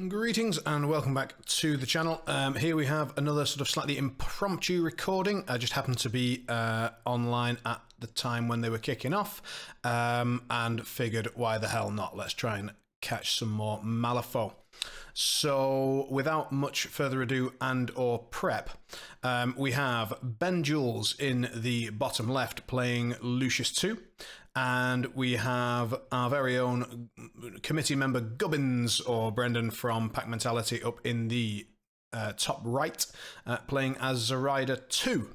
Greetings and welcome back to the channel. Here we have another sort of slightly impromptu recording. I just happened to be online at the time when they were kicking off and figured why the hell not. Let's try and catch some more Malifaux. So without much further ado and or prep, we have Jules in the bottom left playing Lucius2. And we have our very own committee member Gubbinz, or Brendan from Pack Mentality, up in the top right, playing as Zoraida2,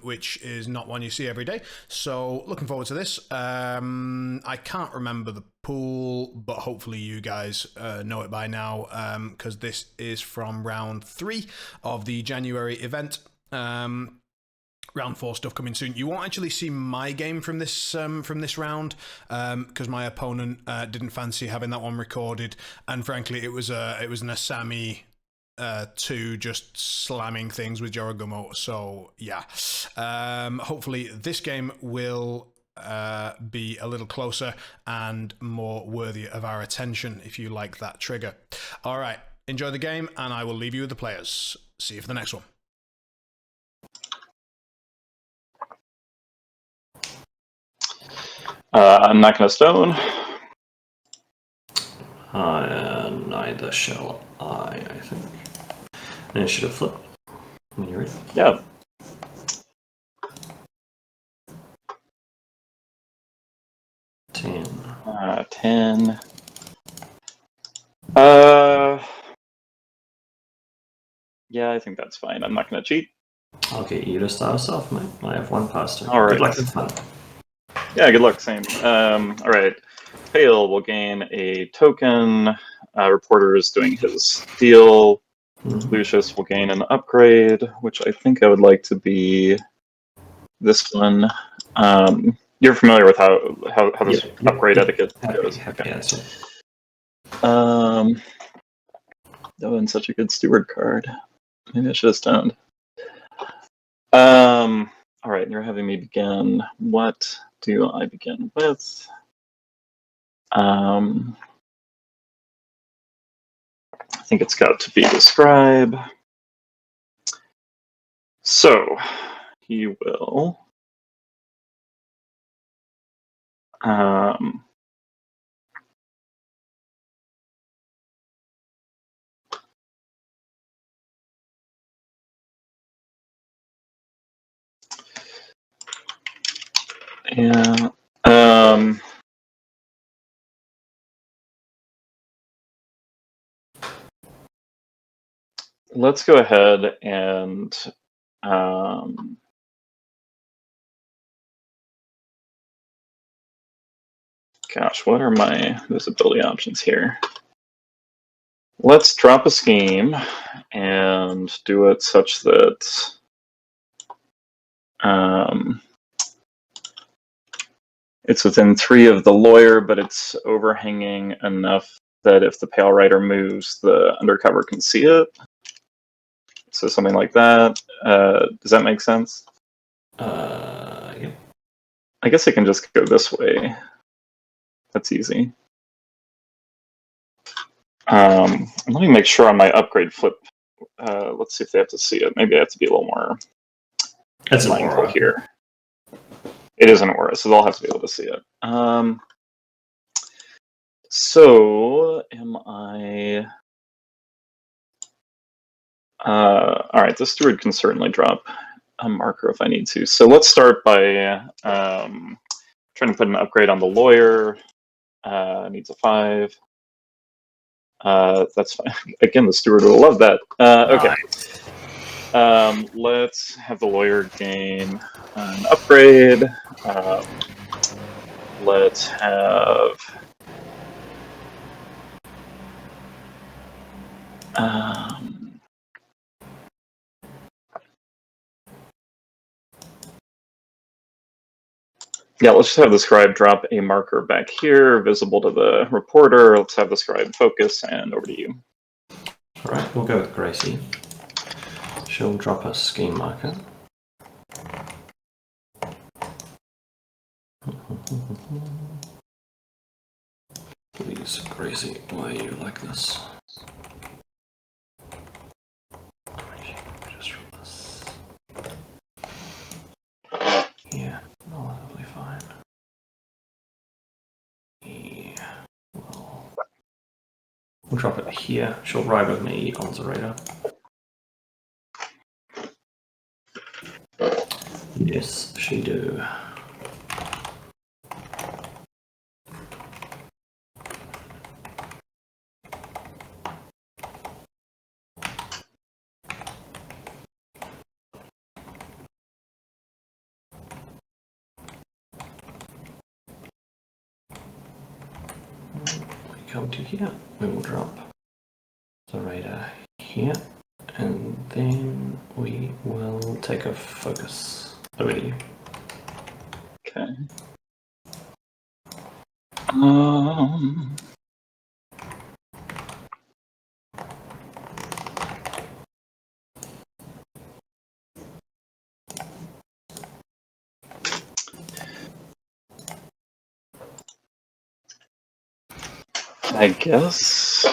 which is not one you see every day. So looking forward to this. I can't remember the pool, but hopefully you guys know it by now, because this is from round 3 of the January event. Round 4 stuff coming soon. You won't actually see my game from this round because my opponent didn't fancy having that one recorded, and frankly, it was an Asami 2 just slamming things with Jorogumo. So yeah, hopefully this game will be a little closer and more worthy of our attention if you like that trigger. All right, enjoy the game, and I will leave you with the players. See you for the next one. Knocking a stone. Neither shall I think. Initiative flip. When you're ready. Yeah. Ten. 10. Yeah, I think that's fine. I'm not going to cheat. I'll get you to start us off, mate. I have one past turn. All right. Good luck and fun. Yeah, good luck, same. All right. Pale will gain a token. Reporter is doing his deal. Lucius will gain an upgrade, which I think I would like to be this one. You're familiar with how this upgrade etiquette goes. Happy answer. That was such a good steward card. Maybe I should have stoned. All right, you're having me begin. What do I begin with? I think it's got to be describe. So he will yeah. Let's go ahead and gosh, what are my visibility options here? Let's drop a scheme and do it such that it's within 3 of the lawyer, but it's overhanging enough that if the pale rider moves, the undercover can see it. So something like that. Does that make sense? Yeah. I guess I can just go this way. That's easy. Let me make sure on my upgrade flip. Let's see if they have to see it. Maybe I have to be a little more mindful here. It is an aura, so they'll have to be able to see it. So am I... all right, the steward can certainly drop a marker if I need to. So let's start by trying to put an upgrade on the lawyer. Needs a 5. That's fine. Again, the steward will love that. Okay. Let's have the lawyer gain an upgrade. Let's have... yeah, let's just have the scribe drop a marker back here, visible to the reporter. Let's have the scribe focus, and over to you. All right, we'll go with Gracie. She'll drop a scheme marker. Please, Gracie, why are you like this? We'll drop it here. She'll ride with me on Zoraida. Yes, she do. We come to here. We will drop Zoraida here, and then we will take a focus. Over to you. Okay. I guess.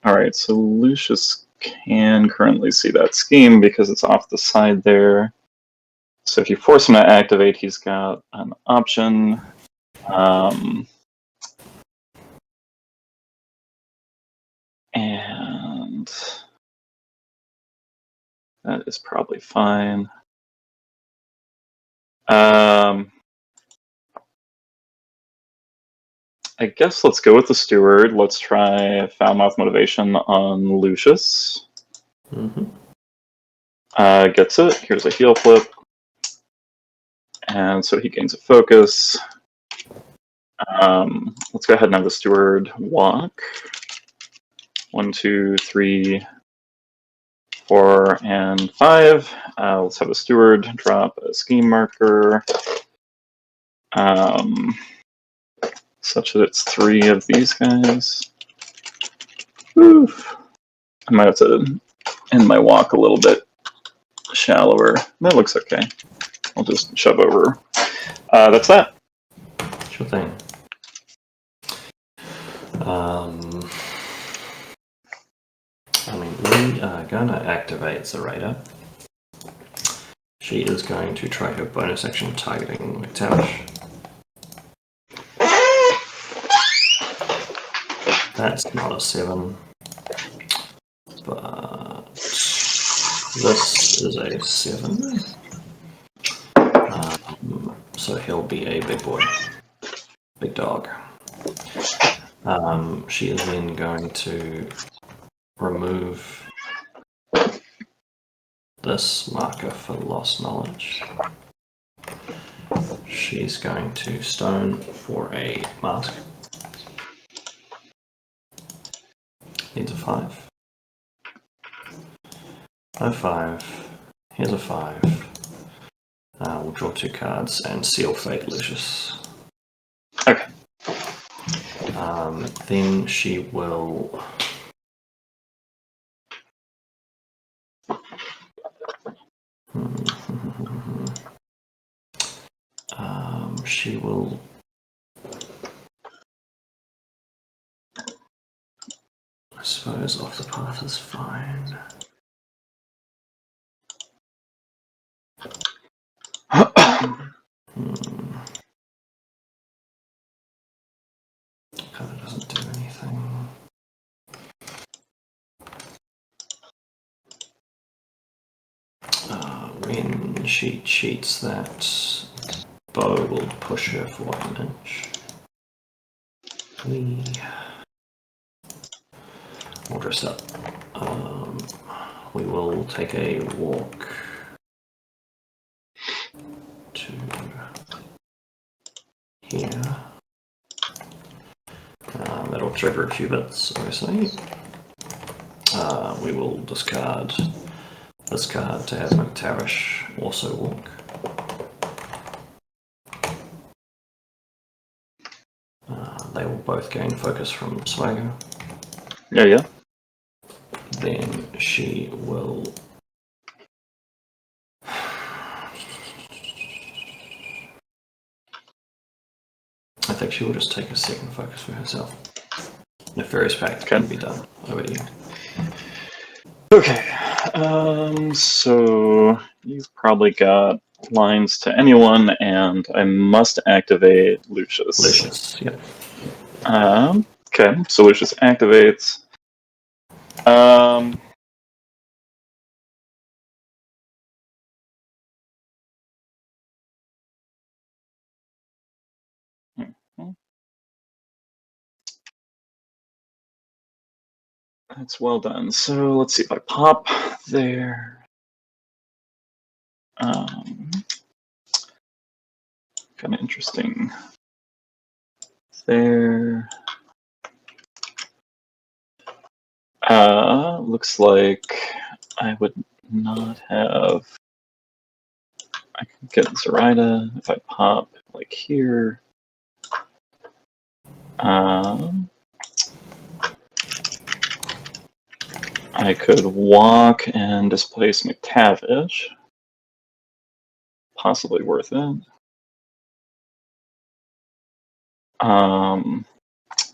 Alright, so Lucius can currently see that scheme because it's off the side there. So if you force him to activate, he's got an option. And that is probably fine. I guess let's go with the steward. Let's try foul-mouth motivation on Lucius. Gets it. Here's a heal flip. And so he gains a focus. Let's go ahead and have the steward walk. 1, 2, 3, 4, and 5. Let's have the steward drop a scheme marker. Such that it's 3 of these guys. Oof. I might have to end my walk a little bit shallower. That looks okay. I'll just shove over. That's that. Sure thing. I mean, we are gonna activate Zoraida. She is going to try her bonus action targeting McTavish. That's not a 7, but this is a 7. So he'll be a big boy, big dog. She is then going to remove this marker for lost knowledge. She's going to stone for a mask. Needs a 5. No 5. Here's a 5. We'll draw 2 cards and seal fate Lucius. Okay. Then she will she will I suppose off the path is fine. Kind of doesn't do anything. When she cheats, that bow will push her for an inch. We'll dress up. We will take a walk to here. That'll trigger a few bits, obviously. We will discard this card to have McTavish also walk. They will both gain focus from Swagger. Yeah. Then she will I think she will just take a second focus for herself. Nefarious Pact can be done. Over to you. Okay. So you've probably got lines to anyone, and I must activate Lucius. Lucius, yep. Okay, so Lucius activates. That's well done. So let's see if I pop there. Kind of interesting. There. Looks like I would not have. I can get Zoraida if I pop like here. I could walk and displace McTavish. Possibly worth it.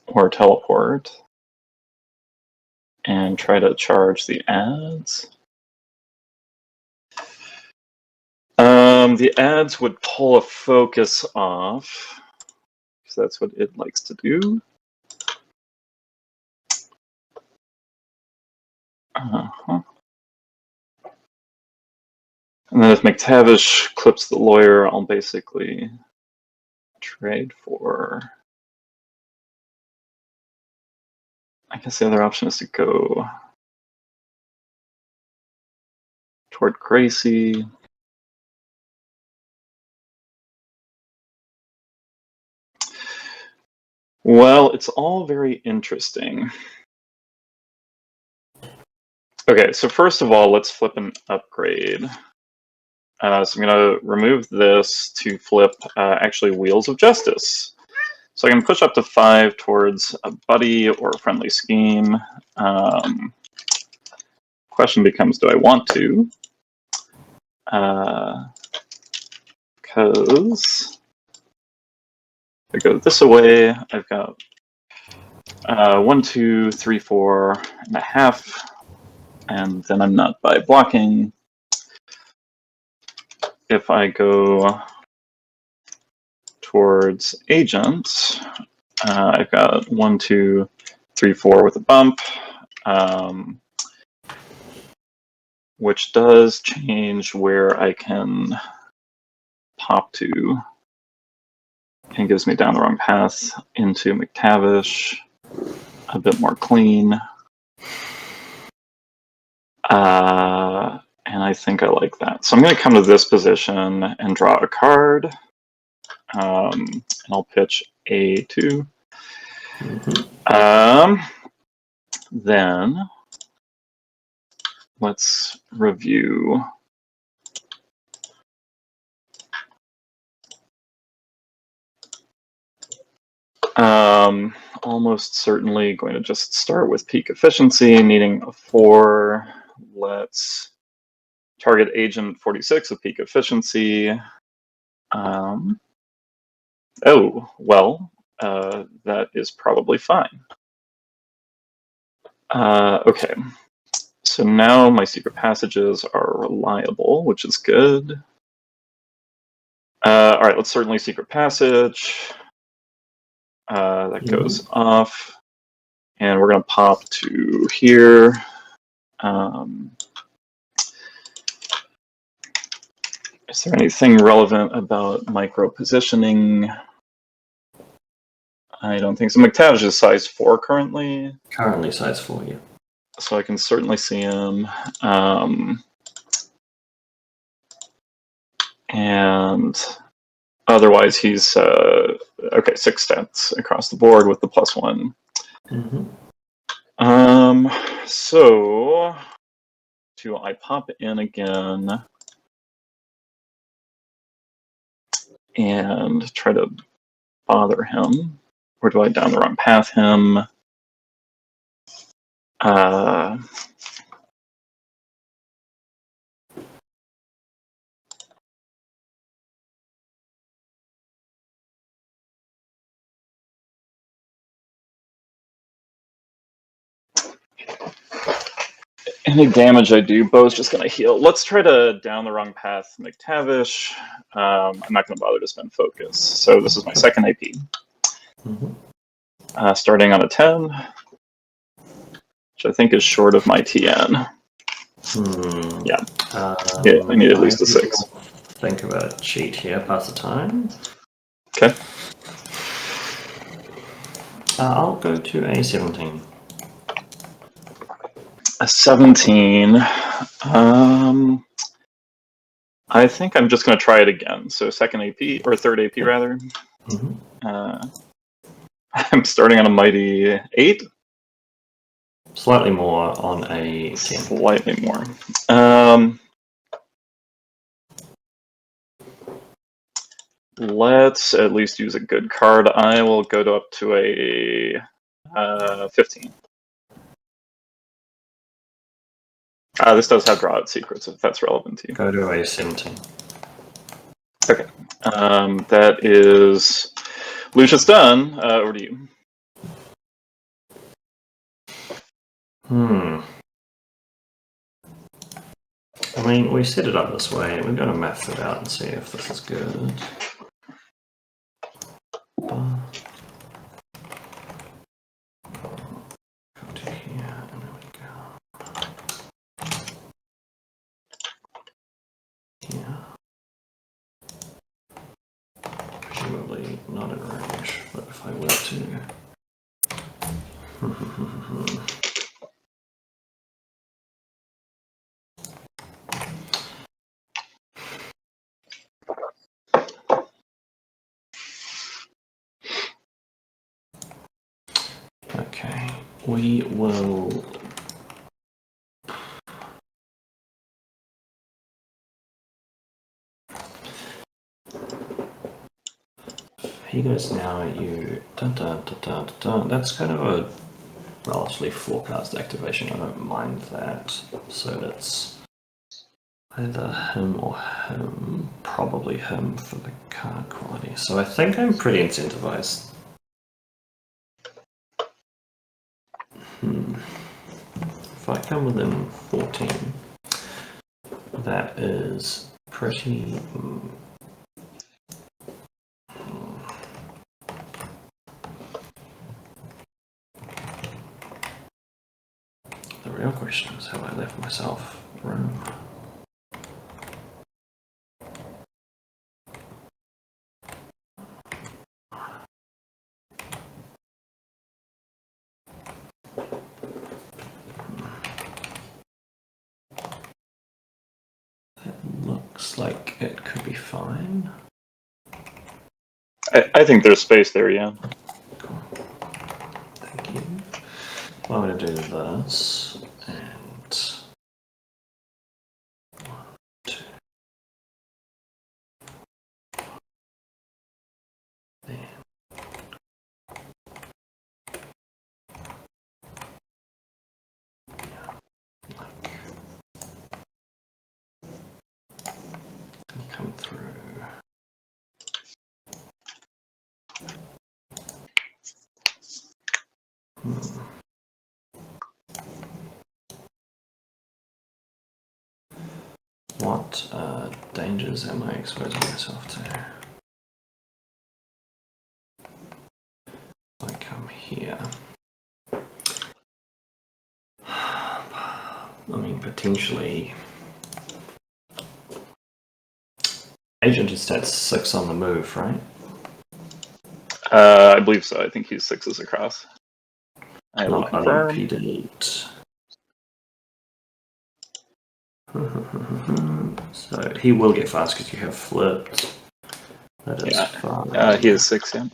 Or teleport and try to charge the ads. The ads would pull a focus off, because that's what it likes to do. And then if McTavish clips the lawyer, I'll basically trade for... I guess the other option is to go toward Gracie. Well, it's all very interesting. Okay, so first of all, let's flip an upgrade. So I'm going to remove this to flip actually Wheels of Justice. So I can push up to 5 towards a buddy or a friendly scheme. Question becomes, do I want to? Because if I go this away, I've got 1, 2, 3, 4.5, and then I'm not by blocking. If I go towards agent, I've got 1, 2, 3, 4 with a bump, which does change where I can pop to and gives me down the wrong path into McTavish, a bit more clean. And I think I like that. So I'm going to come to this position and draw a card. And I'll pitch A2. Then let's review. Almost certainly going to just start with peak efficiency, needing a 4. Let's target agent 46 of peak efficiency. Oh, well, that is probably fine. Okay, so now my secret passages are reliable, which is good. All right, let's certainly secret passage. That goes off, and we're going to pop to here. Is there anything relevant about micro positioning? I don't think so. McTavish is size 4 currently. Currently size 4, yeah. So I can certainly see him. And otherwise, he's okay. 6 stats across the board with the +1. So do I pop in again and try to bother him, or do I down the wrong path him? Any damage I do, Bo's just going to heal. Let's try to down the wrong path McTavish. I'm not going to bother to spend focus. So this is my second AP. Starting on a 10, which I think is short of my TN. Yeah. I need at least a 6. Think about a cheat here, pass the time. Okay. I'll go to a 17. A 17. I think I'm just going to try it again. So second AP, or third AP rather. I'm starting on a mighty 8. Slightly more on a 10. Slightly more. Let's at least use a good card. I will go up to a 15. This does have draw out secrets, if that's relevant to you. Go to a 17. Okay. That is Lucius done. Over to you. I mean, we set it up this way. We're going to math it out and see if this is good. Go to here, and there we go. Here. Presumably not in range, but if I were to... Okay, we will... He goes now at you. That's kind of a relatively forecast activation. I don't mind that. So that's either him or him. Probably him for the card quality. So I think I'm pretty incentivized. If I come within 14, that is pretty... The real question is, have I left myself room? Looks like it could be fine. I think there's space there, yeah. Cool. Thank you. Well, I'm going to do this, and 1, 2. Then. Come through. What dangers am I exposing myself to? I come here. I mean, potentially. Agent is stats 6 on the move, right? I believe so. I think he's 6s across. I will Not confirm. unimpeded. So he will get fast because you have flipped. That is fine. He is 6, yeah.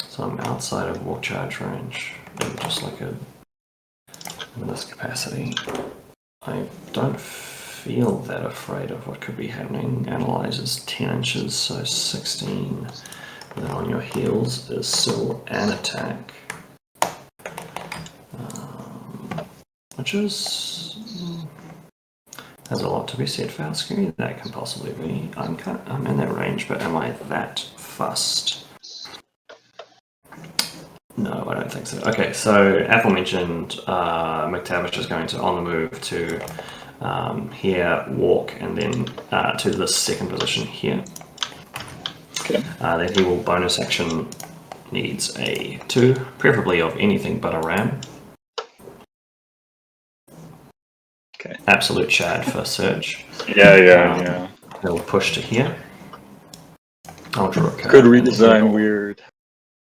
So I'm outside of walk charge range, just like in this capacity. I don't feel that afraid of what could be happening. Analyzes 10 inches, so 16. And then on your heels is still an attack. Which is There's a lot to be said for how scary that can possibly be. I'm in that range, but am I that fussed? No, I don't think so. Okay, so aforementioned McTavish is going to, on the move, to here, walk, and then to the second position here. Okay. Then he will bonus action, needs a 2, preferably of anything but a ram. Okay. Absolute Chad for Surge. Yeah. He'll push to here. I'll draw a card. Good redesign, weird.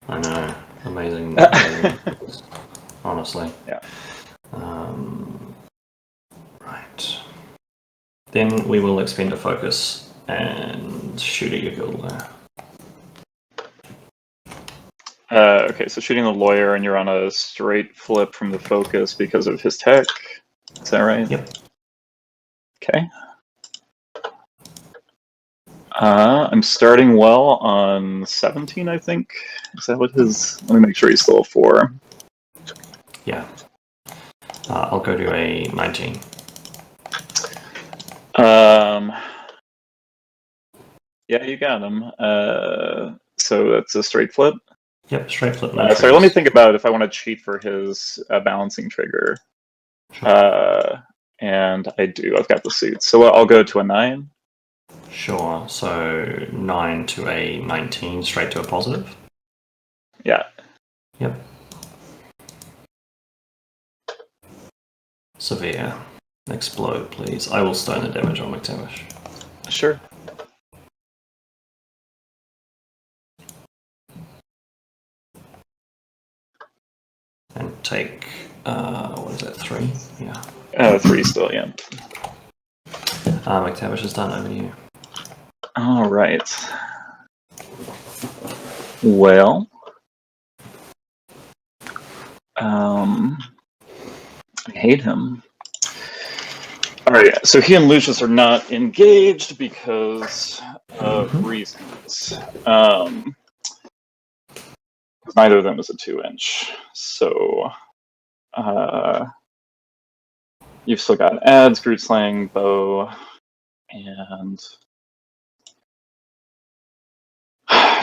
I know. Amazing. Honestly. Yeah. Right. Then we will expend a focus and shoot at your guild there. Okay, so shooting the lawyer, and you're on a straight flip from the focus because of his tech. Is that right? Yep. Okay. I'm starting well on 17, I think. Is that what his... Let me make sure he's still a 4. Yeah. I'll go to a 19. Yeah, you got him. So that's a straight flip? Yep, straight flip. Sorry, let me think about if I want to cheat for his balancing trigger. Sure. And I do. I've got the suits. So I'll go to a 9. Sure. So 9 to a 19, straight to a positive? Yeah. Yep. Severe. Explode, please. I will stone the damage on McTavish. Sure. And take, what is that, 3? Yeah. 3 still, yeah. McTavish is done, over to you. All right. Well, I hate him. All right, so he and Lucius are not engaged because of reasons. Neither of them is a 2-inch, so you've still got ads, Groot Slang, bow, and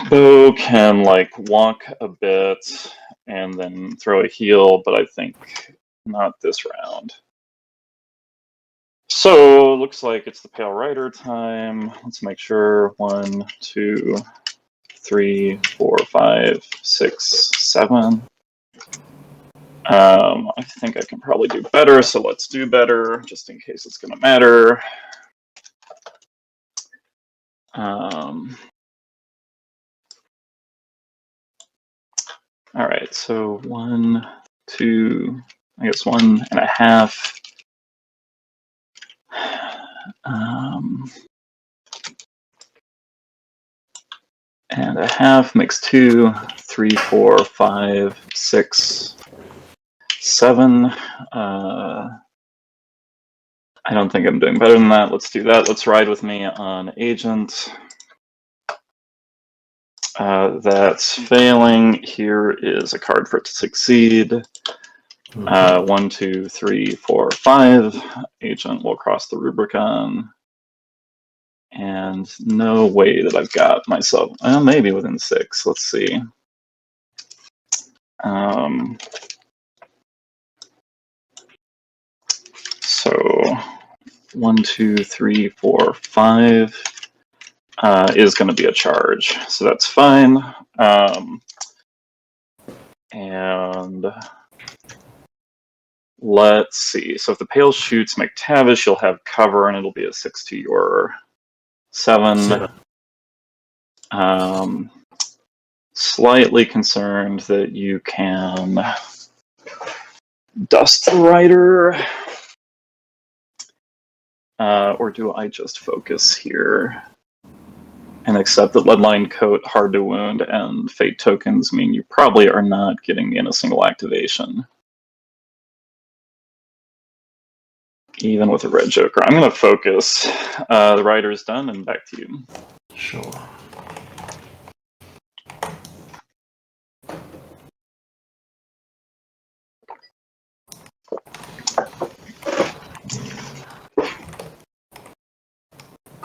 Bo can like walk a bit and then throw a heal, but I think not this round. So looks like it's the Pale Rider time. Let's make sure. 1, 2, 3, 4, 5, 6, 7. I think I can probably do better, so let's do better, just in case it's gonna matter. All right, so 1, 2, I guess 1.5. And a half makes 2, 3, 4, 5, 6, 7. I don't think I'm doing better than that. Let's do that. Let's ride with me on agent. That's failing. Here is a card for it to succeed. 1, 2, 3, 4, 5. Agent will cross the Rubicon. And no way that I've got myself. Well, maybe within 6. Let's see. So 1, 2, 3, 4, 5 is going to be a charge, so that's fine. And let's see. So if the Pale shoots McTavish, you'll have cover, and it'll be a 6 to your 7. Slightly concerned that you can dust the rider. Or do I just focus here and accept that Leadline Coat, Hard to Wound, and Fate tokens mean you probably are not getting in a single activation? Even with a red Joker. I'm going to focus. The rider's done, and back to you. Sure.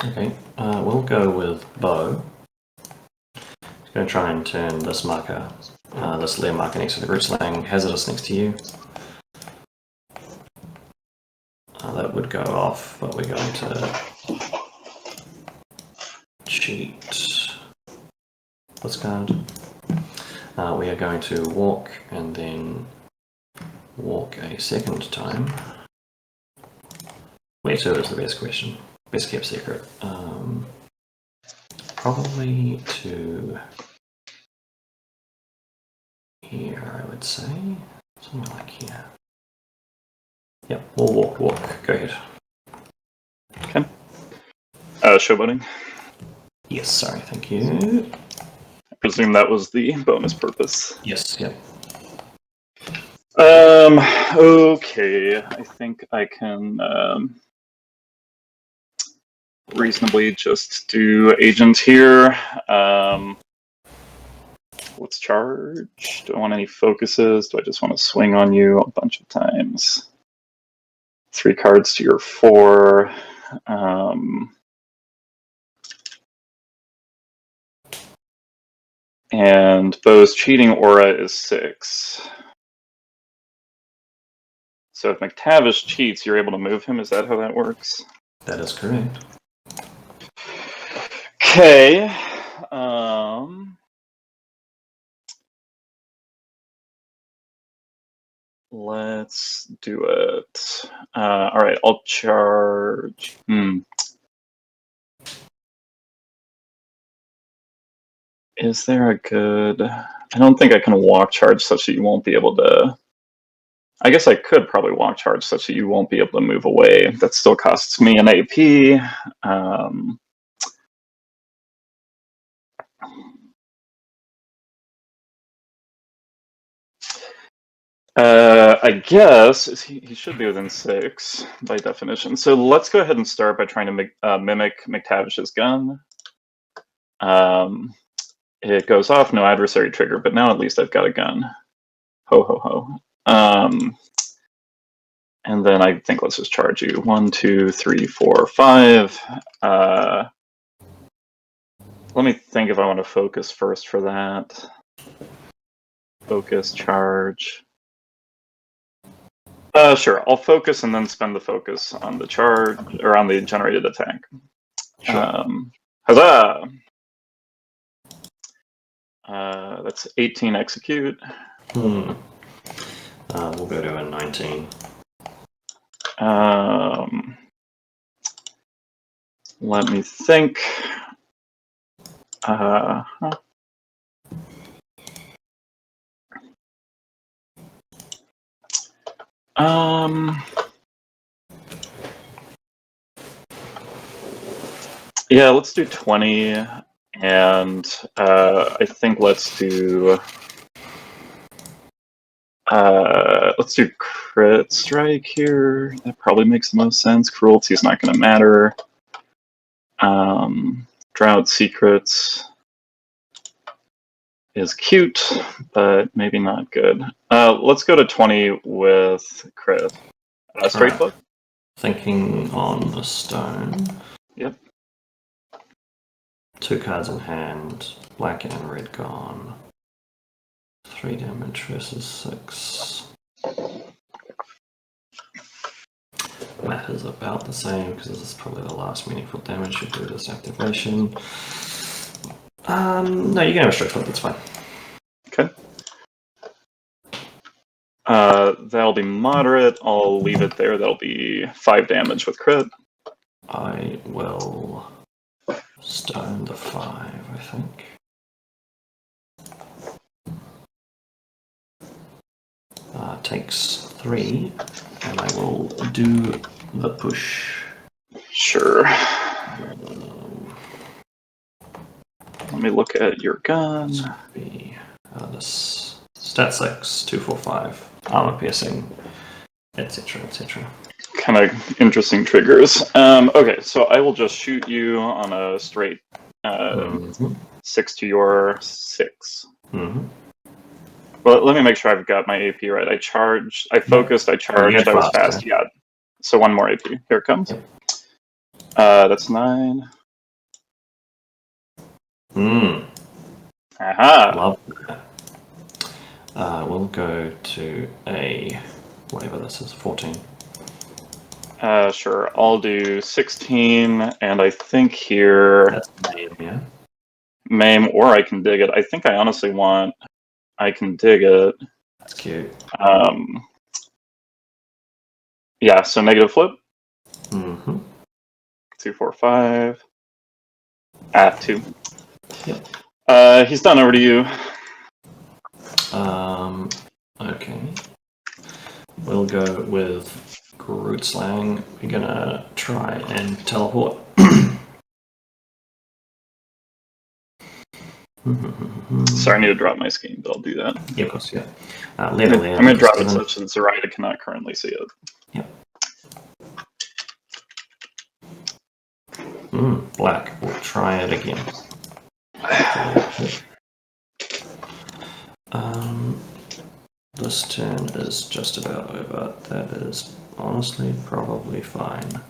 Okay, we'll go with bow. Just going to try and turn this marker, this layer marker next to the root slang, hazardous next to you. That would go off, but we're going to cheat this card. We are going to walk and then walk a second time. Where to is the best question. Best kept secret. Probably to here, I would say. Something like here. Yep, we'll walk. Go ahead. Okay. Showboating. Yes, sorry, thank you. I presume that was the bonus purpose. Yes, yep. Okay. I think I can reasonably just do agent here. What's charge? Do I want any focuses? Do I just want to swing on you a bunch of times? 3 cards to your 4. And Bo's cheating aura is 6. So if McTavish cheats, you're able to move him. Is that how that works? That is correct. Okay. Let's do it. All right, I'll charge. Is there a good... I don't think I can walk charge such that you won't be able to... I guess I could probably walk charge such that you won't be able to move away. That still costs me an AP. I guess he should be within 6 by definition. So let's go ahead and start by trying to mimic McTavish's gun. It goes off, no adversary trigger, but now at least I've got a gun. Ho ho ho. And then I think let's just charge you. 1, 2, 3, 4, 5. Let me think if I want to focus first for that. Focus, charge. Sure, I'll focus and then spend the focus on the charge, or on the generated attack. Sure. Huzzah! That's 18 execute. We'll go to a 19. Let me think. Yeah, let's do 20, and I think let's do crit strike here. That probably makes the most sense. Cruelty's not going to matter. Drought secrets is cute, but maybe not good. Let's go to 20 with crit. Straight flip? Thinking on the stone. Yep. 2 cards in hand, black and red gone. 3 damage versus 6. Math is about the same because this is probably the last meaningful damage you do this activation. No, you can have a straight flip, that's fine. Okay. That'll be moderate. I'll leave it there. That'll be 5 damage with crit. I will stone the 5, I think. Takes 3, and I will do the push. Sure. Let me look at your gun. This stat 6, 2, 4, 5, armor piercing, etc., etc. Kind of interesting triggers. Okay, so I will just shoot you on a straight 6 to your 6. Well, let me make sure I've got my AP right. I charged, I focused, I charged, I was fast. Yeah. So 1 more AP. Here it comes. That's 9. Aha! Love that. We'll go to a whatever this is, 14. Sure. I'll do 16, and I think here That's maim, yeah. maim, or I can dig it. I think I honestly want I can dig it. That's cute. Yeah. So negative flip. Mm-hmm. 2, 4, 5. 2. Yep. He's done. Over to you. Okay. We'll go with Groot Slang. We're gonna try and teleport. Sorry, I need to drop my scheme, but I'll do that. Yeah, of course, yeah. I'm going to drop it such that Zoraida cannot currently see it. Yep. Black. We'll try it again. This turn is just about over. That is honestly probably fine.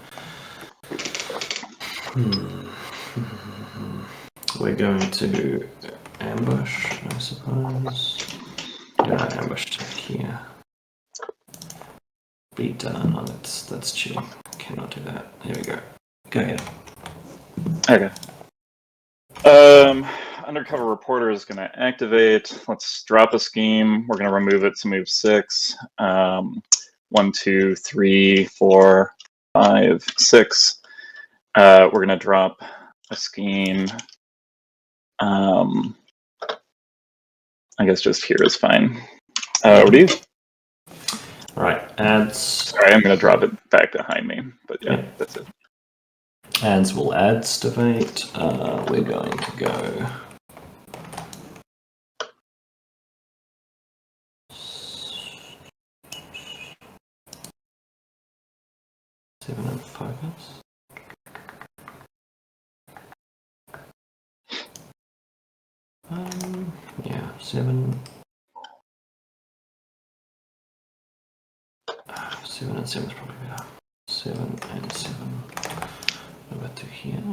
We're going to ambush, I suppose. Yeah, ambush to here. Be done. Oh, that's cheating. Cannot do that. Here we go. Go ahead. Okay. Undercover reporter is going to activate. Let's drop a scheme. We're going to remove it to move 6. 1, 2, 3, 4, 5, 6. We're going to drop a scheme. I guess just here is fine. What do you? All right, adds. Sorry, I'm going to drop it back behind me, but yeah, that's it. Adds will activate. We're going to go. Seven and focus. Yeah, 7. 7 and 7 is probably better. 7 and 7. Over to here.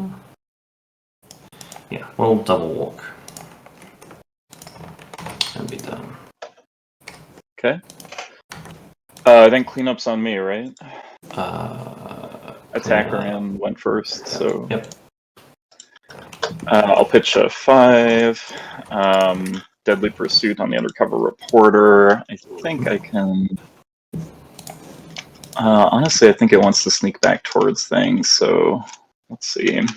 Yeah, we'll double walk. And be done. Okay. Then cleanup's on me, right? Attacker and went first, so. Yep. I'll pitch a 5. Deadly Pursuit on the undercover reporter. I think I can. Honestly, I think it wants to sneak back towards things, so let's see. Looks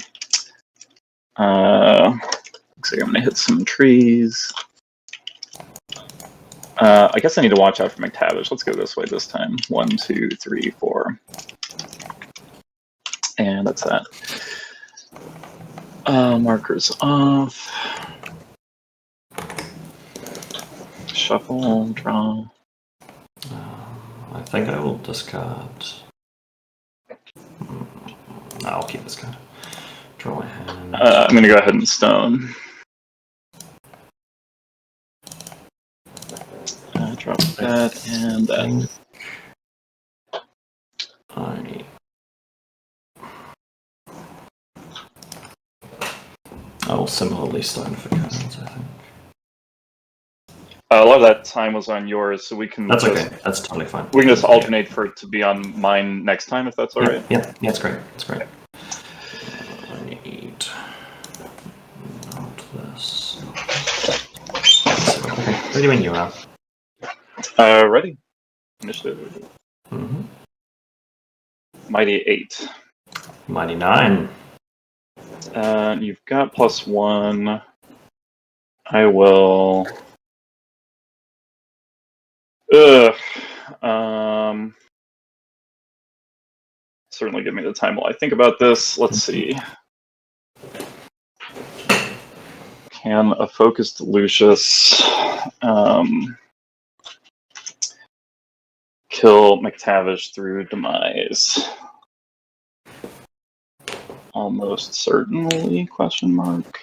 like I'm going to hit some trees. I guess I need to watch out for McTavish. Let's go this way this time. 1, 2, 3, 4. And that's that. Markers off. Shuffle, draw. I think I will discard. No, I'll keep this card. Draw my hand. I'm going to go ahead and stone. Drop that and that. I will similarly stone for cards, I think. A lot of that time was on yours, so we can. That's okay. That's totally fine. We can just alternate for it to be on mine next time, if that's all right. Yeah, it's great. It's great. I need not this. Okay, ready when you are. Ready. Initiative. Mighty 8. Mighty 9. You've got +1. I will. Certainly give me the time while I think about this. Let's see. Can a focused Lucius kill McTavish through demise? Almost certainly, question mark.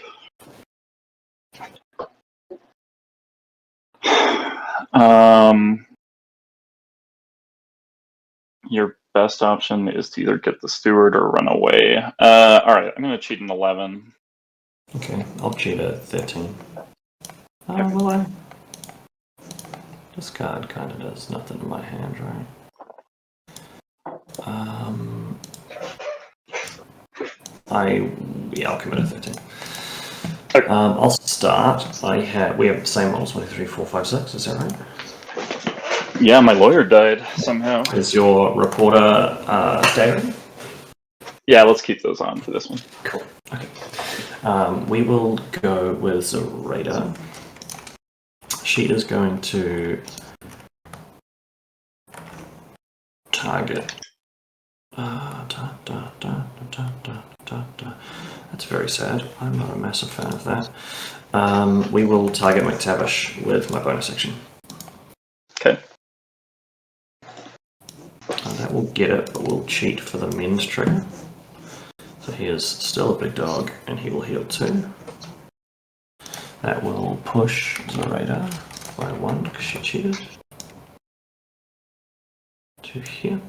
Your best option is to either get the steward or run away. Alright, I'm going to cheat an 11. Okay, I'll cheat a 13. Will I? This card kind of does nothing in my hand, right? I'll commit a 13. Okay. I'll start. We have the same models, 1, 2, 3, 4, 5, 6, is that right? Yeah, my lawyer died somehow. Is your reporter David? Yeah, let's keep those on for this one. Cool. Okay. We will go with Zoraida. She is going to target. That's very sad. I'm not a massive fan of that. We will target McTavish with my bonus action. Okay. That will get it, but we'll cheat for the men's trigger. So he is still a big dog, and he will heal 2. That will push Zoraida by 1 because she cheated. To here.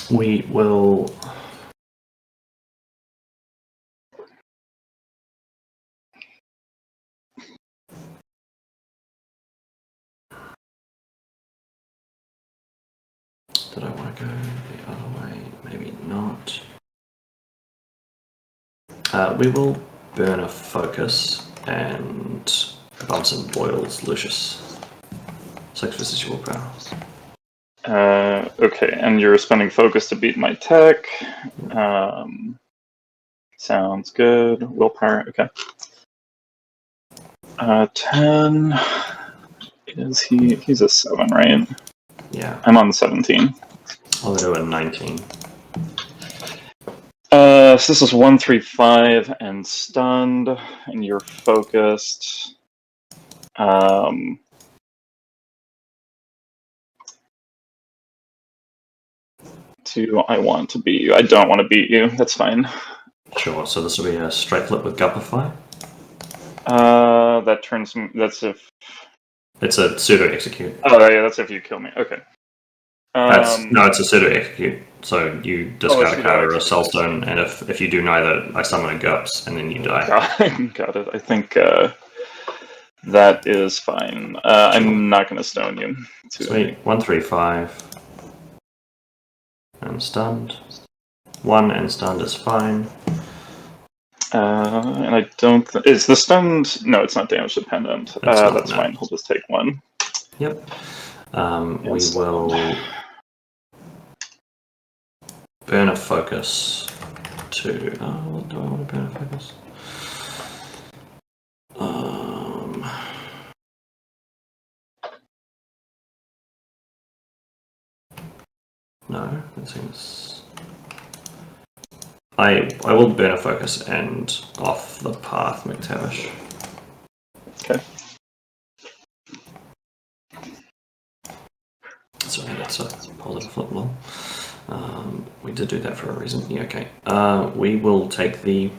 We will. Did I want to go the other way? Maybe not. We will burn a focus and Bunsen boils Lucius. 6 versus your willpower. Okay, and you're spending focus to beat my tech. Sounds good. Willpower, okay. 10. He's a 7, right? Yeah. I'm on 17. I'll do a 19. So this is 1, 3, 5 and stunned, and you're focused. I want to beat you. I don't want to beat you. That's fine. Sure, so this will be a straight flip with Gubbify? That turns... That's if... It's a pseudo-execute. Oh, yeah, that's if you kill me. Okay. No, it's a pseudo-execute. So you discard a card or a soulstone, and if you do neither, I summon a Gups, and then you die. Got it. I think that is fine. Sure. I'm not going to stone you. Sweet. 1, 3, 5. And stunned. 1 and stunned is fine. And I don't... Is the stunned... No, it's not damage dependent. That's fine. We'll just take 1. Yep. We will burn a focus to... what do I want to burn a focus? No, that seems... I will burn a focus and off the path McTavish. Okay. Sorry, that's a positive flip roll. We did do that for a reason. Yeah, okay. We will take the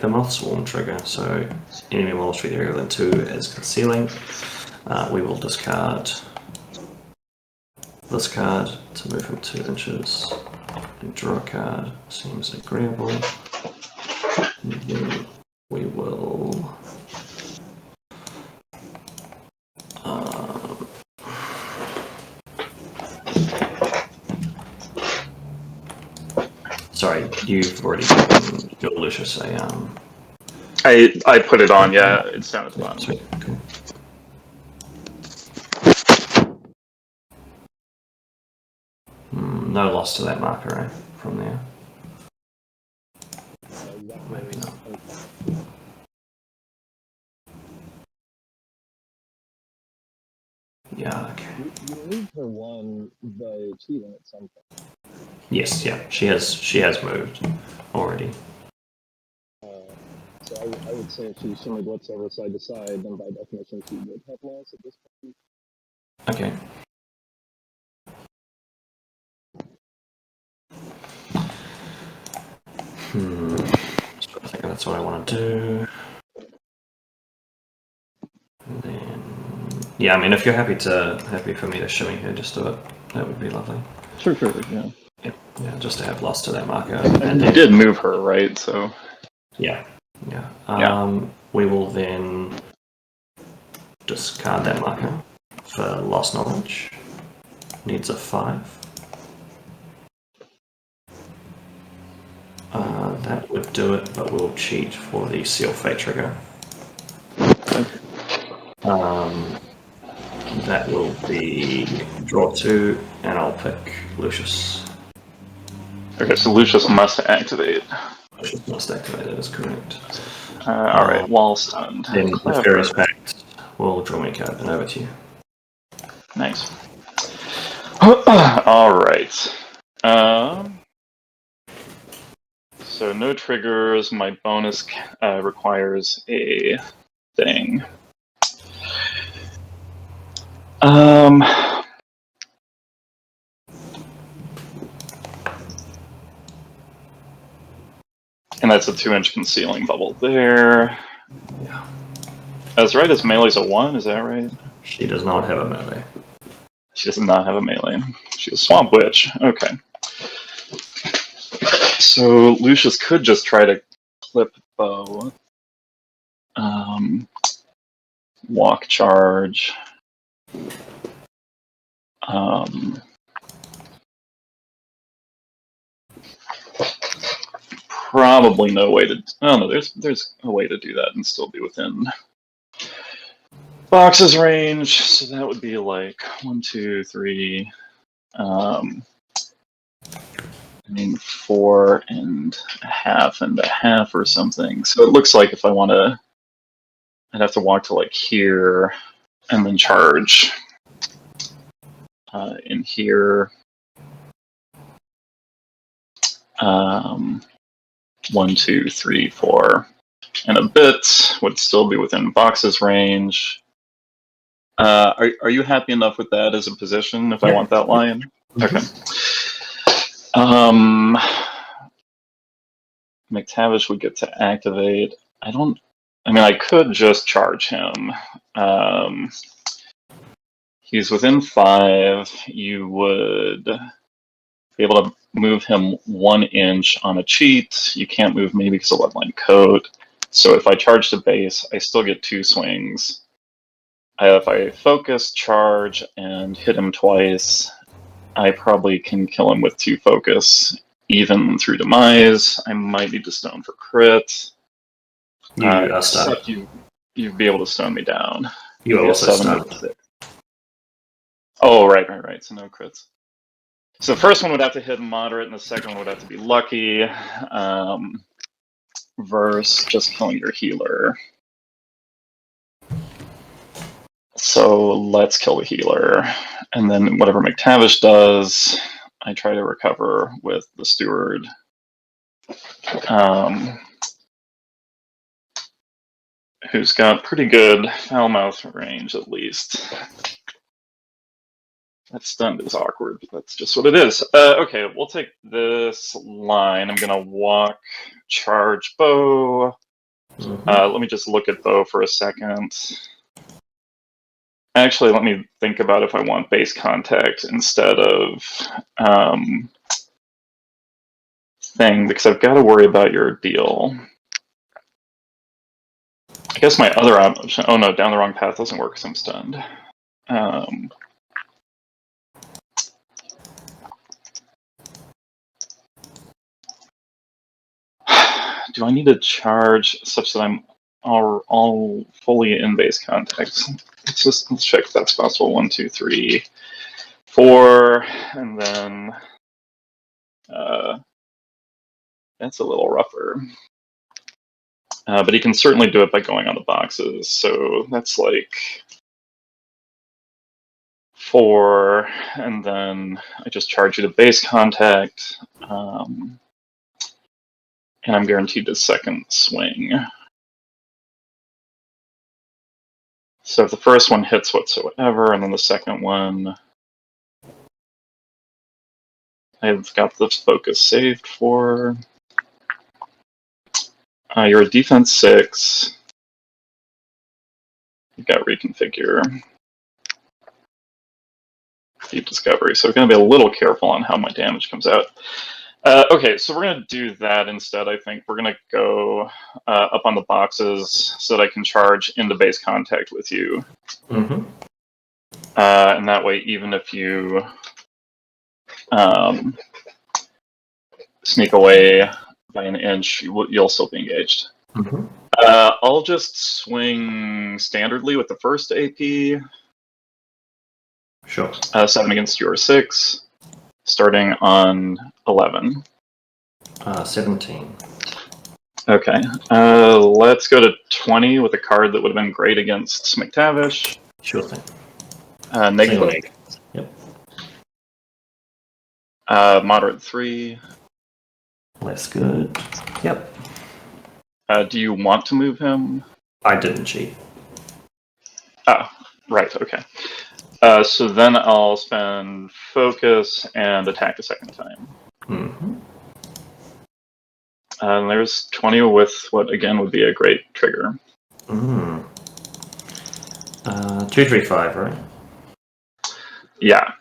Moth Swarm trigger. So enemy models treat area within 2 as concealing. We will discard this card to move him 2 inches and draw a card. Seems agreeable. And then we will sorry, you've already given your Lucius a I put it on, yeah, it's down at the bottom. Sweet, cool. No loss to that marker, right? From there. Maybe not. Yeah, okay. You moved her 1 by cheating at some point. Yes, yeah, she has moved already. So I would say if she shimmered whatsoever side to side, then by definition she would have loss at this point. Okay. I think that's what I want to do. Yeah, I mean, if you're happy for me to shimmy here, just do it. That would be lovely. Sure, yeah. Yeah, just to have lost to that marker. And you did move her, right? So. Yeah. Yeah. We will then discard that marker for lost knowledge. Needs a 5. That would do it, but we'll cheat for the seal fate trigger. That will be draw 2, and I'll pick Lucius. Okay, so Lucius must activate. Lucius must activate, that is correct. Alright, wall stunned. Then the Fairy's Pact will draw me a card, and over to you. Nice. Alright. So no triggers, my bonus requires a thing. And that's a 2-inch concealing bubble there. Yeah. Zoraida's melee's a 1, is that right? She does not have a melee. She does not have a melee. She's a Swamp Witch. Okay. So Lucius could just try to clip bow. Walk charge. Probably no way to. Oh no, there's a way to do that and still be within Box's range. So that would be like 1, 2, 3. I mean 4 and a half or something. So it looks like if I want to, I'd have to walk to like here and then charge in here. 1, 2, 3, 4, and a bit would still be within Box's range. Are you happy enough with that as a position if I want that line? Okay. McTavish would get to activate. I mean, I could just charge him. He's within 5. You would be able to move him 1 inch on a cheat. You can't move me because of Bloodline Code. So if I charge the base, I still get 2 swings. If I focus, charge, and hit him twice, I probably can kill him with 2 focus, even through Demise. I might need to stone for crit. Except you'd be able to stone me down. You are also stunned. Oh, right. So no crits. So the first one would have to hit moderate, and the second one would have to be lucky. Versus just killing your healer. So let's kill the healer. And then whatever McTavish does, I try to recover with the steward. Who's got pretty good foul mouth range, at least. That stunned is awkward, but that's just what it is. Okay, we'll take this line. I'm gonna walk, charge bow. Let me just look at bow for a second. Actually, let me think about if I want base contact instead of thing, because I've got to worry about your deal. I guess my other option. Oh no, down the wrong path doesn't work because I'm stunned. Do I need to charge such that I'm all fully in base contact? Let's check if that's possible. 1, 2, 3, 4, and then that's a little rougher. But he can certainly do it by going on the boxes. So that's like 4, and then I just charge you to base contact. And I'm guaranteed the second swing. So if the first one hits whatsoever, and then the second one, I've got the focus saved for. You're a defense 6. You've got reconfigure. Deep Discovery, so we're going to be a little careful on how my damage comes out. Okay, so we're going to do that instead, I think. We're going to go up on the boxes so that I can charge into base contact with you. Mm-hmm. And that way, even if you sneak away by an inch, you'll still be engaged. Mm-hmm. I'll just swing standardly with the first AP. Sure. 7 against your 6, starting on 11. 17. Okay. Let's go to 20 with a card that would have been great against McTavish. Sure thing. Negative. Yep. Moderate 3. Less good. Yep. Do you want to move him? I didn't cheat. Ah, right, okay. So then I'll spend focus and attack a second time. Mm-hmm. And there's 20 with what again would be a great trigger. 235, right? Yeah.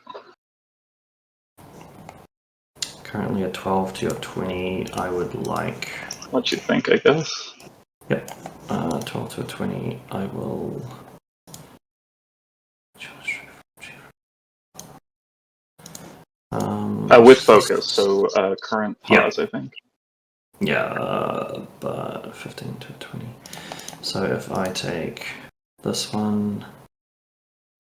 Currently at 12 to your 20. I would like. What you think, I guess. Yep. 12 to 20. I will. With focus, so current pause, I think. Yeah, but 15 to 20. So if I take this one,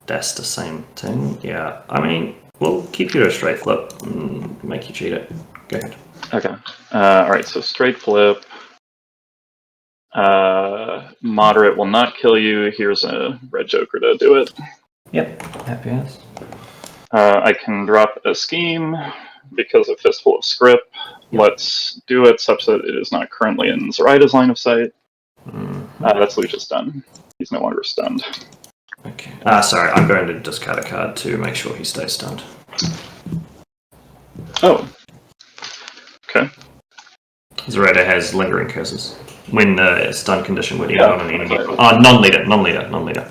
that's the same thing. Yeah, I mean, we'll keep you to a straight flip and make you cheat it. Go ahead. Okay. Alright, so straight flip. Moderate will not kill you. Here's a red joker to do it. Yep, happy ass. I can drop a scheme because of Fistful of Script. Yep. Let's do it such that it is not currently in Zoraida's line of sight. That's Lucius done. He's no longer stunned. Okay. Sorry, I'm going to discard a card to make sure he stays stunned. Oh. Okay. Zoraida has lingering curses. When the stun condition would end on an enemy. Non-leader.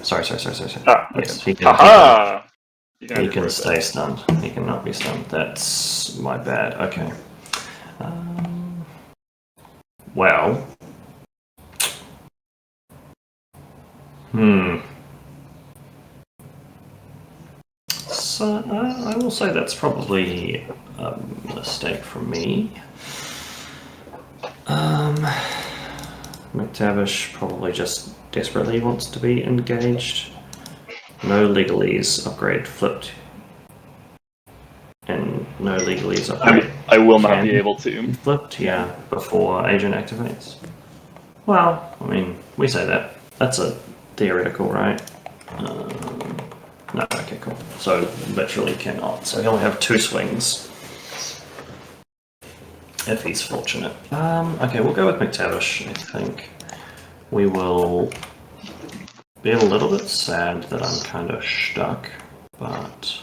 Sorry. Yes, he can, he can stay stunned. He cannot be stunned. That's my bad. Okay. Well. So I will say that's probably a mistake from me. McTavish probably just desperately wants to be engaged. No legalese upgrade flipped. And no legalese upgrade. I will not be able to. Flipped, yeah, before agent activates. Well, I mean, we say that. That's a theoretical, right? No, okay, cool. So, literally cannot. So he'll have 2 swings. If he's fortunate. Okay, we'll go with McTavish, I think. We will be a little bit sad that I'm kind of stuck, but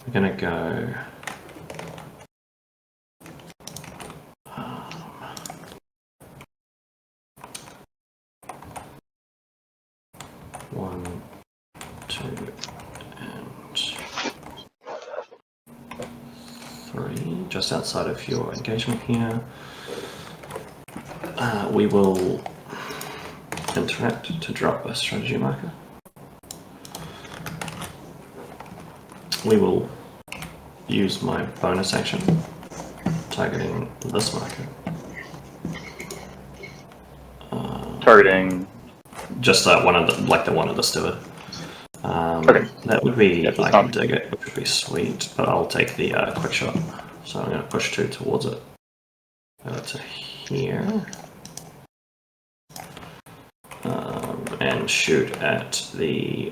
we're gonna go... One, two, and 3, just outside of your engagement here. We will interact to drop a strategy marker. We will use my bonus action, targeting this marker. Targeting just one of the, like the one of the steward. Okay. That would be, Yeah, I can dig it, which would be sweet, but I'll take the quick shot. So I'm going to push 2 towards it. Go to here. And shoot at the...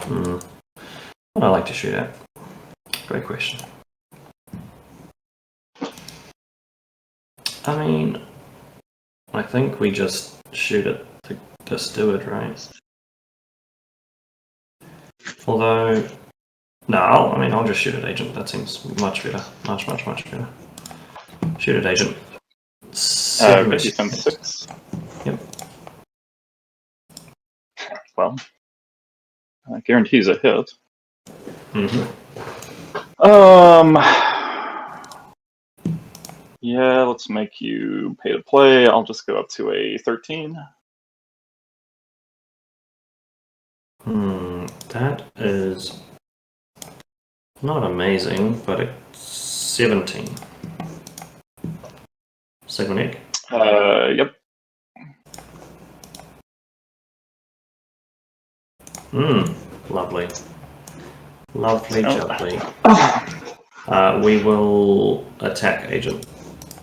What do I like to shoot at? Great question. I mean, I think we just shoot at the steward, right? Although, no, I mean, I'll just shoot at agent. That seems much better. Much better. Shoot at agent. 6. Yep. Well, Guarantees a hit. Mm-hmm. Yeah, let's make you pay to play. I'll just go up to a 13. That is not amazing, but it's 17. Second egg? Yep. Lovely. Lovely, Oh. jubbly. We will attack Agent.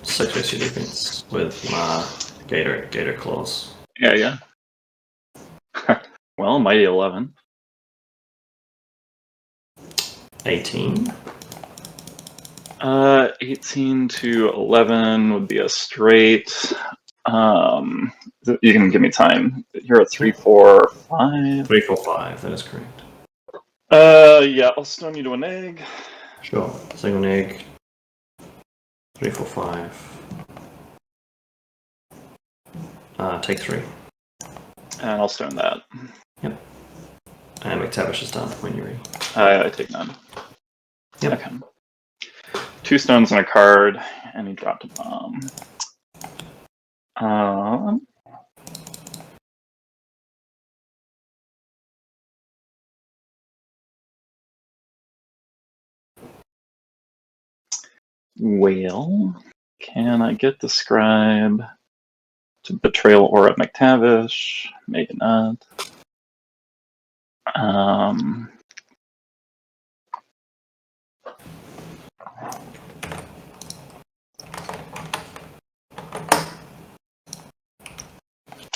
6 SU defense with my Gator Claws. Yeah. Well, mighty 11. 18. 18 to 11 would be a straight. You can give me time. You're at 3, 4, 5. 3, 4, 5. That is correct. Yeah, I'll stone you to an egg. Sure. Single egg. 3, 4, 5. Take 3. And I'll stone that. Yep. And McTavish is done when you're ready. I take none. Yep. Okay. 2 stones and a card, and he dropped a bomb. Well, can I get the scribe to betrayal or at McTavish? Maybe not.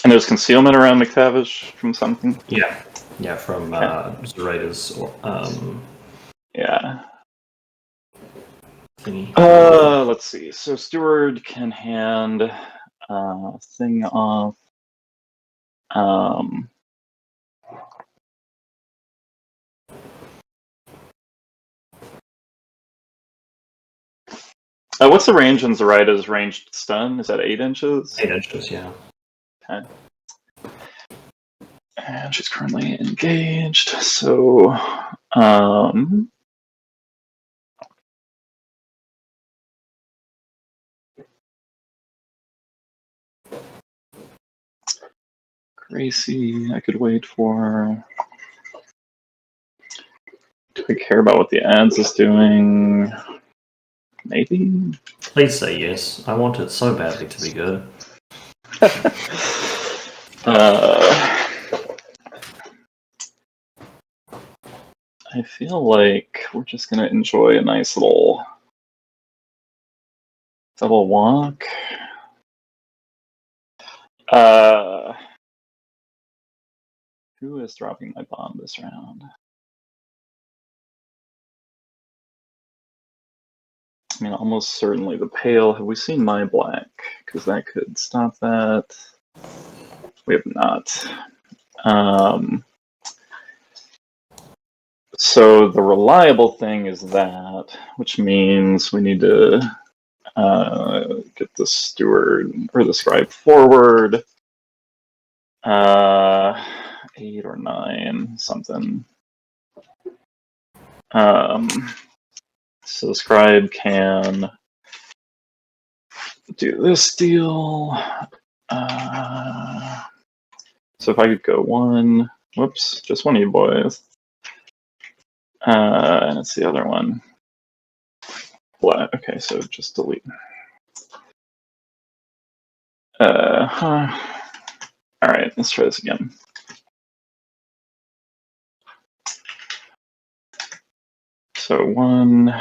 And there's concealment around McTavish from something? Yeah, from Zoraida's Yeah. thingy. Let's see. So Steward can hand thing off. What's the range in Zoraida's ranged stun? Is that 8 inches? 8 inches, yeah. Okay. And she's currently engaged, so Gracie, I could wait for. Do I care about what the ads is doing? Maybe? Please say yes. I want it so badly to be good. I feel like we're just gonna enjoy a nice little double walk. Who is dropping my bomb this round? I mean, almost certainly the pale. Have we seen my black? Because that could stop that. We have not. So the reliable thing is that, which means we need to get the steward or the scribe forward. 8 or 9, something. So the scribe can do this deal. So if I could go 1, whoops, just one of you boys. And it's the other one. Okay, so just delete. Alright, let's try this again. So 1,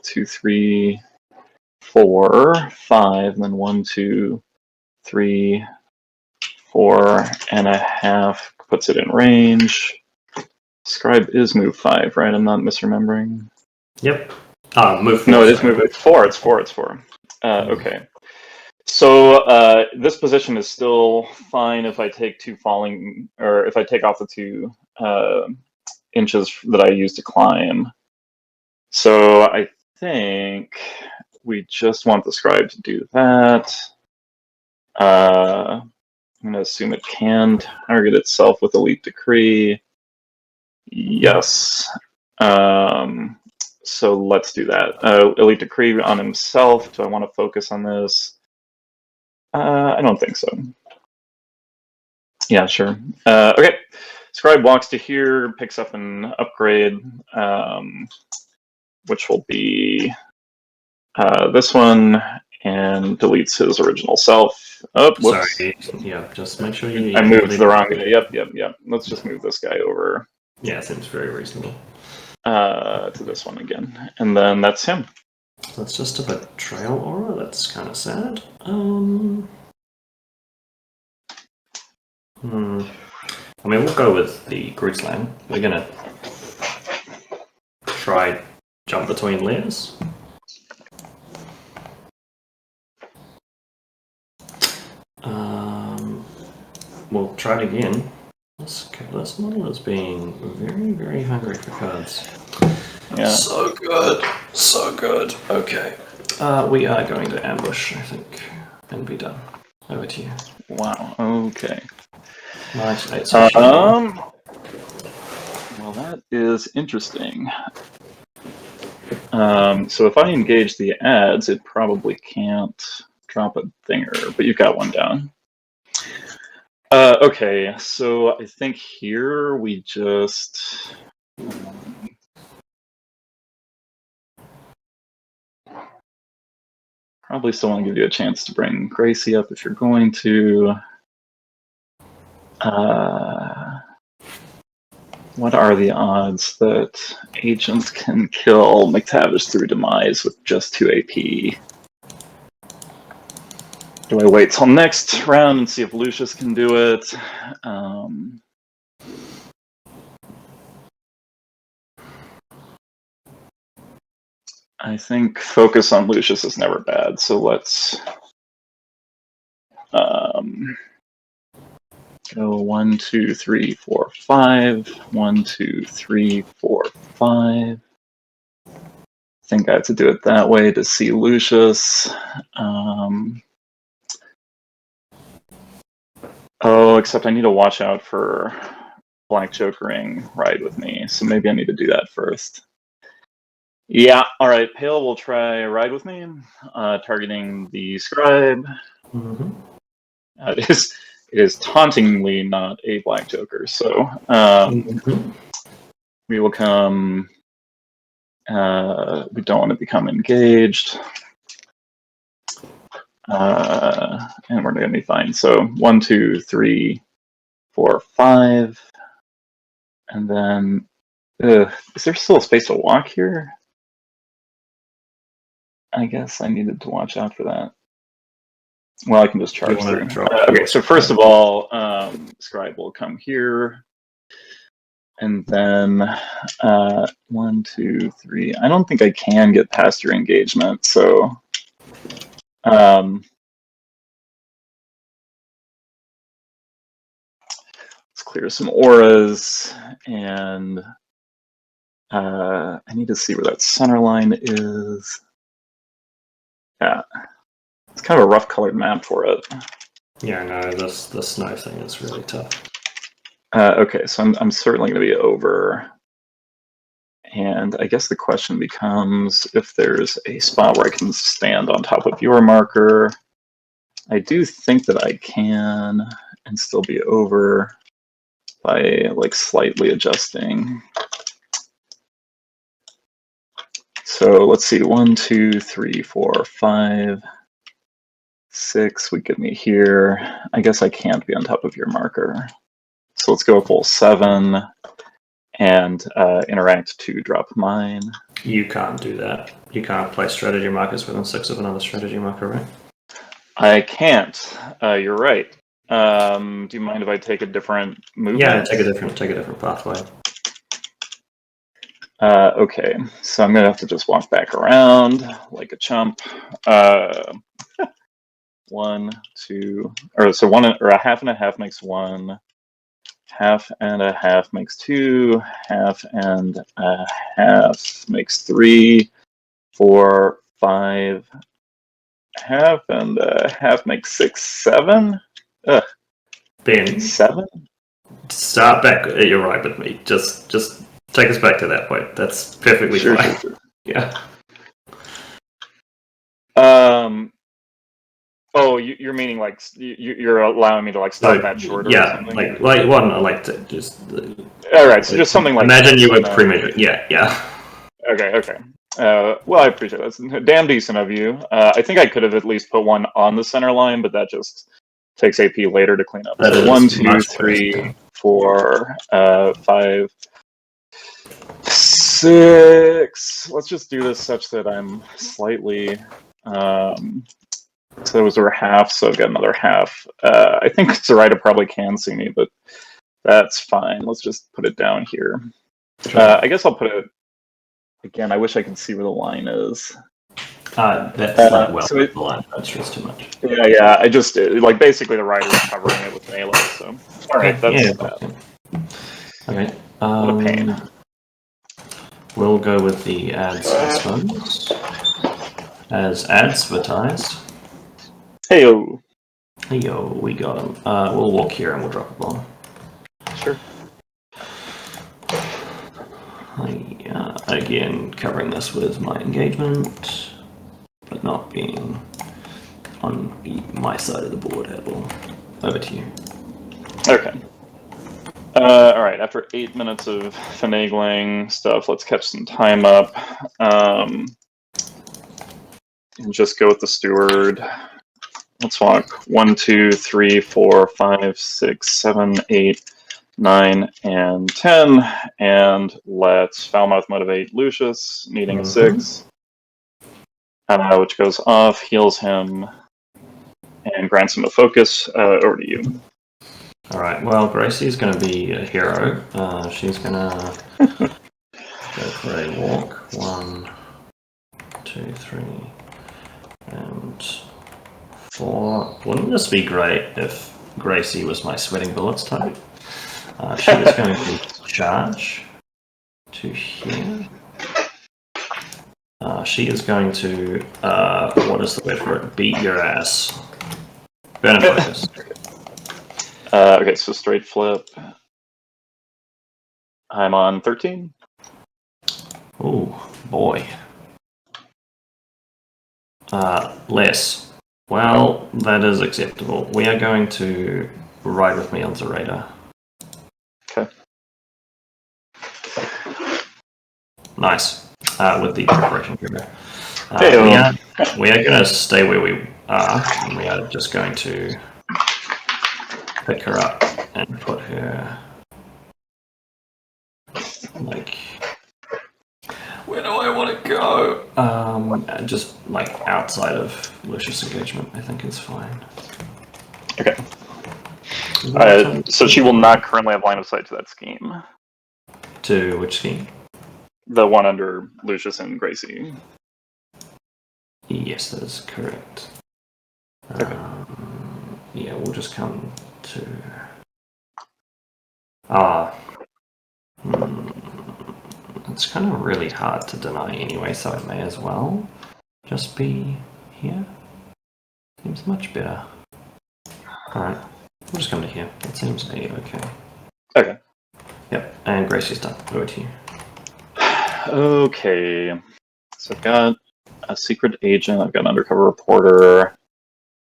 2, 3, 4, 5, and then 1, 2, 3, 4 and a half puts it in range. Scribe is move 5, right? I'm not misremembering. Yep. Move 4. No, it is move 4. It's 4. It's 4. Okay. So this position is still fine if I take 2 falling, or if I take off the 2 inches that I use to climb. So I think we just want the scribe to do that. I'm going to assume it can target itself with Elite Decree. Yes. So let's do that. Elite Decree on himself. Do I want to focus on this? I don't think so. Yeah, sure. Okay. Scribe walks to here, picks up an upgrade, which will be this one, and deletes his original self. Oh, whoops. Sorry. Yeah, just make sure you. I moved the wrong guy. Yep. Let's just move this guy over. Yeah, seems very reasonable. To this one again, and then that's him. That's just a betrayal aura. That's kind of sad. I mean, we'll go with the Grootslang. We're gonna try jump between layers. We'll try it again. This model is being very, very hungry for cards. Yeah. So good. So good. Okay. We are going to ambush, I think, and be done. Over to you. Wow. Okay. Nice. Well, that is interesting. So if I engage the ads, it probably can't drop a thinger, but you've got one down. Okay, so I think here we just... probably still want to give you a chance to bring Gracie up if you're going to. What are the odds that Agent can kill McTavish through Demise with just 2 AP? Do I wait till next round and see if Lucius can do it? I think focus on Lucius is never bad, so let's go 1, 2, 3, 4, 5. 1, 2, 3, 4, 5. I think I have to do it that way to see Lucius. Oh, except I need to watch out for Black Jokering Ride with me, so maybe I need to do that first. Yeah, alright, Pale will try Ride with me, targeting the Scribe. Mm-hmm. It is tauntingly not a Black Joker, so we will come... we don't want to become engaged. And we're going to be fine. So 1, 2, 3, 4, 5. And then, is there still a space to walk here? I guess I needed to watch out for that. Well, I can just charge through. Okay, so first of all, Scribe will come here. And then 1, 2, 3. I don't think I can get past your engagement, so... let's clear some auras, and I need to see where that center line is. Yeah, it's kind of a rough colored map for it. Yeah, no, the snow thing is really tough. Okay, so I'm certainly going to be over. And I guess the question becomes if there's a spot where I can stand on top of your marker. I do think that I can and still be over by like slightly adjusting. So let's see, 1, 2, 3, 4, 5, 6 would get me here. I guess I can't be on top of your marker. So let's go full 7 and interact to drop mine. You can't do that. You can't place strategy markers within 6 of another strategy marker, right? I can't. You're right. Do you mind if I take a different movement? Yeah, take a different pathway. Okay, so I'm gonna have to just walk back around like a chump. 1, 2, or so 1 or a half and a half makes 1. Half and a half makes 2. Half and a half makes 3, 4, 5. Half and a half makes 6, 7. Ugh. Ben, 7? start back. You're right with me. Just take us back to that point. That's perfectly fine. Sure. Yeah. Oh, you're meaning like you're allowing me to like stop that shorter? Or Yeah, something? like one. I like to just. All right, so just something like. Imagine you would premedure. Yeah. Okay. Well, I appreciate that. It's damn decent of you. I think I could have at least put one on the center line, but that just takes AP later to clean up. That So is 1, 2, much 3, better. 4, 5, 6. Let's just do this such that I'm slightly. So those were half, so I've got another half. I think Zoraida probably can see me, but that's fine. Let's just put it down here. Sure. I guess I'll put it. Again, I wish I could see where the line is. That's like well, so the line. That's just too much. Yeah. I just like basically the rider is covering it with melee. So all right, that's Okay. what a pain. We'll go with the ads this month. As advertised. Heyo. Heyo, we got him. We'll walk here and we'll drop a bomb. Sure. Again, covering this with my engagement, but not being on my side of the board at all. Over to you. Okay. All right. After 8 minutes of finagling stuff, let's catch some time up. And just go with the steward. Let's walk 1, 2, 3, 4, 5, 6, 7, 8, 9, and 10. And let's Foulmouth motivate Lucius, needing a 6. Which goes off, heals him, and grants him a focus. Over to you. Alright, well, Gracie's going to be a hero. She's going to go for a walk. 1, 2, 3, and 4. Wouldn't this be great if Gracie was my sweating bullets type? She is going to charge to here. She is going to, what is the word for it? Beat your ass. Burn and focus. Okay, so straight flip. I'm on 13. Oh, boy. Less. Well, that is acceptable. We are going to ride with me on Zoraida. Okay. Nice. With the preparation trigger. Hey, we are going to stay where we are, and we are just going to pick her up and put her like, where do I want to go? Just like outside of Lucius engagement, I think is fine. Okay. So she will not currently have line of sight to that scheme. To which scheme? The one under Lucius and Gracie. Yes, that is correct. Okay. Yeah, we'll just come to. It's kind of really hard to deny anyway, so it may as well just be here. Seems much better. Alright, we'll just come to here. That seems okay. Okay. Yep, and Gracie's done. Over to you. Okay. So I've got a secret agent, I've got an undercover reporter,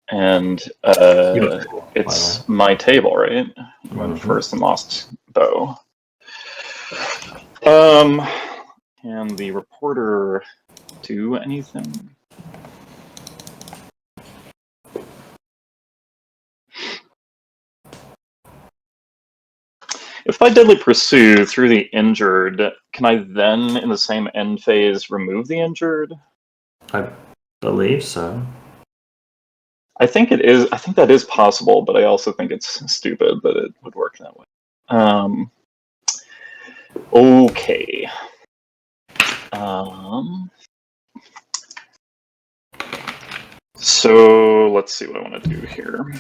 and it's my table, right? Went first and lost bow. Can the reporter do anything? If I deadly pursue through the injured, can I then, in the same end phase, remove the injured? I believe so. I think it is. I think that is possible, but I also think it's stupid that it would work that way. Okay. So let's see what I want to do here.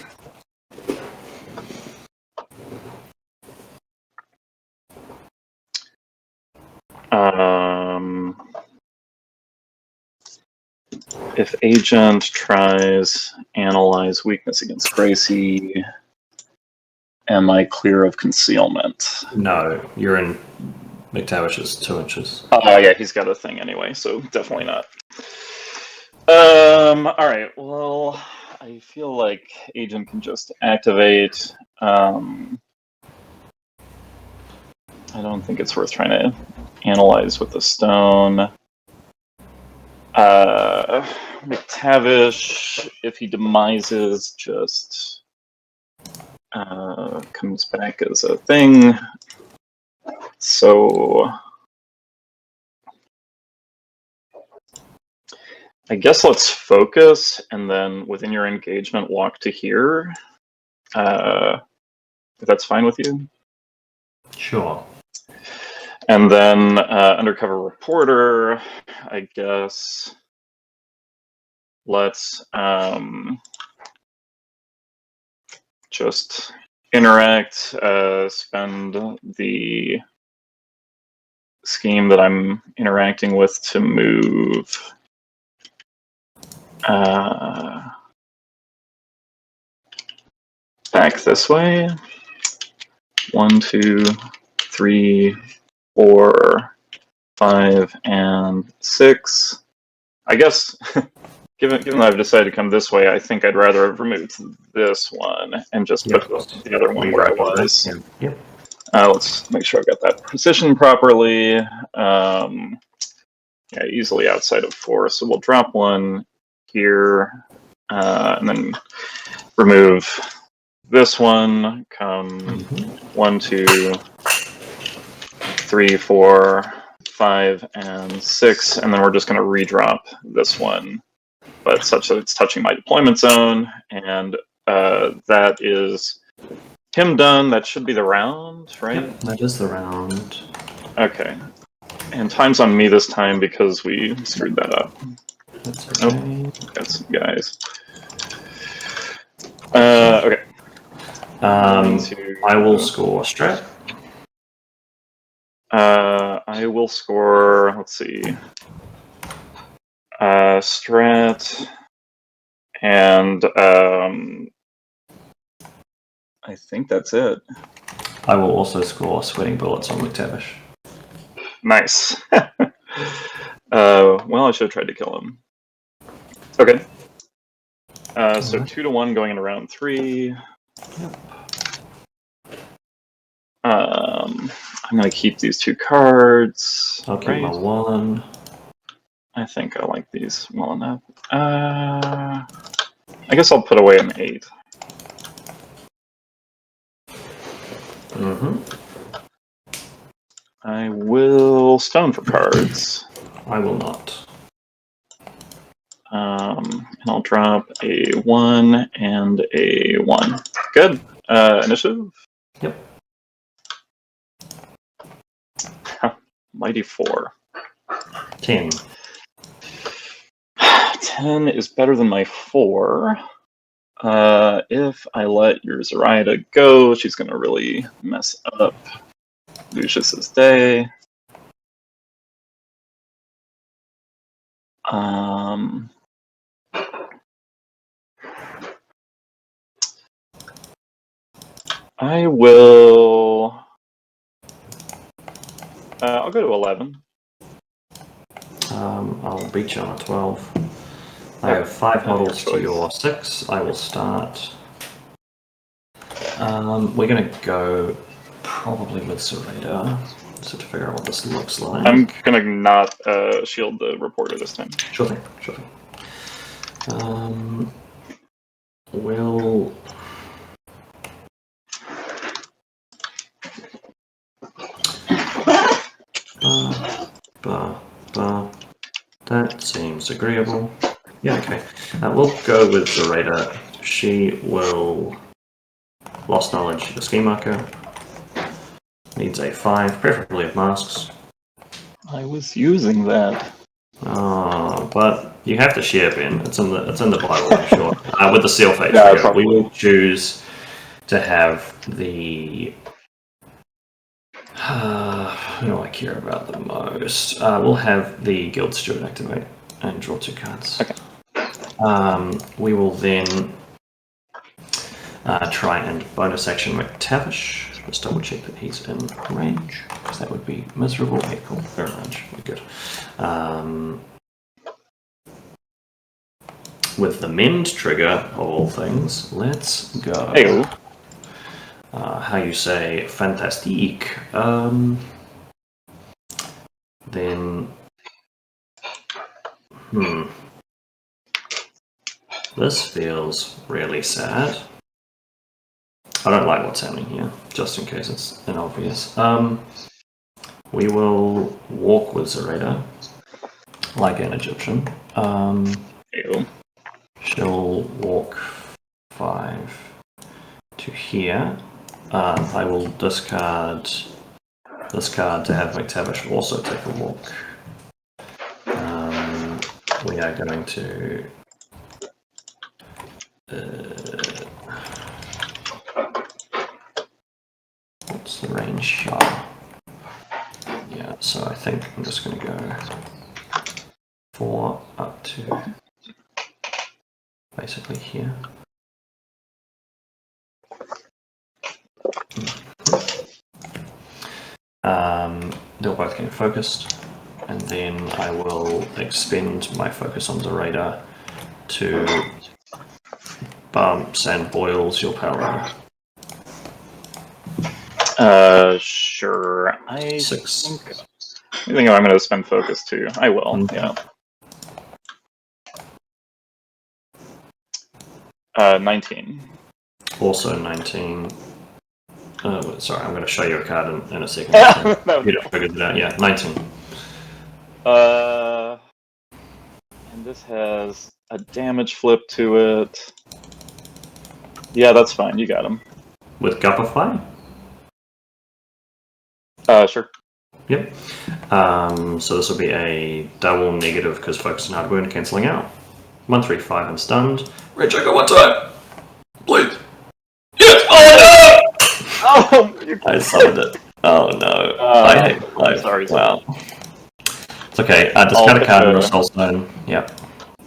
If agent tries analyze weakness against Gracie, am I clear of concealment? No, you're in McTavish's 2 inches. Oh, yeah, he's got a thing anyway, so definitely not. Alright, well, I feel like Agent can just activate. I don't think it's worth trying to analyze with the stone. McTavish, if he demises, just comes back as a thing. So I guess let's focus, and then within your engagement, walk to here. If that's fine with you. Sure. And then undercover reporter, I guess. Let's just interact, spend the scheme that I'm interacting with to move back this way. 1, 2, 3, 4, 5, and 6. I guess, given that I've decided to come this way, I think I'd rather have removed this one and just put the other one where I was. Yep. Let's make sure I've got that positioned properly. Yeah, easily outside of 4, so we'll drop one here, and then remove this one. Come 1, 2, 3, 4, 5, and 6, and then we're just going to redrop this one, but such that it's touching my deployment zone, and that is him done. That should be the round, right? Yep, that is the round. Okay. And time's on me this time because we screwed that up. That's okay. Got some guys. Okay. I will score strat. I will score, let's see, strat, and I think that's it. I will also score sweating bullets on McTavish. Nice. Well, I should have tried to kill him. Okay. So 2 to 1 going into round 3. Yep. I'm gonna keep these 2 cards. I'll keep my 1. I think I like these well enough. I guess I'll put away an 8. I will stone for cards. I will not. And I'll drop a 1 and a 1. Good. Initiative? Yep. Mighty 4. 10. 10 is better than my 4. If I let your Zoraida go, she's going to really mess up Lucius's day. I will... I'll go to 11. I'll beat you on a 12. I have 5 models to your 6. I will start. We're going to go probably with Zoraida, so to figure out what this looks like. I'm going to not shield the reporter this time. Sure thing, sure thing. We'll... That seems agreeable. Yeah, okay. We'll go with Zoraida. She will lost knowledge the ski marker. Needs a 5, preferably of masks. I was using that. But you have to share, Ben. It's in the Bible, I'm sure. With the seal fate Yeah, trigger, we will choose to have the... who do I care about the most? We'll have the Guild Steward activate and draw 2 cards. Okay. We will then Try and bonus action McTavish. Just double check that he's in range, because that would be miserable. Okay, cool. They're in range. We're good. With the mend trigger, of all things, let's go. Hey. How you say fantastique. Then... This feels really sad. I don't like what's happening here, just in case it's inobvious. We will walk with Zoraida, like an Egyptian. She'll walk 5 to here. I will discard this card to have McTavish also take a walk. We are going to... what's the range shot? Yeah, so I think I'm just going to go 4 up to basically here. They'll both get focused, and then I will expend my focus on Zoraida to bumps and boils your power. Sure. I 6. think I'm going to spend focus too. I will, yeah. 19. Also 19. Sorry, I'm going to show you a card in a second. You don't figure it out. Yeah, 19. And this has a damage flip to it. Yeah, that's fine. You got him. With Gubbinz? Sure. Yep. So this will be a double negative because focus and hard wound cancelling out. 1, 3, 5 and stunned. Red trigger one time. Please. Yes! Oh no! Oh, I summoned it. Oh no. I hate life. Sorry. Wow. It's okay. Discard a card in the soul stone. Yep.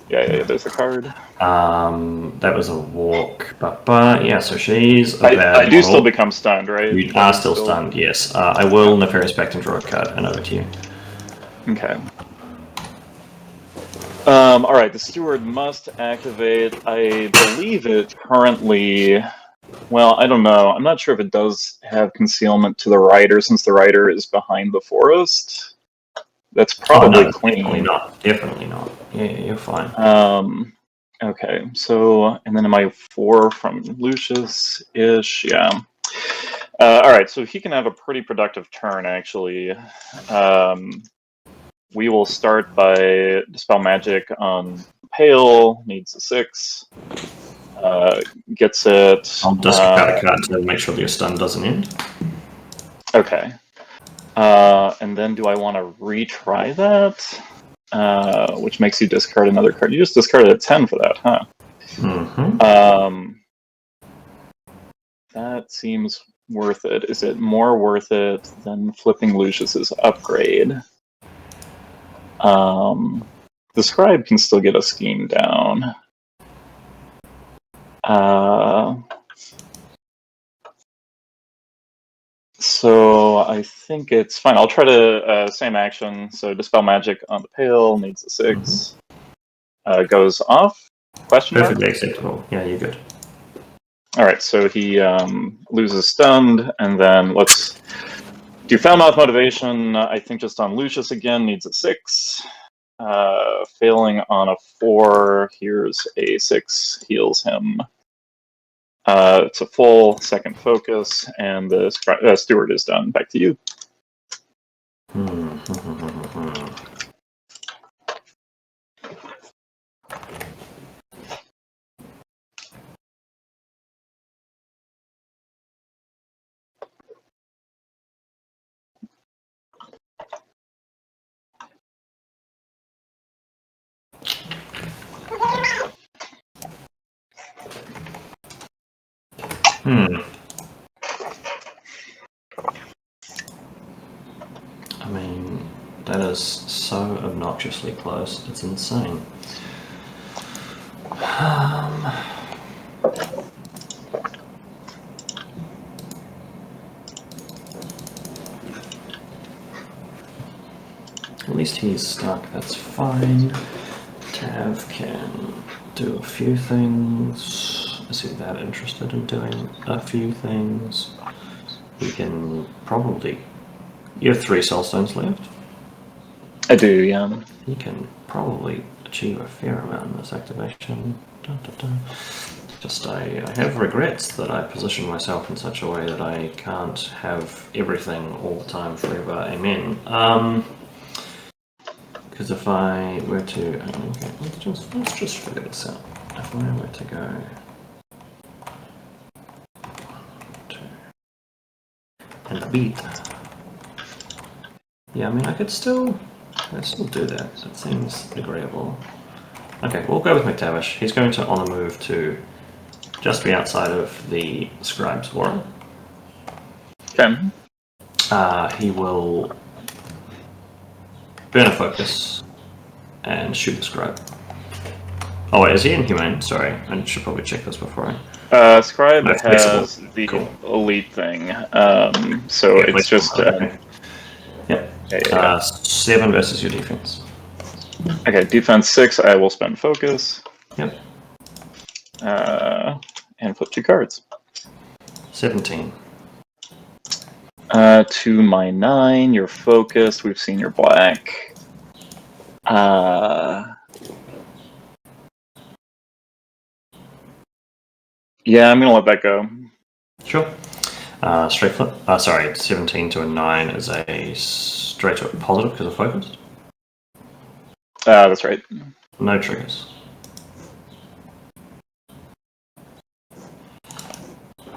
Yeah, there's a card. That was a walk. Yeah, so she's a bad I do model. still become stunned, right? You are still stunned, yes. I will Nefarious Pact and draw a card, and over to you. Okay. Alright, the steward must activate. I believe it currently... Well, I don't know. I'm not sure if it does have concealment to the rider, since the rider is behind the forest. That's probably clean. Definitely not. Definitely not. Yeah, you're fine. Okay, so, and then am I 4 from Lucius-ish? Yeah. Alright, so he can have a pretty productive turn, actually. We will start by Dispel Magic on Pale, needs a 6. Gets it. I'll discard a card to make sure your stun doesn't end. Okay. And then do I want to retry that? Which makes you discard another card. You just discarded a 10 for that, huh? Mm-hmm. That seems worth it. Is it more worth it than flipping Lucius's upgrade? The scribe can still get a scheme down. So I think it's fine. I'll try to same action. So Dispel Magic on the Pale needs a 6. Goes off. Question mark? Perfectly acceptable. Yeah, you're good. All right. So he loses stunned, and then let's do Foulmouth Motivation. I think just on Lucius again needs a 6. Failing on a 4. Here's a 6. Heals him. It's a full second focus, and the steward is done. Back to you. I mean, that is so obnoxiously close. It's insane. least he's stuck, that's fine. Tav can do a few things. Is he that interested in doing a few things? He can probably... You have 3 soul stones left? I do, yeah. He can probably achieve a fair amount in this activation. Dun, dun, dun. Just I have regrets that I position myself in such a way that I can't have everything all the time forever. Amen. Because if I were to... Okay, let's just figure this out. If I were to go... 1, 2... And beat... Yeah, I mean, I could still do that. That seems agreeable. Okay, we'll go with McTavish. He's going to, on the move, to just be outside of the Scribe's Aura. Okay. He will burn a focus and shoot the Scribe. Oh wait, is he inhumane? Sorry, I should probably check this before I... Scribe No, has the cool. elite thing, so Yeah, it's just... okay. Yep. Yeah. 7 versus your defense. Okay, defense 6, I will spend focus. Yep. And flip 2 cards. 17. To my 9, you're focused. We've seen your black. Yeah, I'm gonna let that go. Sure. Straight flip. Sorry, 17 to a 9 is a straight to a positive because of focus. That's right. No triggers.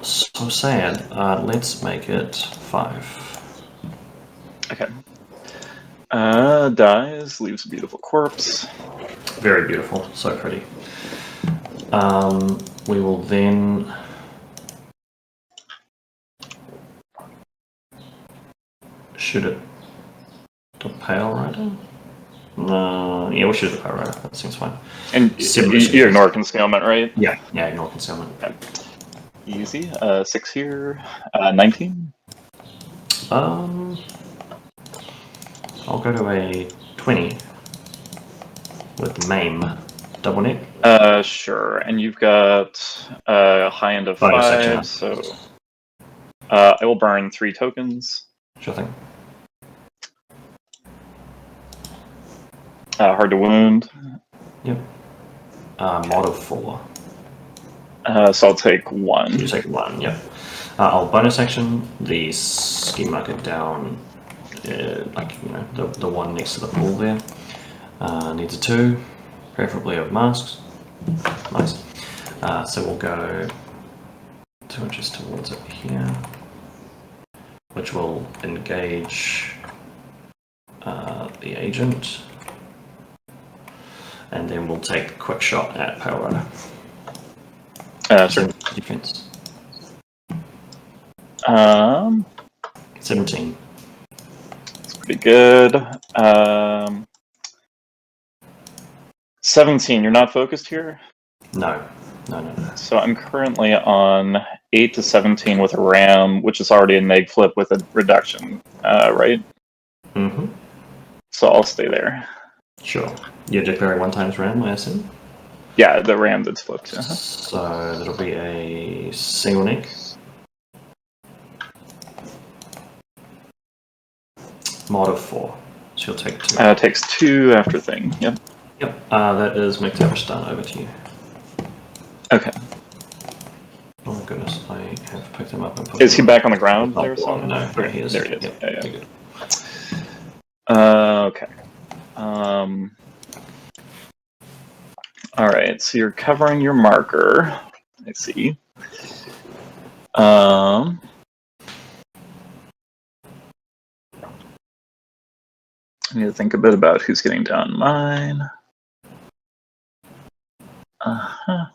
So sad. Let's make it 5. Okay. Dies, leaves a beautiful corpse. Very beautiful. So pretty. We will then... shoot it to Pale Rider? No, yeah, we'll shoot it to Pale Rider. That seems fine. And you ignore concealment, right? Yeah, ignore concealment. Okay. Easy. 6 here. 19. I'll go to a 20 with Maim. Double net? Sure. And you've got a high end of Bonus 5, action. so I will burn 3 tokens. Sure thing. Hard to wound. Yep. Mod of 4. So I'll take 1. You take 1, yep. I'll bonus action the ski marker down, like, you know, the one next to the pool there. Needs a 2, preferably of masks. Nice. So we'll go 2 inches towards it here, which will engage the agent. And then we'll take a quick shot at Pale Rider. Sure. Defense. 17. That's pretty good. 17, you're not focused here? No. So I'm currently on 8 to 17 with a ram, which is already a neg flip with a reduction, right? Mm-hmm. So I'll stay there. Sure. You're declaring 1 times ram, I assume? Yeah, the ram that's flipped. So that'll be a single neck. Mod of 4. So you'll take 2. Takes 2 after thing. Yep. Yep. That is McTavish done. Over to you. Okay. Oh my goodness, I have picked him up and put Is he him back on the ground there? Oh, no, there he is. There he is. Yep. Yeah. Good. Okay. All right. So you're covering your marker. I see. I need to think a bit about who's getting down mine. Uh-huh.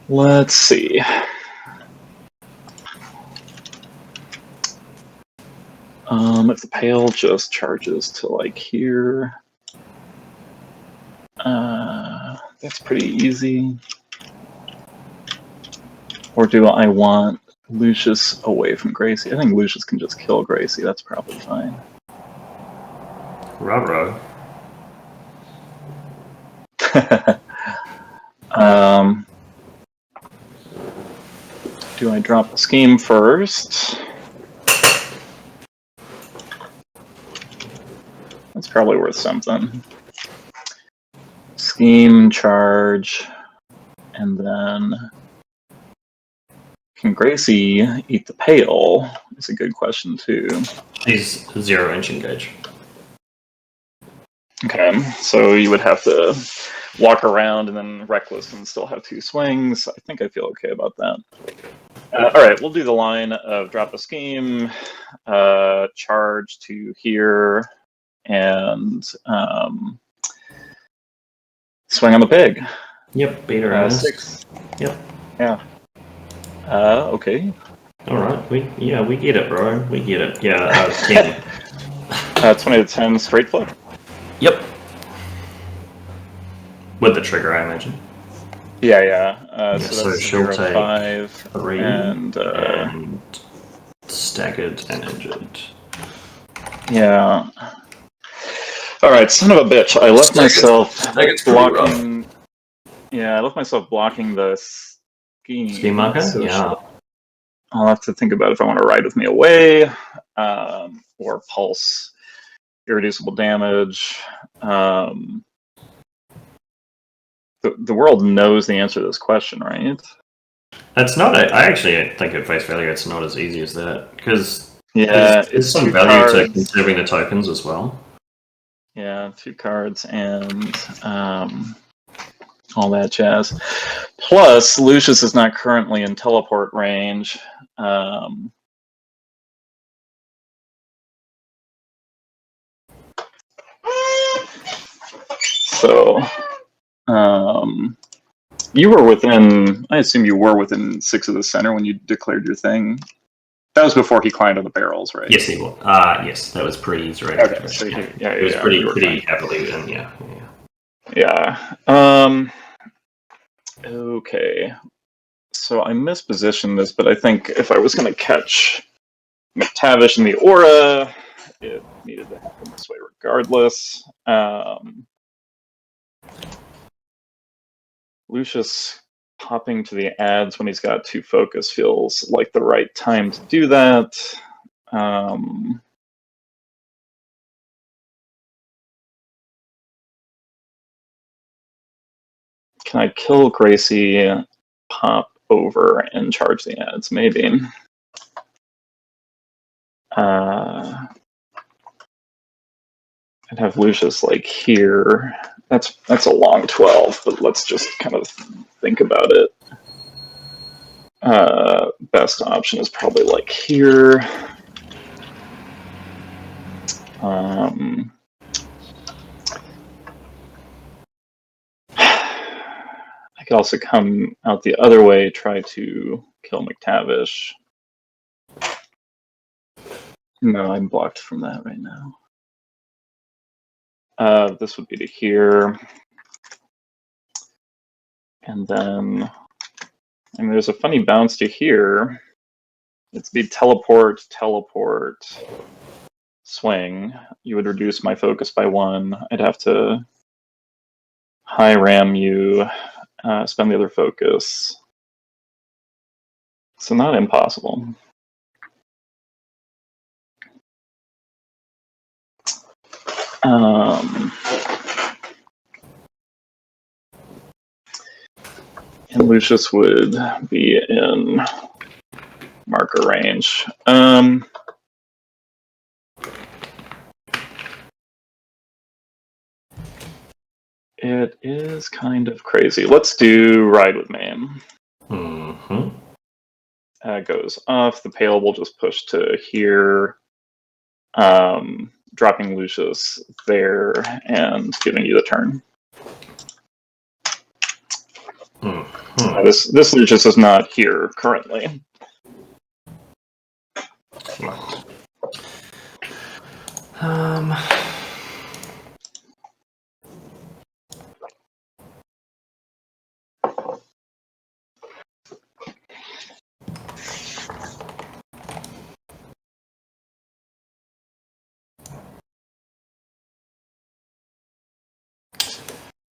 Let's see. If the pale just charges to like here. That's pretty easy. Or do I want Lucius away from Gracie? I think Lucius can just kill Gracie. That's probably fine. Ruh-roh. Do I drop the scheme first? That's probably worth something. Scheme, charge, and then can Gracie eat the pail? Is a good question too. He's 0-inch engage. Okay, so you would have to walk around and then reckless and still have 2 swings. I think I feel okay about that. All right, we'll do the line of drop the scheme, charge to here, and swing on the pig. Yep, beat her ass. 6. Yep. Yeah. Okay. Alright, we get it, bro. We get it. Yeah, 10. 20 to 10 straight flip. Yep. With the trigger, I imagine. Yeah. So that's she'll 0, take 5, 3 and staggered and injured. Yeah. All right, son of a bitch. I left myself blocking. Yeah, I left myself blocking the scheme. Scheme marker? So Yeah. I'll have to think about if I want to ride with me away, or pulse irreducible damage. The world knows the answer to this question, right? That's not. I actually think at face value, it's not as easy as that because Yeah, there's some value to conserving the tokens as well. Yeah, 2 cards and all that jazz. Plus, Lucius is not currently in teleport range. So, you were within, I assume you were within 6 of the center when you declared your thing. That was before he climbed on the barrels, right? Yes, he was. Yes, that was pre-Zoraida2. Okay, so it was pretty heavily in, Yeah. Okay. So I mispositioned this, but I think if I was going to catch McTavish in the aura, it needed to happen this way regardless. Lucius popping to the ads when he's got 2 focus feels like the right time to do that. Can I kill Gracie, pop over, and charge the ads? Maybe. I'd have Lucius like here. That's a long 12, but let's just kind of think about it. Best option is probably like here. I could also come out the other way, try to kill McTavish. No, I'm blocked from that right now. This would be to here. And then, I mean, there's a funny bounce to here. It's be teleport, swing. You would reduce my focus by 1. I'd have to high ram you, spend the other focus. So not impossible. And Lucius would be in marker range. It is kind of crazy. Let's do ride with me. Goes off. The pail will just push to here, dropping Lucius there and giving you the turn. This Lucius is not here currently.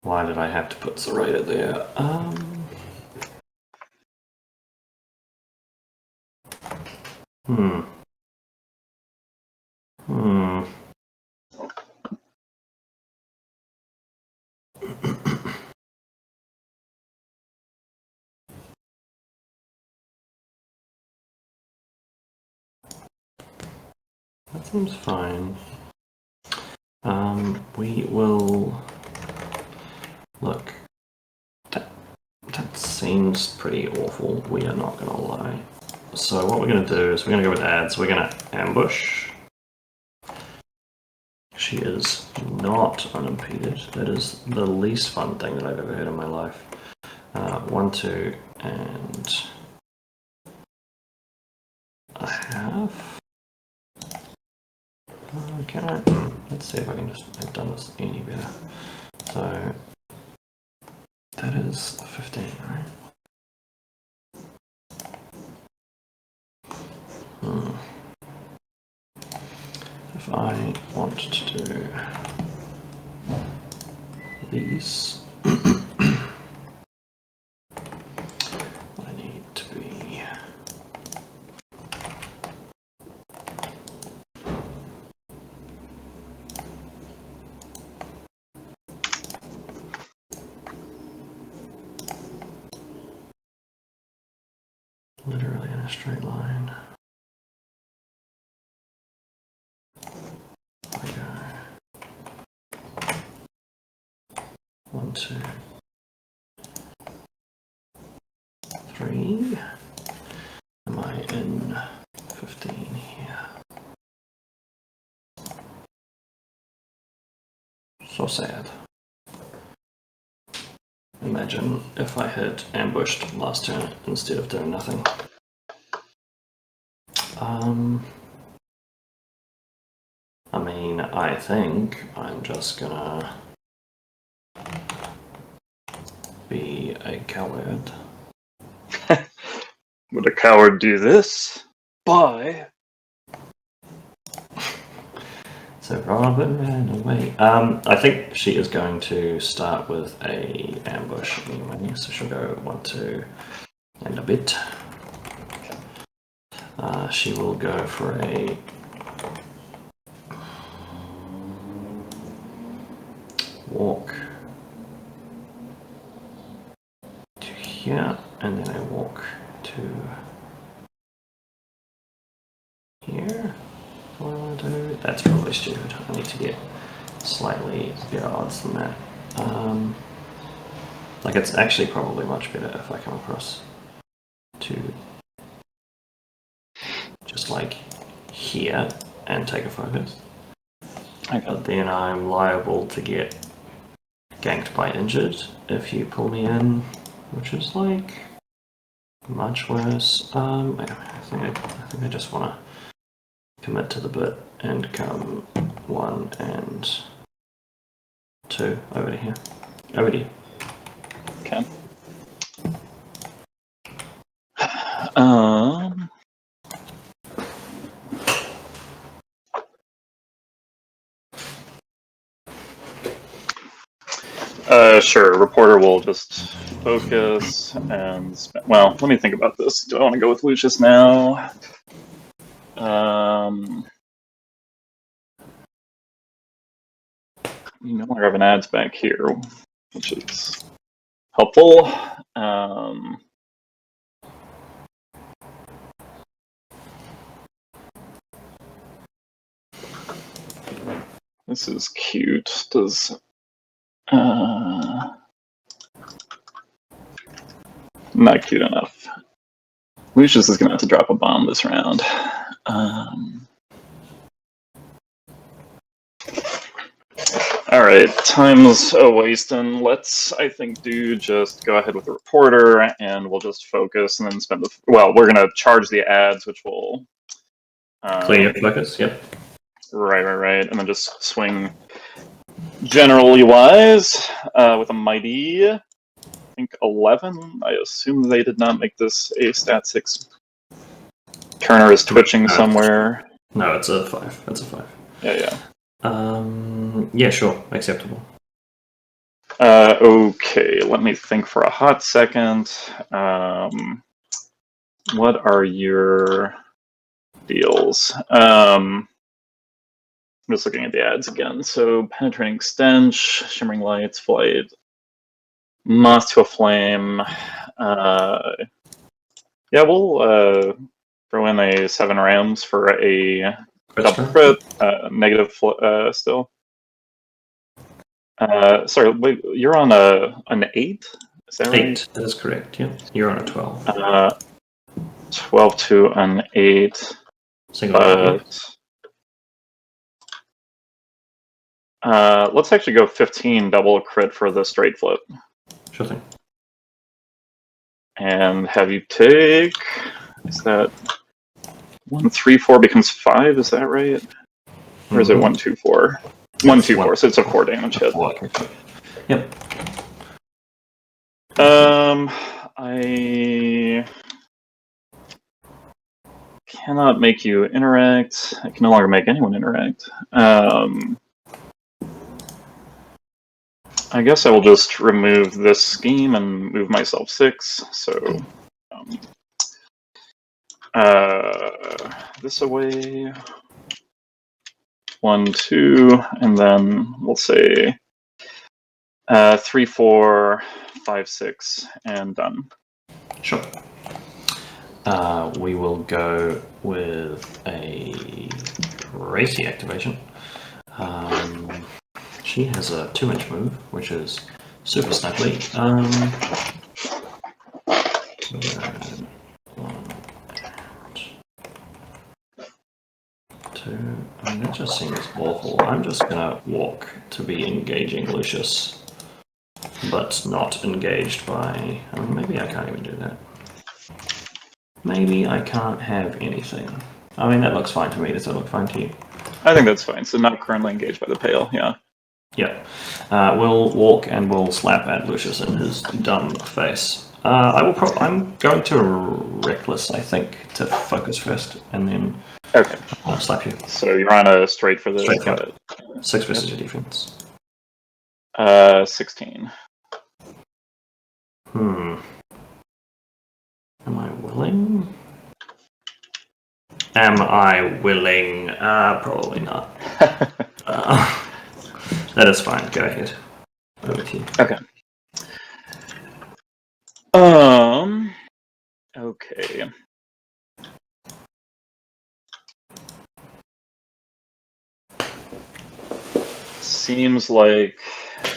Why did I have to put Zoraida there? That seems fine. We will look. That seems pretty awful. We are not gonna lie. So what we're gonna do is we're gonna go with ads. We're gonna ambush. She is not unimpeded. That is the least fun thing that I've ever heard in my life. 1, 2, and a half. Can I? Let's see if I can just have done this any better. So that is 15, right? If I want to do these, I need to be literally in a straight line. I go 1, 2, 3. Am I in 15 here? So sad. Imagine if I had ambushed last turn instead of doing nothing. I mean, I think I'm just gonna be a coward. Would a coward do this? Bye. So Robin ran away. I think she is going to start with a ambush anyway, so she'll go 1, 2, and a bit. She will go for a walk to here, and then I walk to here. What do I want to do? That's probably stupid. I need to get slightly better odds than that. Like, it's actually probably much better if I come across to just like here and take a focus. Okay. But then I'm liable to get ganked by injured if you pull me in, which is like much worse. I think I just want to commit to the bit and come 1 and 2 over to here. Over to you. Okay. Sure. Reporter will just focus and well, let me think about this. Do I want to go with Lucius now? You no longer have an ads back here, which is helpful. This is cute. Does not cute enough. Lucius is gonna have to drop a bomb this round. Alright, time's a wasting. Let's, I think, just go ahead with the reporter and we'll just focus and then spend the. Well, we're gonna charge the ads, which will. Clean your focus, yep. Right. And then just swing generally wise with a mighty, I think 11. I assume they did not make this a stat 6. Turner is twitching somewhere. No, it's a 5. It's a 5. Yeah. Yeah, sure, acceptable. Okay, let me think for a hot second. What are your deals? I'm just looking at the ads again. So, penetrating stench, shimmering lights, flight, moth to a flame. Yeah, we'll throw in a 7 rams for a double crit, negative still. Sorry, wait, you're on an 8? Is that right? 8, that is correct, yeah. You're on a 12. 12 to an 8. Single hit, let's actually go 15 double crit for the straight flip. Sure thing. And have you take... Is that... 1, 3, 4 becomes 5, is that right? Or is it 1, 2, 4? 1, 2, 4, so it's a 4 damage hit. Yep. I cannot make you interact. I can no longer make anyone interact. I guess I will just remove this scheme and move myself 6. So, this away. 1, 2, and then we'll say 3, 4, 5, 6, and done. Sure. We will go with a racy activation. She has a 2-inch move, which is super snuggly. 1, 2. I mean, that just seems awful. I'm just gonna walk to be engaging Lucius, but not engaged by... I mean, maybe I can't even do that. Maybe I can't have anything. I mean, that looks fine to me. Does that look fine to you? I think that's fine. So not currently engaged by the pale, yeah. Yeah. We'll walk and we'll slap at Lucius in his dumb face. I'm going to Reckless, I think, to focus first, and then I'll slap you. So you're on a straight for this? Straight, yep. 6 versus your defense. 16. Am I willing? Am I willing? Probably not. That is fine. Go ahead. Over to you. Okay. Okay. Seems like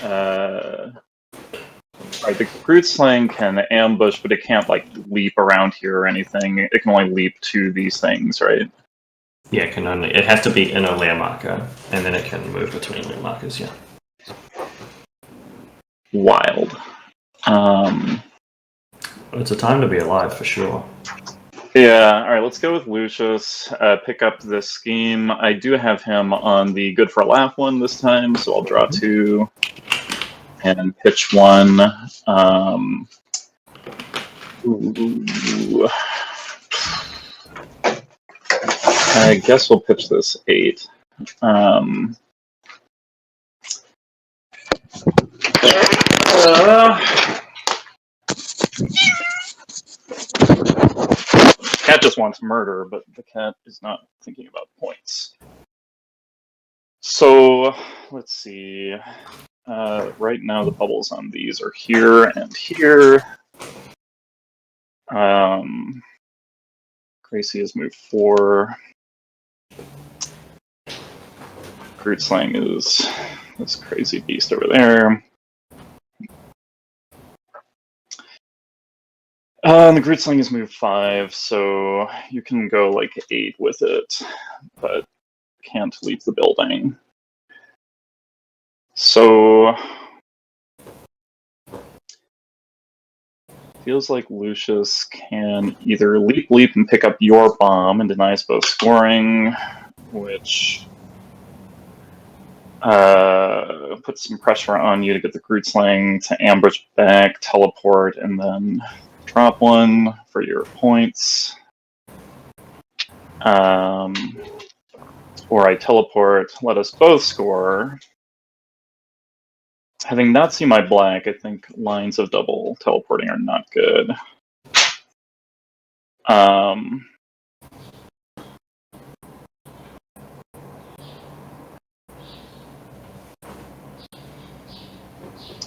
the Groot Slang can ambush, but it can't like leap around here or anything. It can only leap to these things, right? Yeah, it has to be in a layer marker, and then it can move between layer markers, yeah. Wild. It's a time to be alive, for sure. Yeah, alright, let's go with Lucius. Pick up this scheme. I do have him on the good for a laugh one this time, so I'll draw 2 and pitch 1. Ooh. I guess we'll pitch this 8. Cat just wants murder, but the cat is not thinking about points. So, let's see. Right now the bubbles on these are here and here. Gracie has moved 4. Groot Slang is this crazy beast over there. And the Groot Sling has moved 5, so you can go like 8 with it, but can't leave the building. So feels like Lucius can either leap and pick up your bomb and deny us both scoring, which puts some pressure on you to get the Groot Slang to ambush back, teleport, and then drop 1 for your points. Or I teleport, let us both score. Having not seen my black, I think lines of double teleporting are not good.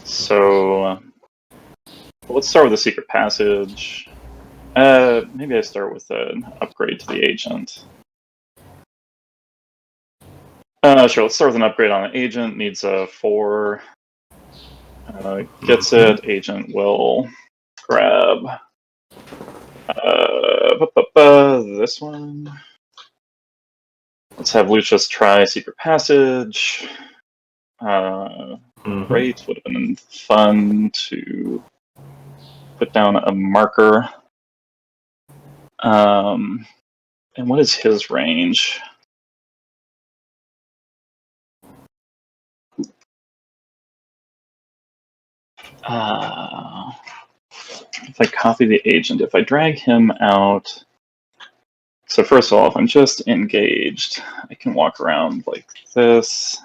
So let's start with the secret passage. Maybe I start with an upgrade to the agent. Sure, let's start with an upgrade on the agent. Needs a 4. Gets it. Agent will grab this one. Let's have Lucius try secret passage. Great, would have been fun to put down a marker. And what is his range? If I copy the agent, if I drag him out... So first of all, if I'm just engaged, I can walk around like this.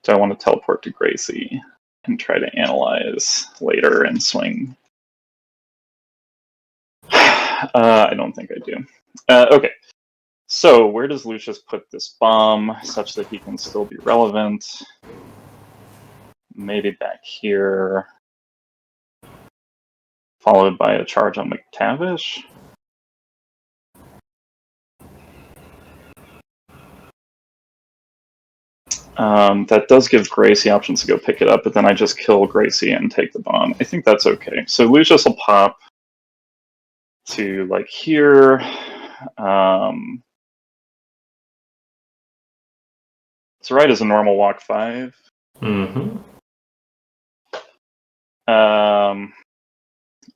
Do I want to teleport to Gracie and try to analyze later and swing? I don't think I do. Okay, so where does Lucius put this bomb such that he can still be relevant? Maybe back here, followed by a charge on McTavish. That does give Gracie options to go pick it up, but then I just kill Gracie and take the bomb. I think that's okay. So Lucius will pop to like here. Zoraida is a normal walk 5.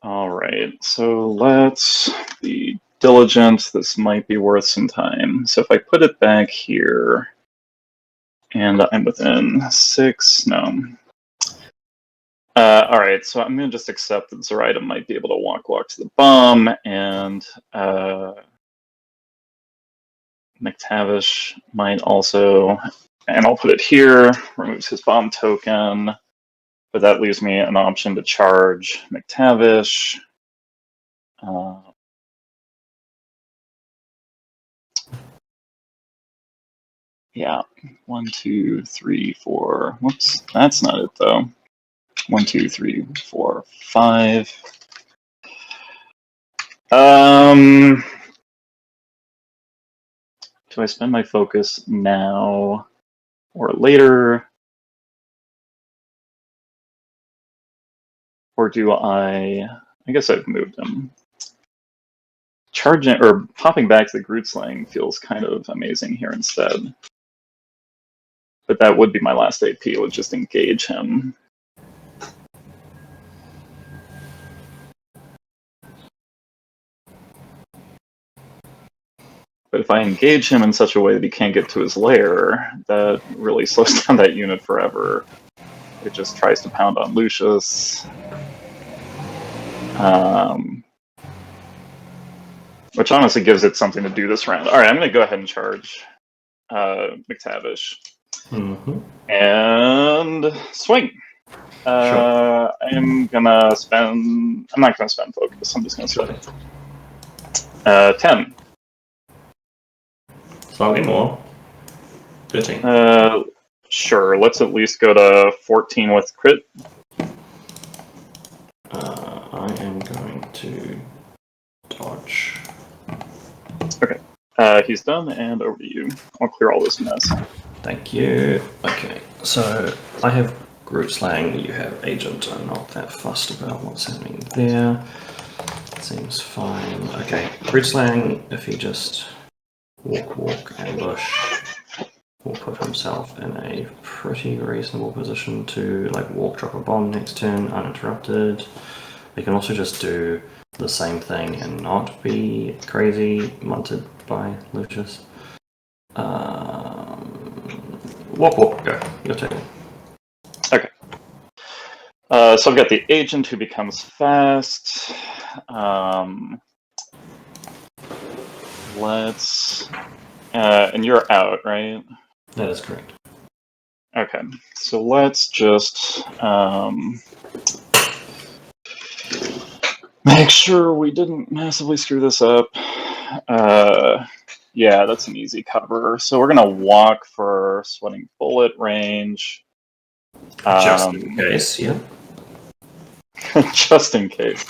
All right, so let's be diligent. This might be worth some time. So if I put it back here, and I'm within 6, no. All right, so I'm gonna just accept that Zoraida might be able to walk to the bomb, and McTavish might also, and I'll put it here, removes his bomb token, but that leaves me an option to charge McTavish. Yeah, 1, 2, 3, 4. Whoops, that's not it though. 1, 2, 3, 4, 5. Do I spend my focus now or later? Or do I guess I've moved him. Charging or popping back to the Groot Slang feels kind of amazing here instead. But that would be my last AP, it would just engage him. But if I engage him in such a way that he can't get to his lair, that really slows down that unit forever. It just tries to pound on Lucius. Which honestly gives it something to do this round. Alright, I'm going to go ahead and charge McTavish. And swing. Sure. I'm not gonna spend focus, I'm just gonna swing. 10. Slightly more. 13. Sure, let's at least go to 14 with crit. I am going to dodge. Okay. He's done, and over to you. I'll clear all this mess. Thank you. Okay, so I have Groot Slang, you have Agent. I'm not that fussed about what's happening there. Seems fine. Okay, Groot Slang, if he just walk, ambush, will put himself in a pretty reasonable position to like walk, drop a bomb next turn uninterrupted. We can also just do the same thing and not be crazy munted by Lucius. Walk, go. Your turn. Okay. So I've got the agent who becomes fast. Let's... and you're out, right? That is correct. Okay, so let's just make sure we didn't massively screw this up. Yeah, that's an easy cover. So we're gonna walk for sweating bullet range. Just in case, yeah. Just in case.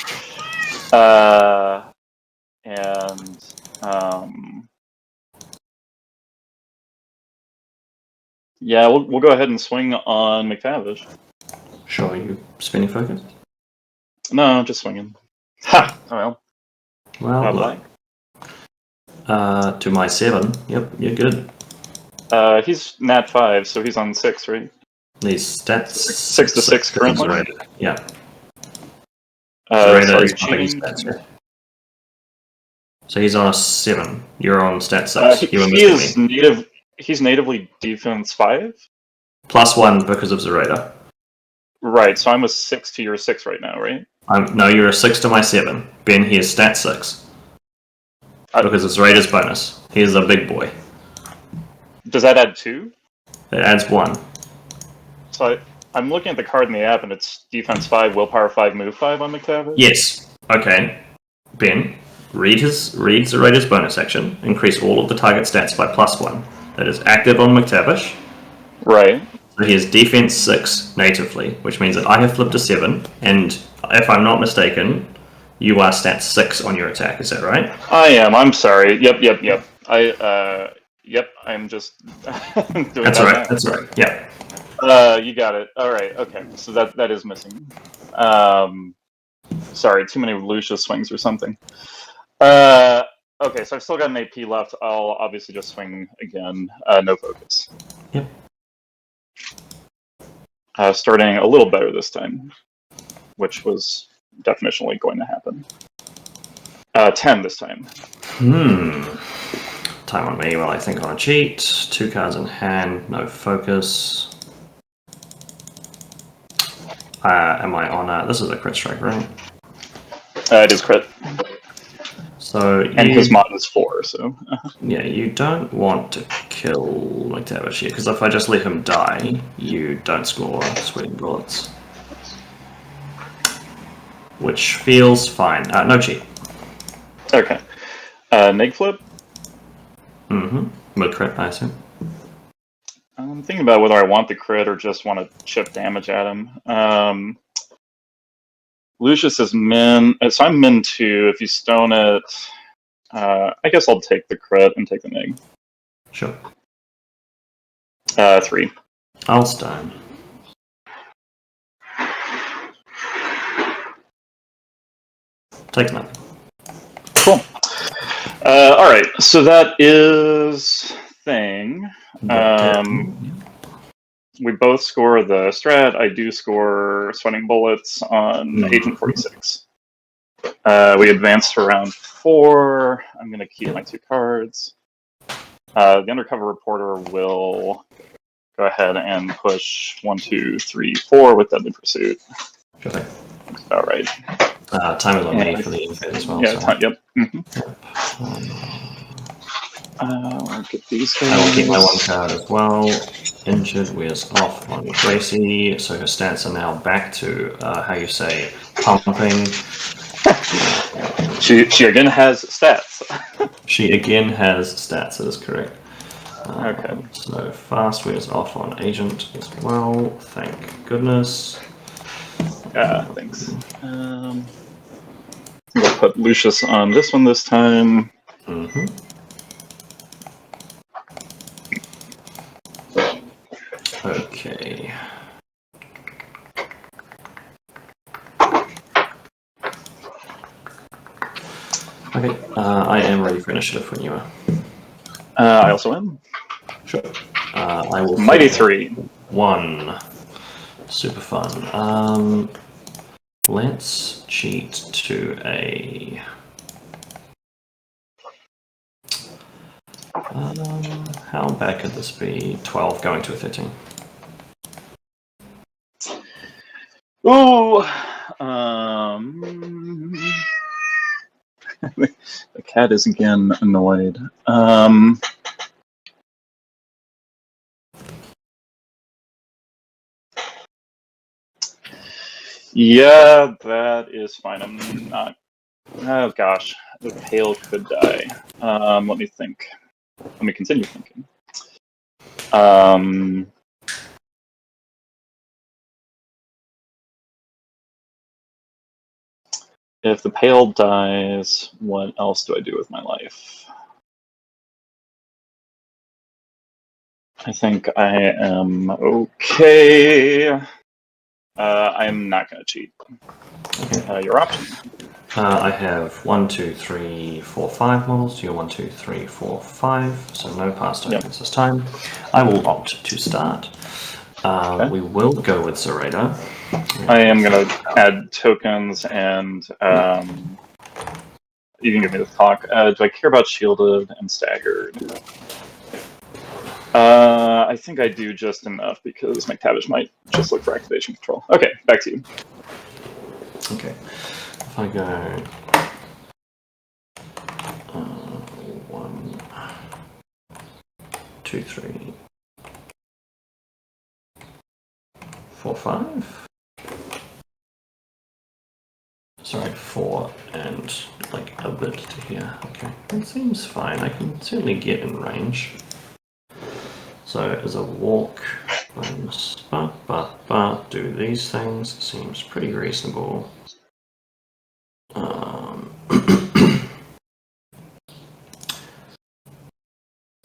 Yeah, we'll go ahead and swing on McTavish. Sure, you spinning focus? No, just swinging. Ha! Oh well. Well, look. To my 7. Yep, you're good. He's nat 5, so he's on 6, right? These stats 6 to 6 currently. Zoraida. Yeah. Zoraida is cheating. Stats, so he's on a 7. You're on stat 6. He's natively defense 5. +1 because of Zoraida. Right. So I'm a 6 to your 6 right now, right? No, you're a 6 to my 7. Ben, he is stat 6. Because it's Zoreida's bonus. He is a big boy. Does that add 2? It adds 1. So I'm looking at the card in the app, and it's defense 5, willpower 5, move 5 on McTavish? Yes. Okay. Ben, read Zoreida's bonus action. Increase all of the target stats by +1. That is active on McTavish. Right. So he is defense 6 natively, which means that I have flipped a 7, and if I'm not mistaken, you are stat 6 on your attack. Is that right? I am. I'm sorry. Yep. Yep. I'm just doing That's that right. now. That's right. Yeah. You got it. All right. Okay. So that is missing. Sorry. Too many Lucius swings or something. Okay. So I've still got an AP left. I'll obviously just swing again. No focus. Yep. Starting a little better this time, which was definitionally going to happen. 10 this time. Time on me while I think on a cheat. 2 cards in hand, no focus. Am I on this is a crit strike, right? It is crit. So and his mod is 4, so... Yeah, you don't want to kill McTavish here, because if I just let him die, you don't score sweating bullets. Which feels fine. No cheat. Okay. Neg flip? Mid crit, I assume. I'm thinking about whether I want the crit or just want to chip damage at him. Lucius is min, so I'm min 2. If you stone it, I guess I'll take the crit and take the neg. Sure. 3. I'll stone. Takes nothing. Cool. Alright, so that is thing. We both score the strat. I do score sweating bullets on Agent 46. We advance to round 4. I'm going to keep my 2 cards. The undercover reporter will go ahead and push 1, 2, 3, 4 with Deadly Pursuit. Sure thing. All right. Time is on me for the info as well. Yeah, so. yep. I'll get these guys. I will keep my 1 card as well. Injured wears off on Gracie, so her stats are now back to, how you say, pumping. She again has stats. She again has stats, that is correct. Okay. So fast wears off on Agent as well, thank goodness. Thanks. I'll put Lucius on this one this time. Okay. Okay, I am ready for initiative when you are. I also am. Sure. I will. Mighty 3. 1. Super fun. Let's cheat to a. How bad could this be? 12 going to a 13. Ooh. The cat is again annoyed. Yeah, that is fine. I'm not. Oh gosh, the Pale could die. Let me think. Let me continue thinking. If the Pale dies, what else do I do with my life? I think I am okay. I'm not going to cheat. Okay. Your option. I have 1, 2, 3, 4, 5 models. You're 1, 2, 3, 4, 5. So no past tokens this time. I will opt to start. Okay. We will go with Zoraida. I am going to add tokens and you can give me the talk. Do I care about shielded and staggered? I think I do just enough because McTavish might just look for activation control. Okay, back to you. Okay. If I go 1, 2, 3, 4, 5. Sorry, 4 and like a bit to here. Okay, that seems fine. I can certainly get in range. So as a walk, do these things. Seems pretty reasonable.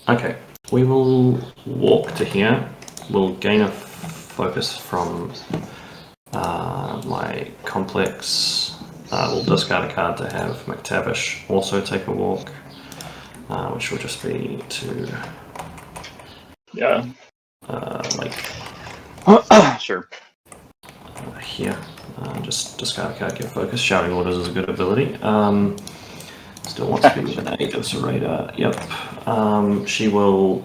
Okay, we will walk to here. We'll gain a focus from my complex. We'll discard a card to have McTavish also take a walk, which will just be to Sure. Here. Just discard a card, get focus. Shouting Orders is a good ability. Still wants to be with an 8 of Zoraida. Yep. She will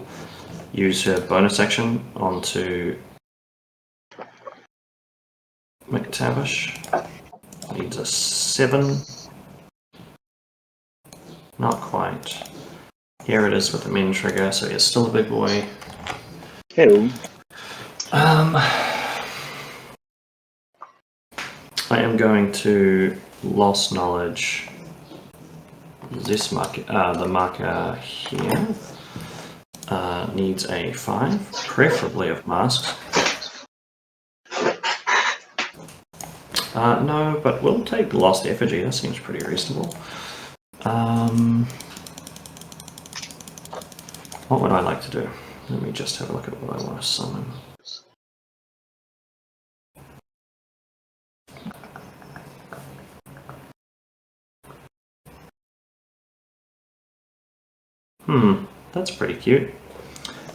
use her bonus action onto McTavish. Needs a 7. Not quite. Here it is with the men trigger, so he's still a big boy. Hello. I am going to Lost Knowledge this marker, the marker here. Needs a 5, preferably of masks. No, but we'll take Lost Effigy, that seems pretty reasonable. What would I like to do? Let me just have a look at what I want to summon. That's pretty cute.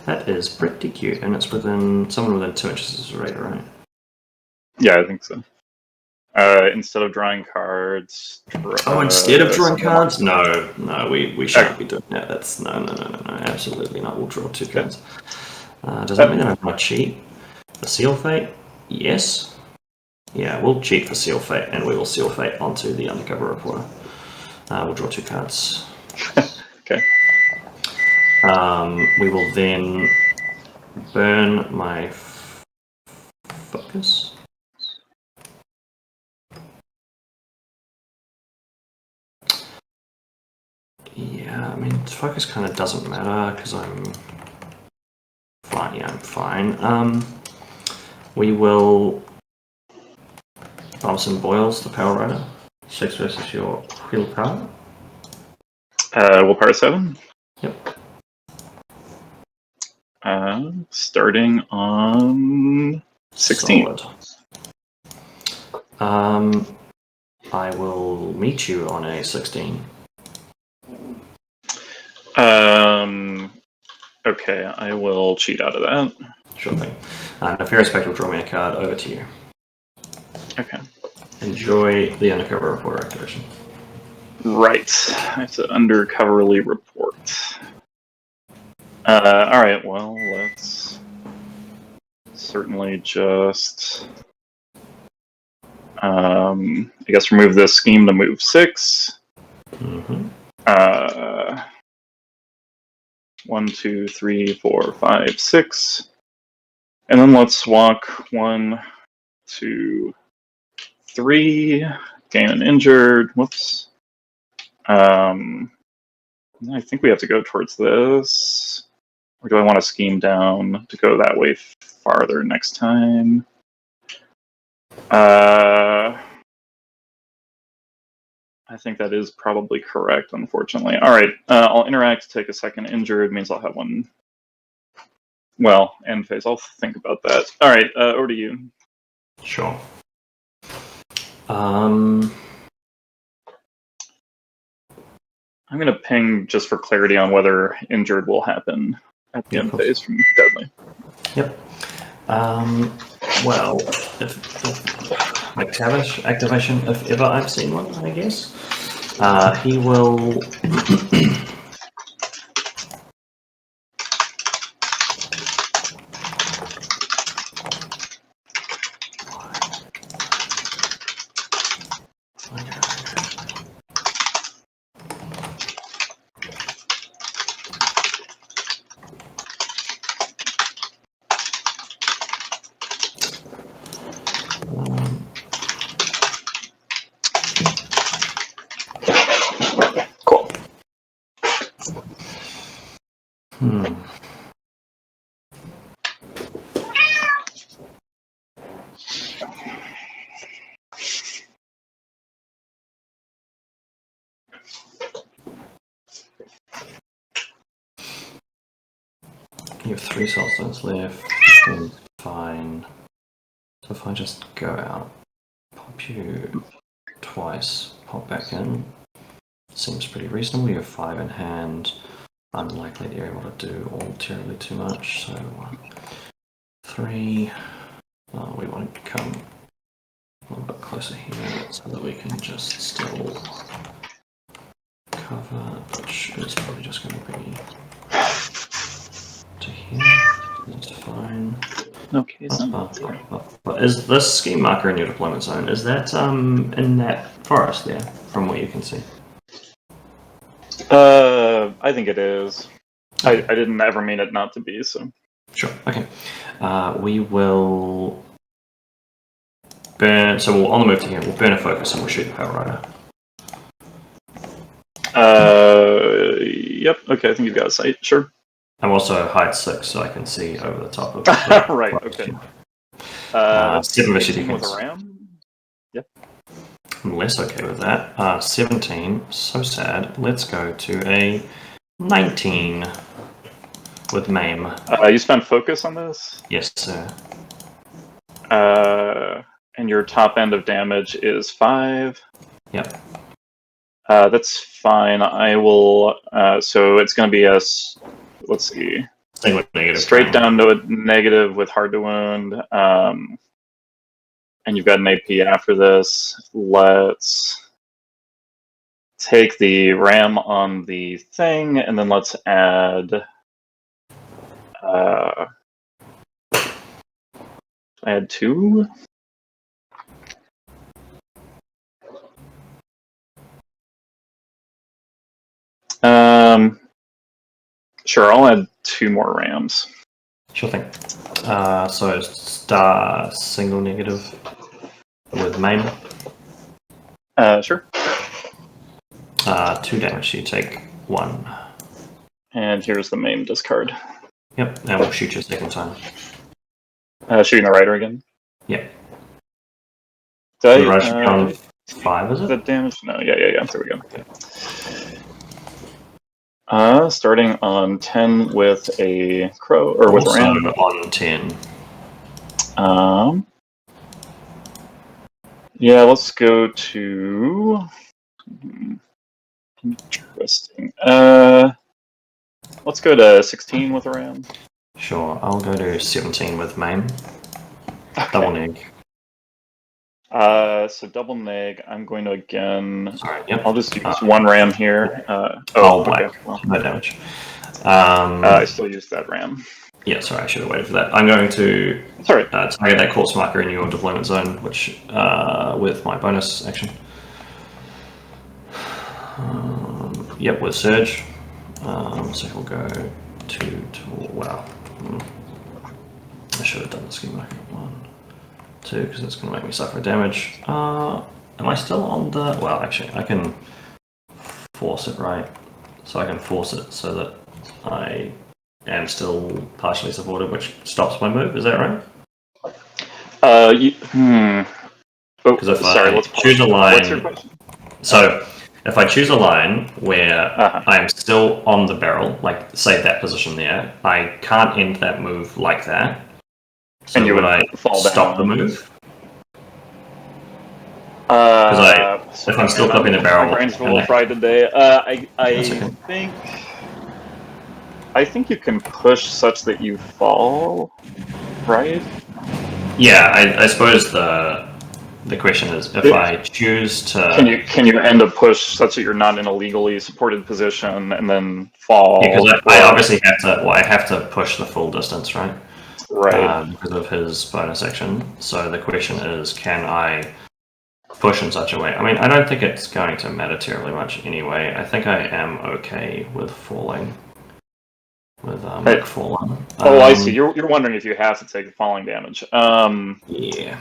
That is pretty cute, and it's within someone within 2 inches of Zoraida, right? Yeah, I think so. Instead of drawing cards. Instead of drawing cards? No, we shan't be doing that. That's no, absolutely not. We'll draw 2 cards. Does that mean that I want to cheat for Seal Fate? Yes. Yeah, we'll cheat for Seal Fate, and we will Seal Fate onto the Undercover Reporter. We'll draw 2 cards. Okay. We will then burn my focus. Yeah, I mean, focus kind of doesn't matter because I'm fine. Yeah, I'm fine. We will Thompson Boyles, the Power Rider. 6 versus your willpower. Willpower 7. Yep. Starting on 16. Solid. I will meet you on a 16. Okay, I will cheat out of that. Sure thing. Nefarious Pact will draw me a card over to you. Okay. Enjoy the Undercover Reporter activation. Right. I have to undercoverly report. Alright, well, let's certainly just I guess remove this scheme to move 6. 1, 2, 3, 4, 5, 6. And then let's walk 1, 2, 3, gain an injured. Whoops. I think we have to go towards this. Or do I want to scheme down to go that way farther next time? I think that is probably correct, unfortunately. All right, I'll interact, take a second injured, means I'll have one. Well, end phase. I'll think about that. All right, over to you. Sure. I'm going to ping just for clarity on whether injured will happen at the end phase from deadly. Yep. Well, if activation, if ever I've seen one, I guess. He will. Cool. You have 3 soul stones left. That's fine. So if I just go out, pop you twice, pop back in. Seems pretty reasonable. You have 5 in hand. Unlikely that you're able to do all terribly too much. So 1, 3. We want to come a little bit closer here so that we can just still cover, which is probably just going to be to here. That's fine. Okay. Is this scheme marker in your deployment zone? Is that in that forest there, from what you can see? I think it is. I didn't ever mean it not to be, so. Sure, okay. We will burn, so on the move to here, we'll burn a focus and we'll shoot the Power Rider. Yep, okay, I think you've got a sight, sure. I'm also height 6, so I can see over the top of the right, okay. 7 issue defense. With a ram? Yep. I'm less okay with that. 17, so sad. Let's go to a 19 with maim. You spent focus on this? Yes, sir. And your top end of damage is 5. Yep. That's fine. I will. So it's going to be a. Let's see. Straight down to a negative with hard to wound. And you've got an AP after this. Let's take the ram on the thing, and then let's add. Add 2. Sure, I'll add 2 more rams. Sure thing. So star single negative with maim. Sure. 2 damage, you take 1. And here's the maim discard. Yep, and we'll shoot you a second time. Shooting the rider again? Yep. The rider should be on 5, is it? The damage? No, yeah. There we go. Okay. Starting on 10 with a crow, or with a ram. On 10. Yeah, let's go to. Interesting. Let's go to 16 with a ram. Sure, I'll go to 17 with maim. Double neg. So double neg. I'm going to again. Sorry, yep. I'll just use 1 ram here. Black. Okay, well. No damage. I still use that ram. Yeah, sorry, I should have waited for that. I'm going to target that corpse marker in your deployment zone, which with my bonus action. Yep, with surge. So he'll go to wow. I should have done the scheme marker. 1, 2, because it's going to make me suffer damage. Am I still on the... Well, actually, I can force it, right? So I can force it so that I am still partially supported, which stops my move. Is that right? Because if I choose a line... What's your question? So, if I choose a line where I am still on the barrel, like, say that position there, I can't end that move like that. So and you would I stop the move? Because if I'm still flipping the barrel... My brain's a little fried today. I think you can push such that you fall, right? Yeah, I suppose the question is, if I choose to... Can you end a push such that you're not in a legally supported position and then fall? Yeah, because I obviously have to... Well, I have to push the full distance, right? Right. Because of his bonus action. So the question is, can I push in such a way? I mean, I don't think it's going to matter terribly much anyway. I think I am okay with falling. With falling. I see. You're wondering if you have to take falling damage. Yeah.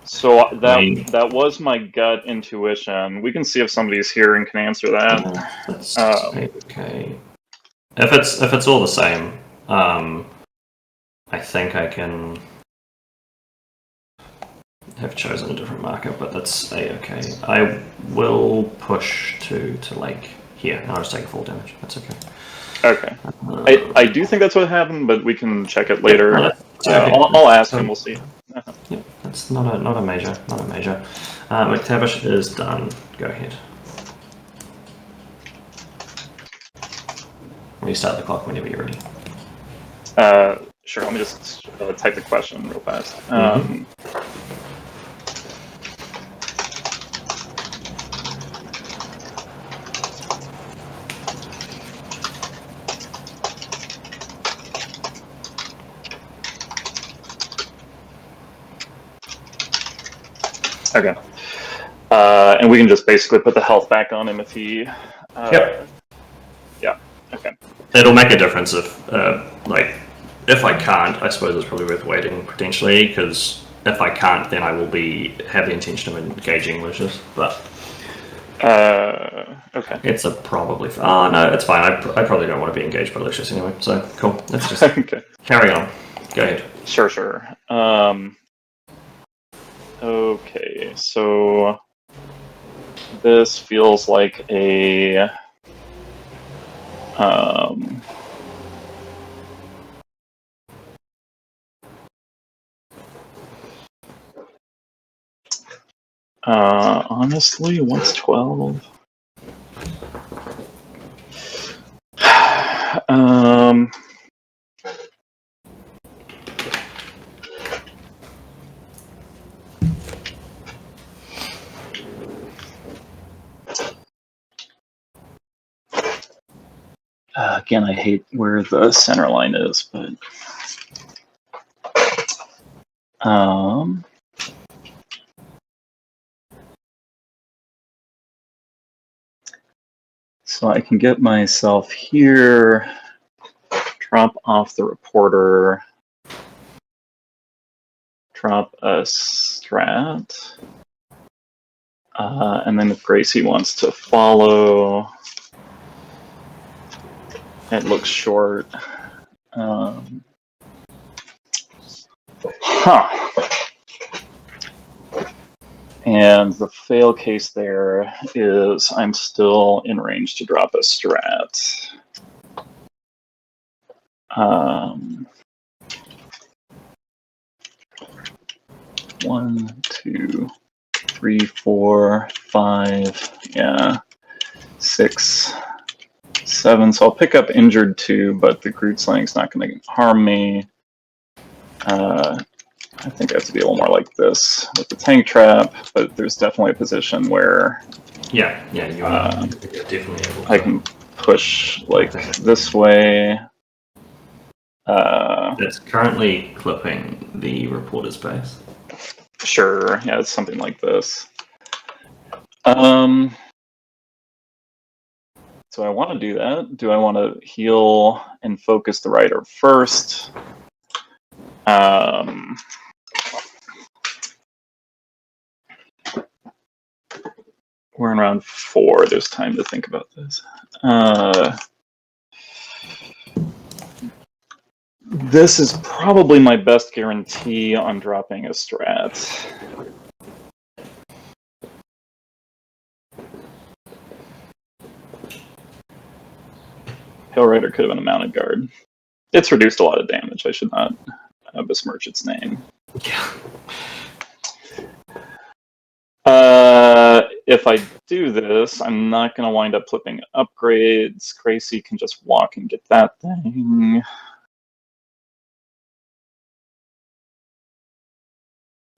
So that was my gut intuition. We can see if somebody's here and can answer that. That's okay. If it's all the same, I think I can have chosen a different marker, but that's okay. I will push to like here, and I'll just take a full damage. That's okay. Okay. I do think that's what happened, but we can check it later. Okay. I'll ask him. We'll see. Yeah, that's not a major. McTavish is done. Go ahead. Restart the clock whenever you're ready. Sure. Let me just type the question real fast. Okay. And we can just basically put the health back on him if he... Yep. Yeah, okay. It'll make a difference if I can't, I suppose it's probably worth waiting, potentially, because if I can't, then I will have the intention of engaging Lucius, but... okay. It's a probably... Oh, no, it's fine. I probably don't want to be engaged by Lucius anyway, so cool. Let's just okay. Carry on. Go ahead. Sure. Okay, so this feels like a honestly, what's 12? Again, I hate where the center line is, but so I can get myself here, drop off the reporter, drop a strat, and then if Gracie wants to follow, it looks short. And the fail case there is I'm still in range to drop a strat. 1, 2, 3, 4, 5, yeah, 6, 7. So I'll pick up injured 2, but the Groot Sling's not going to harm me. I think I have to be a little more like this with the tank trap, but there's definitely a position where you are definitely able to. I can push like this way. It's currently clipping the reporter's base. Sure, yeah, it's something like this. So I want to do that. Do I want to heal and focus the writer first? We're in round 4. There's time to think about this. This is probably my best guarantee on dropping a strat. Pale Rider could have been a mounted guard. It's reduced a lot of damage. I should not besmirch its name. Yeah. If I do this, I'm not going to wind up flipping upgrades. Gracie can just walk and get that thing.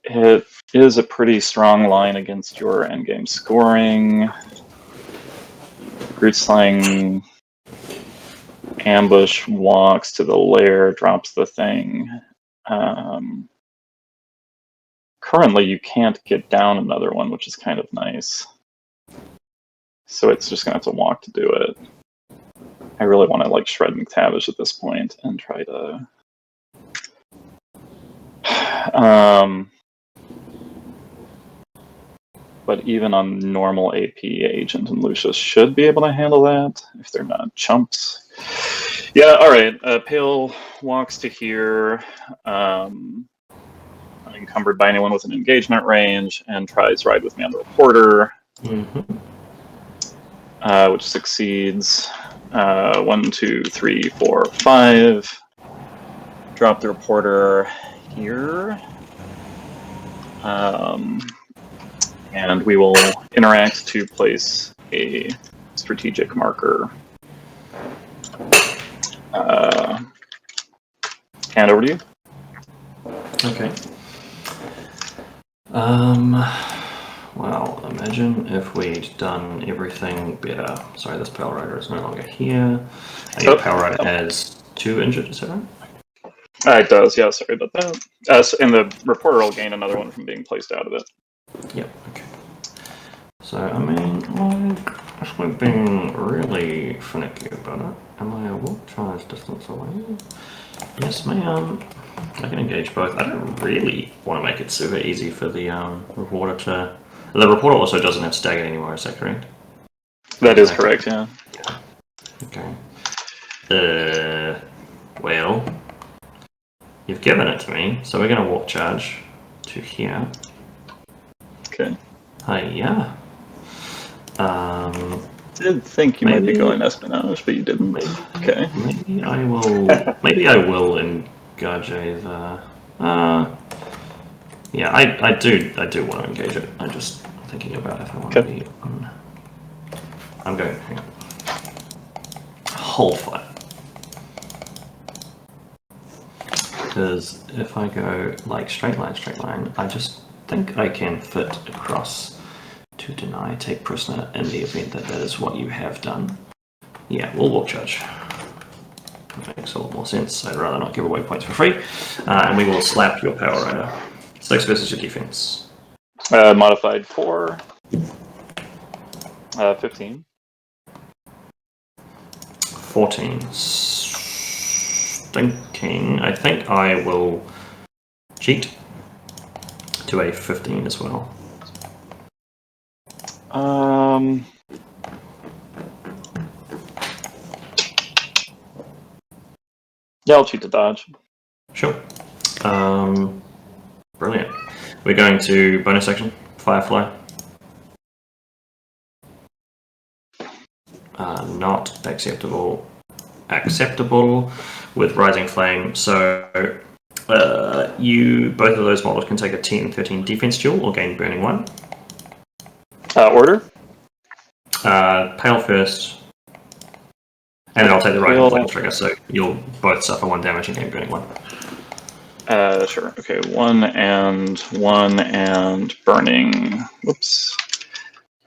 It is a pretty strong line against your endgame scoring. Root Slang ambush walks to the lair, drops the thing. Currently, you can't get down another one, which is kind of nice. So it's just going to have to walk to do it. I really want to like shred McTavish at this point and try to... But even on normal AP, Agent and Lucius should be able to handle that if they're not chumps. Yeah, alright. Pale walks to here, unencumbered by anyone with an engagement range, and tries Ride With Me on the Reporter, which succeeds. 1, 2, 3, 4, 5. Drop the Reporter here. And we will interact to place a strategic marker. Hand over to you. Okay. Well, imagine if we'd done everything better. Sorry, this Pale Rider is no longer here. I think Pale Rider has 2 injured, is that right? It does, yeah, sorry about that. And the Reporter will gain another one from being placed out of it. Yep, okay. So, I mean, if we're being really finicky about it, am I a walk charge distance away? Yes, ma'am. I can engage both. I don't really want to make it super easy for the reporter to... The reporter also doesn't have staggered anymore, is that correct? That is correct, yeah. Okay. Well, you've given it to me, so we're going to walk charge to here. Okay. Hiya. I did think you might be going Espionage, but you didn't. Okay. Maybe I will. Maybe I will engage the. Yeah, I do want to engage it. I'm just thinking about if I want to be on. I'm going. Hang on. Hold fire. Because if I go like straight line, I just think I can fit across to deny, take prisoner in the event that that is what you have done. Yeah, we'll walk charge. That makes a lot more sense. I'd rather not give away points for free. And we will slap your Power Rider. 6 versus your defense. Modified 4. 15. 14. Stinking. I think I will cheat to a 15 as well. Yeah, I'll cheat to dodge. Sure. Brilliant. We're going to bonus action, Firefly. Not acceptable. Acceptable with Rising Flame. So you both of those models can take a 10-13 defense duel or gain Burning 1. Order? Pale first. And then I'll take the Rising Flame trigger, so you'll both suffer 1 damage and gain Burning 1. Sure. Okay, 1 and burning. Whoops.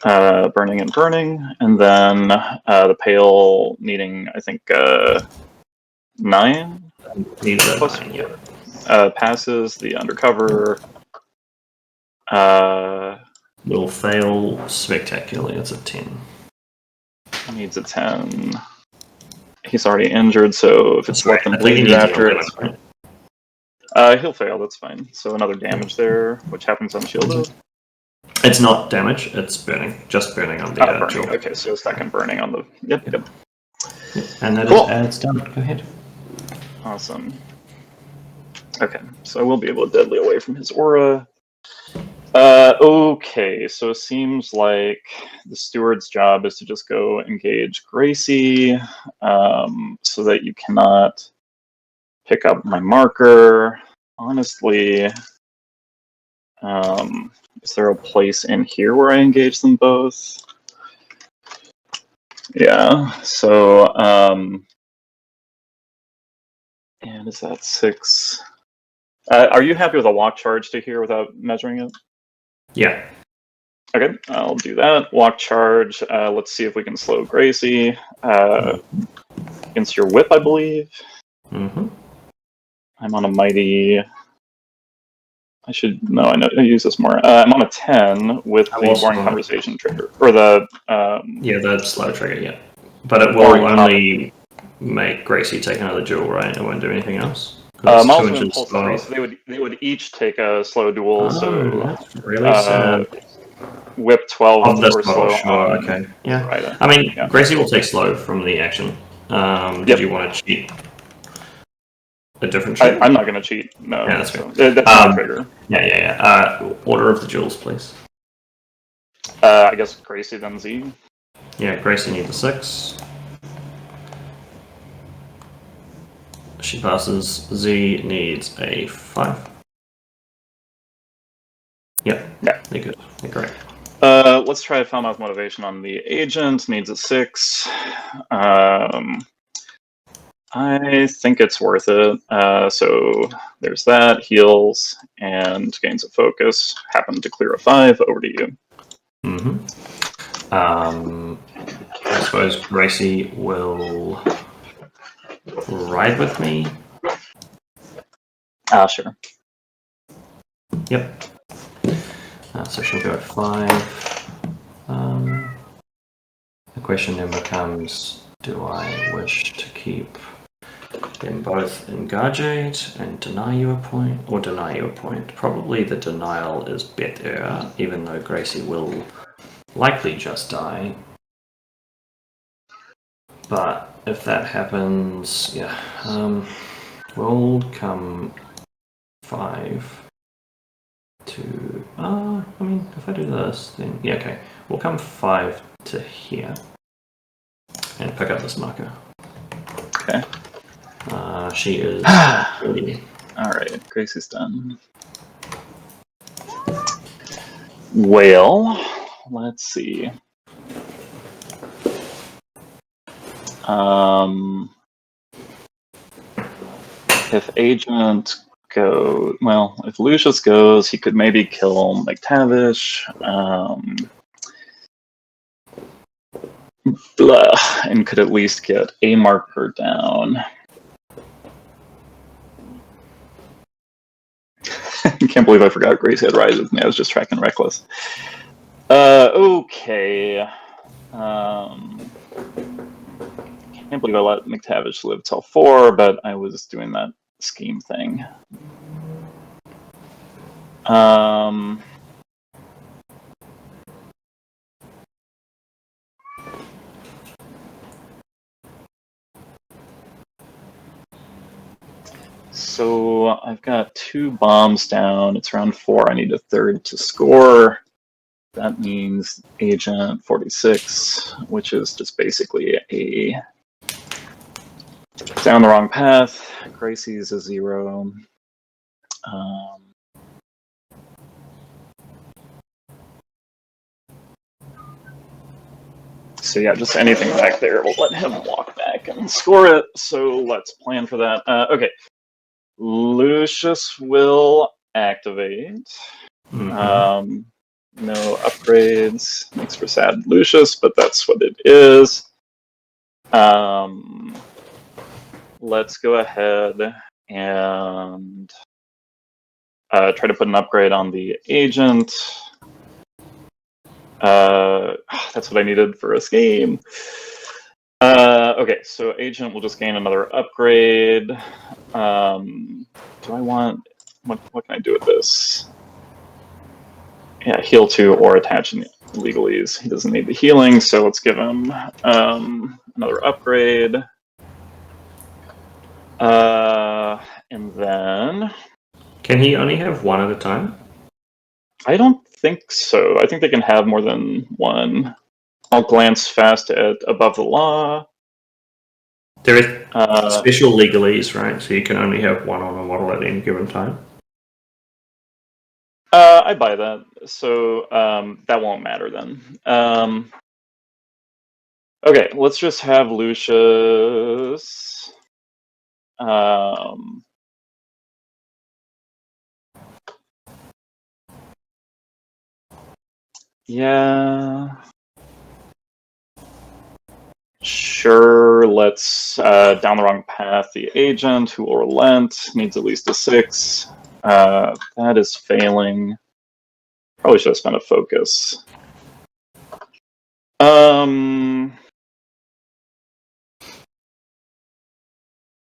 Burning and burning. And then the Pale needing, I think, 9? Needs a Plus 9, yeah. Passes, the undercover. Will fail spectacularly. It's a 10. Needs a 10. He's already injured, so if it's let them bleed after it, he'll fail. That's fine. So another damage there, which happens unshielded. It's not damage, it's burning. Just burning on the burning. Jewel. Okay, so a second burning on the... Yep. And that Cool. is done. Go ahead. Awesome. Okay, so I will be able to deadly away from his aura. Okay, so it seems like the steward's job is to just go engage Gracie, so that you cannot pick up my marker. Honestly, is there a place in here where I engage them both? Yeah, so, and is that 6? Are you happy with a walk charge to here without measuring it? Yeah. Okay, I'll do that. Walk charge. Let's see if we can slow Gracie. Against your whip, I believe. Mm-hmm. I'm on a mighty... I should... No, I use this more. I'm on a 10 with the boring conversation trigger. Or the... yeah, the slow trigger, yeah. But it will only make Gracie take another duel, right? It won't do anything else? Also impulse 3, so they would each take a slow duel, so... That's really sad. Whip 12 of this or model, slow. sure, okay. Yeah. Zoraida. I mean, yeah. Gracie will take slow from the action. Did you want to cheat? A different cheat? I'm not going to cheat. No. Yeah, that's fair. That's not a trigger. Yeah. Order of the jewels, please. I guess Gracie then Z. Yeah, Gracie needs a 6. She passes. Z needs a 5. Yep. Yeah. They're good. They're great. Let's try Falmouth Motivation on the agent. Needs a 6. I think it's worth it. So there's that. Heals and gains of focus. Happened to clear a 5. Over to you. Mm-hmm. I suppose Gracie will ride with me. Sure. Yep. So she'll go at 5. The question then becomes, do I wish to keep them both engaged and deny you a point, or deny you a point? Probably the denial is better, even though Gracie will likely just die. But if that happens, yeah, we'll come 5 to, I mean, if I do this, then, yeah, okay. We'll come 5 to here and pick up this marker. Okay. She is ready. Alright, Gracie's done. Well, let's see. If Agent goes, well, if Lucius goes, he could maybe kill McTavish, and could at least get a marker down. I can't believe I forgot Gracie had Rise with me. I was just tracking Reckless. Okay. Can't believe I let McTavish live till 4, but I was doing that scheme thing. So I've got 2 bombs down. It's round 4. I need a 3rd to score. That means Agent 46, which is just basically a down the wrong path. Gracie's a 0. So yeah, just anything back there will let him walk back and score it. So let's plan for that. Okay. Lucius will activate. No upgrades. Makes for sad Lucius, but that's what it is. Let's go ahead and try to put an upgrade on the agent. That's what I needed for a scheme. Okay, so agent will just gain another upgrade. Do I want... What can I do with this? Yeah, heal 2 or attach legalese. He doesn't need the healing, so let's give him another upgrade. And then... Can he only have one at a time? I don't think so. I think they can have more than one. I'll glance fast at Above the Law. There is special legalese, right? So you can only have one on a model at any given time. I buy that. So that won't matter then. Okay, let's just have Lucius. Yeah. Sure, let's down the wrong path. The agent who will relent needs at least a 6. That is failing. Probably should have spent a focus. 20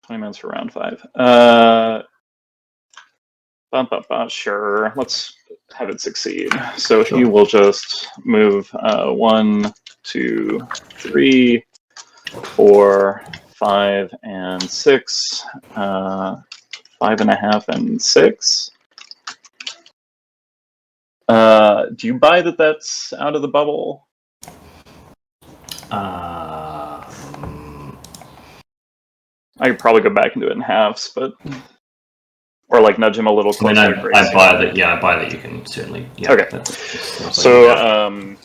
minutes for round 5. Sure, let's have it succeed. So he will just move 1, 2, 3, 4, 5, and 6. 5.5 and 6. Do you buy that that's out of the bubble? I could probably go back and do it in halves, but or like nudge him a little closer. I buy that. Yeah, I buy that. You can certainly. Yeah, okay. So,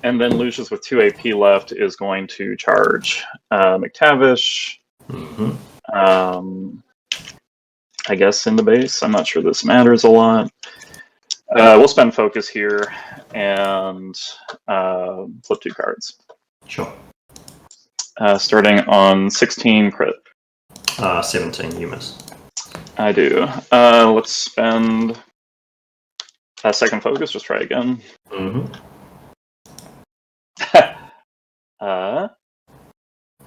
and then Lucius with 2 AP left is going to charge McTavish. I guess in the base. I'm not sure this matters a lot. We'll spend focus here and flip 2 cards. Sure. Starting on 16 crit. 17, you miss. I do. Let's spend a second focus. Just try again.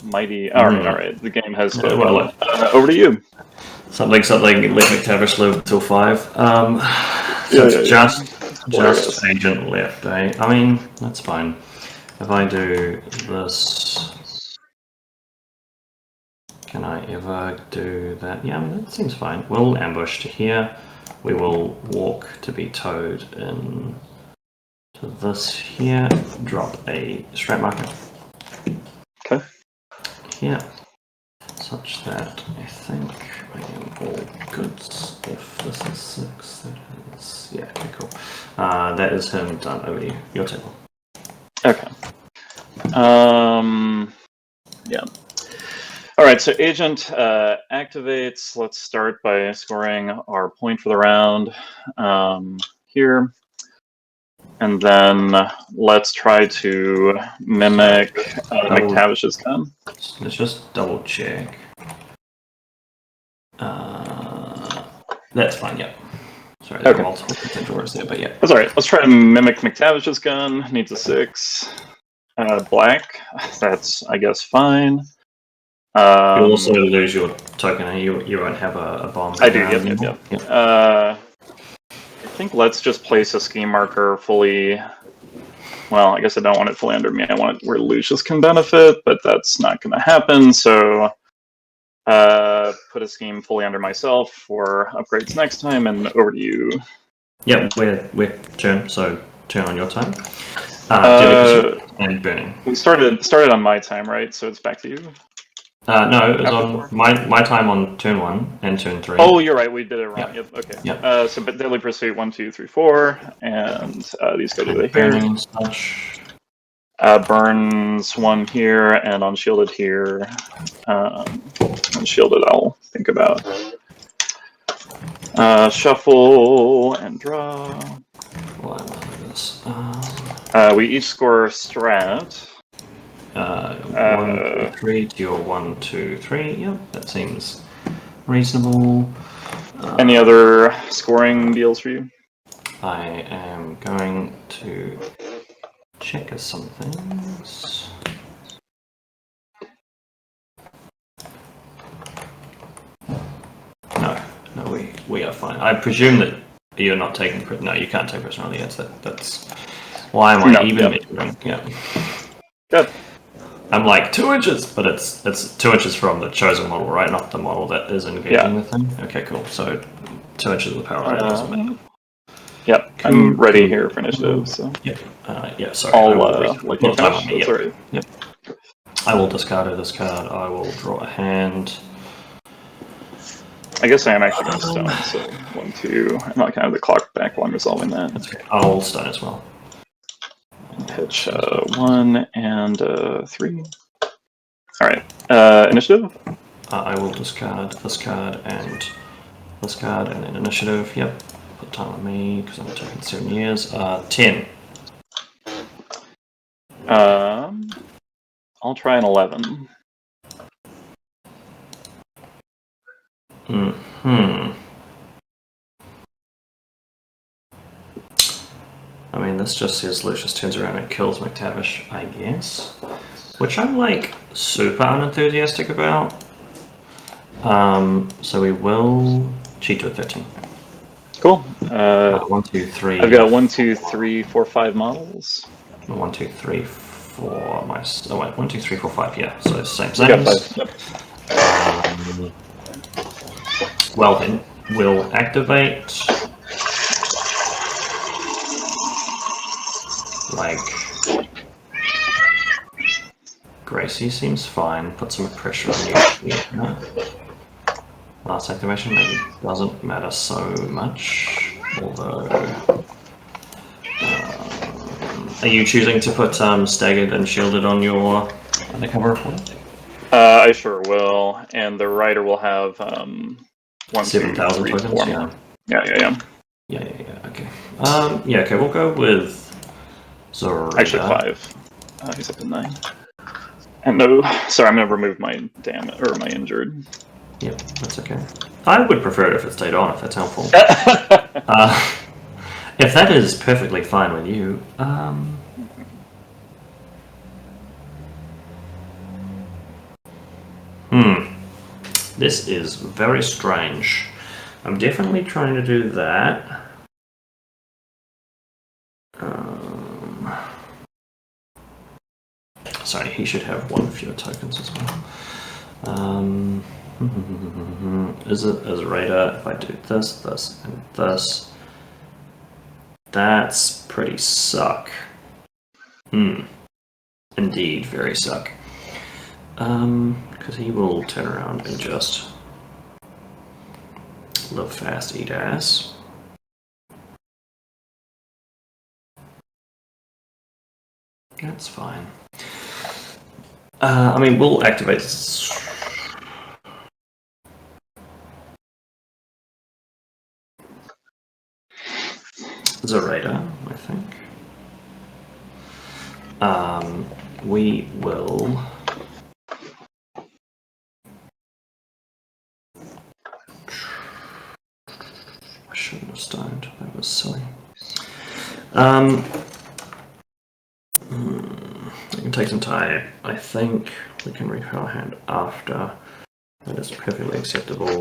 Mighty. All right. The game has spoken. Over to you. Something. Let McTavish live till 5. So it's just agent left, eh? I mean, that's fine. If I do this, can I ever do that? Yeah, I mean, that seems fine. We'll ambush to here. We will walk to be towed in to this here. Drop a strap marker. Okay. Here. Such that I think I am all good. If this is 6, that is... Yeah, okay, cool. That is him done. Over to you. Your table. Okay. Yeah. Alright, so agent activates. Let's start by scoring our point for the round here. And then let's try to mimic McTavish's gun. Let's just double check. That's fine, yeah. Sorry, there are multiple potential words there, but yeah. That's alright. Let's try to mimic McTavish's gun. Needs a 6. Black. That's, I guess, fine. You'll also lose your token. You won't have a bomb. I do, yep. I think let's just place a scheme marker fully... Well, I guess I don't want it fully under me. I want it where Lucius can benefit, but that's not going to happen, so... put a scheme fully under myself for upgrades next time, and over to you. Yeah, we're turn, so turn on your time. And burning. We started on my time, right? So it's back to you? No, it was on my time on turn 1 and turn 3. Oh, you're right. We did it wrong. Yep. Okay. Yep. So, but Deadly Pursuit 1, 2, 3, 4, and these go to the burning such. Burns 1 here, and Unshielded here. Unshielded, I'll think about. Shuffle and draw. We each score strat. 1, 2, 3 to your 1, 2, 3. Yep, that seems reasonable. Any other scoring deals for you? I am going to check some things. No, we are fine. I presume that You're not taking... No, you can't take personality hits. That's... Why am I measuring? Yeah. Good. I'm like 2 inches, but it's 2 inches from the chosen model, right? Not the model that is engaging the thing. Okay, cool. So 2 inches of the power rider doesn't matter. Yep, I'm ready here for initiative. So yeah. Sorry, I'll let you finish. That's all right. Yep. I will discard this card. I will draw a hand. I guess I am actually going to stone. So 1, 2. And I can have the clock back while I'm resolving that. That's okay. I'll stone as well. Pitch 1 and 3. All right. Initiative. I will discard this card and this card, and then initiative. Yep. Put time on me because I'm taking 7 years. 10. I'll try an 11. I mean, this just says Lucius turns around and kills McTavish, I guess. Which I'm like super unenthusiastic about. So we will cheat to a 13. Cool. 1, 2, 3. I've got 1, 2, 3, 4, 5 models. 1, 2, 3, 4. My, oh wait, 1, 2, 3, 4, 5. Yeah, so same. Got 5. Yep. Well then, we'll activate. Like, Gracie seems fine. Put some pressure on you. No. Last activation maybe doesn't matter so much. Although, are you choosing to put staggered and shielded on your undercover report? I sure will, and the writer will have 7,000 tokens. Yeah. Yeah. Okay. Okay. We'll go with Zoraida. Actually, 5. He's up to 9. And no, sorry, I'm gonna remove my damage or my injured. Yep, that's okay. I would prefer it if it stayed on, if that's helpful. If that is perfectly fine with you, this is very strange. I'm definitely trying to do that. Sorry, he should have 1 fewer tokens as well. Is it as Raider? If I do this, this, and this, that's pretty suck. Indeed, very suck. Because he will turn around and just live fast, eat ass. That's fine. I mean, we'll activate Zoraida, I think. We will. I shouldn't have stoned. That was silly. We can take some time. I think we can refill our hand after. That is perfectly acceptable.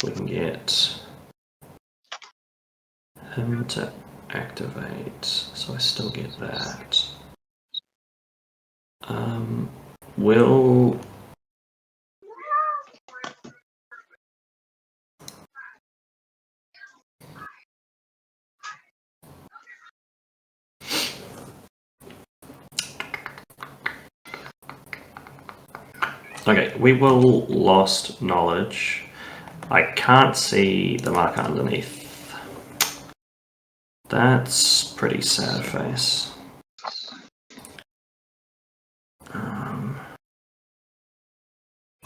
We can get him to activate, so I still get that. Will okay, we will lost knowledge. I can't see the mark underneath. That's pretty sad face.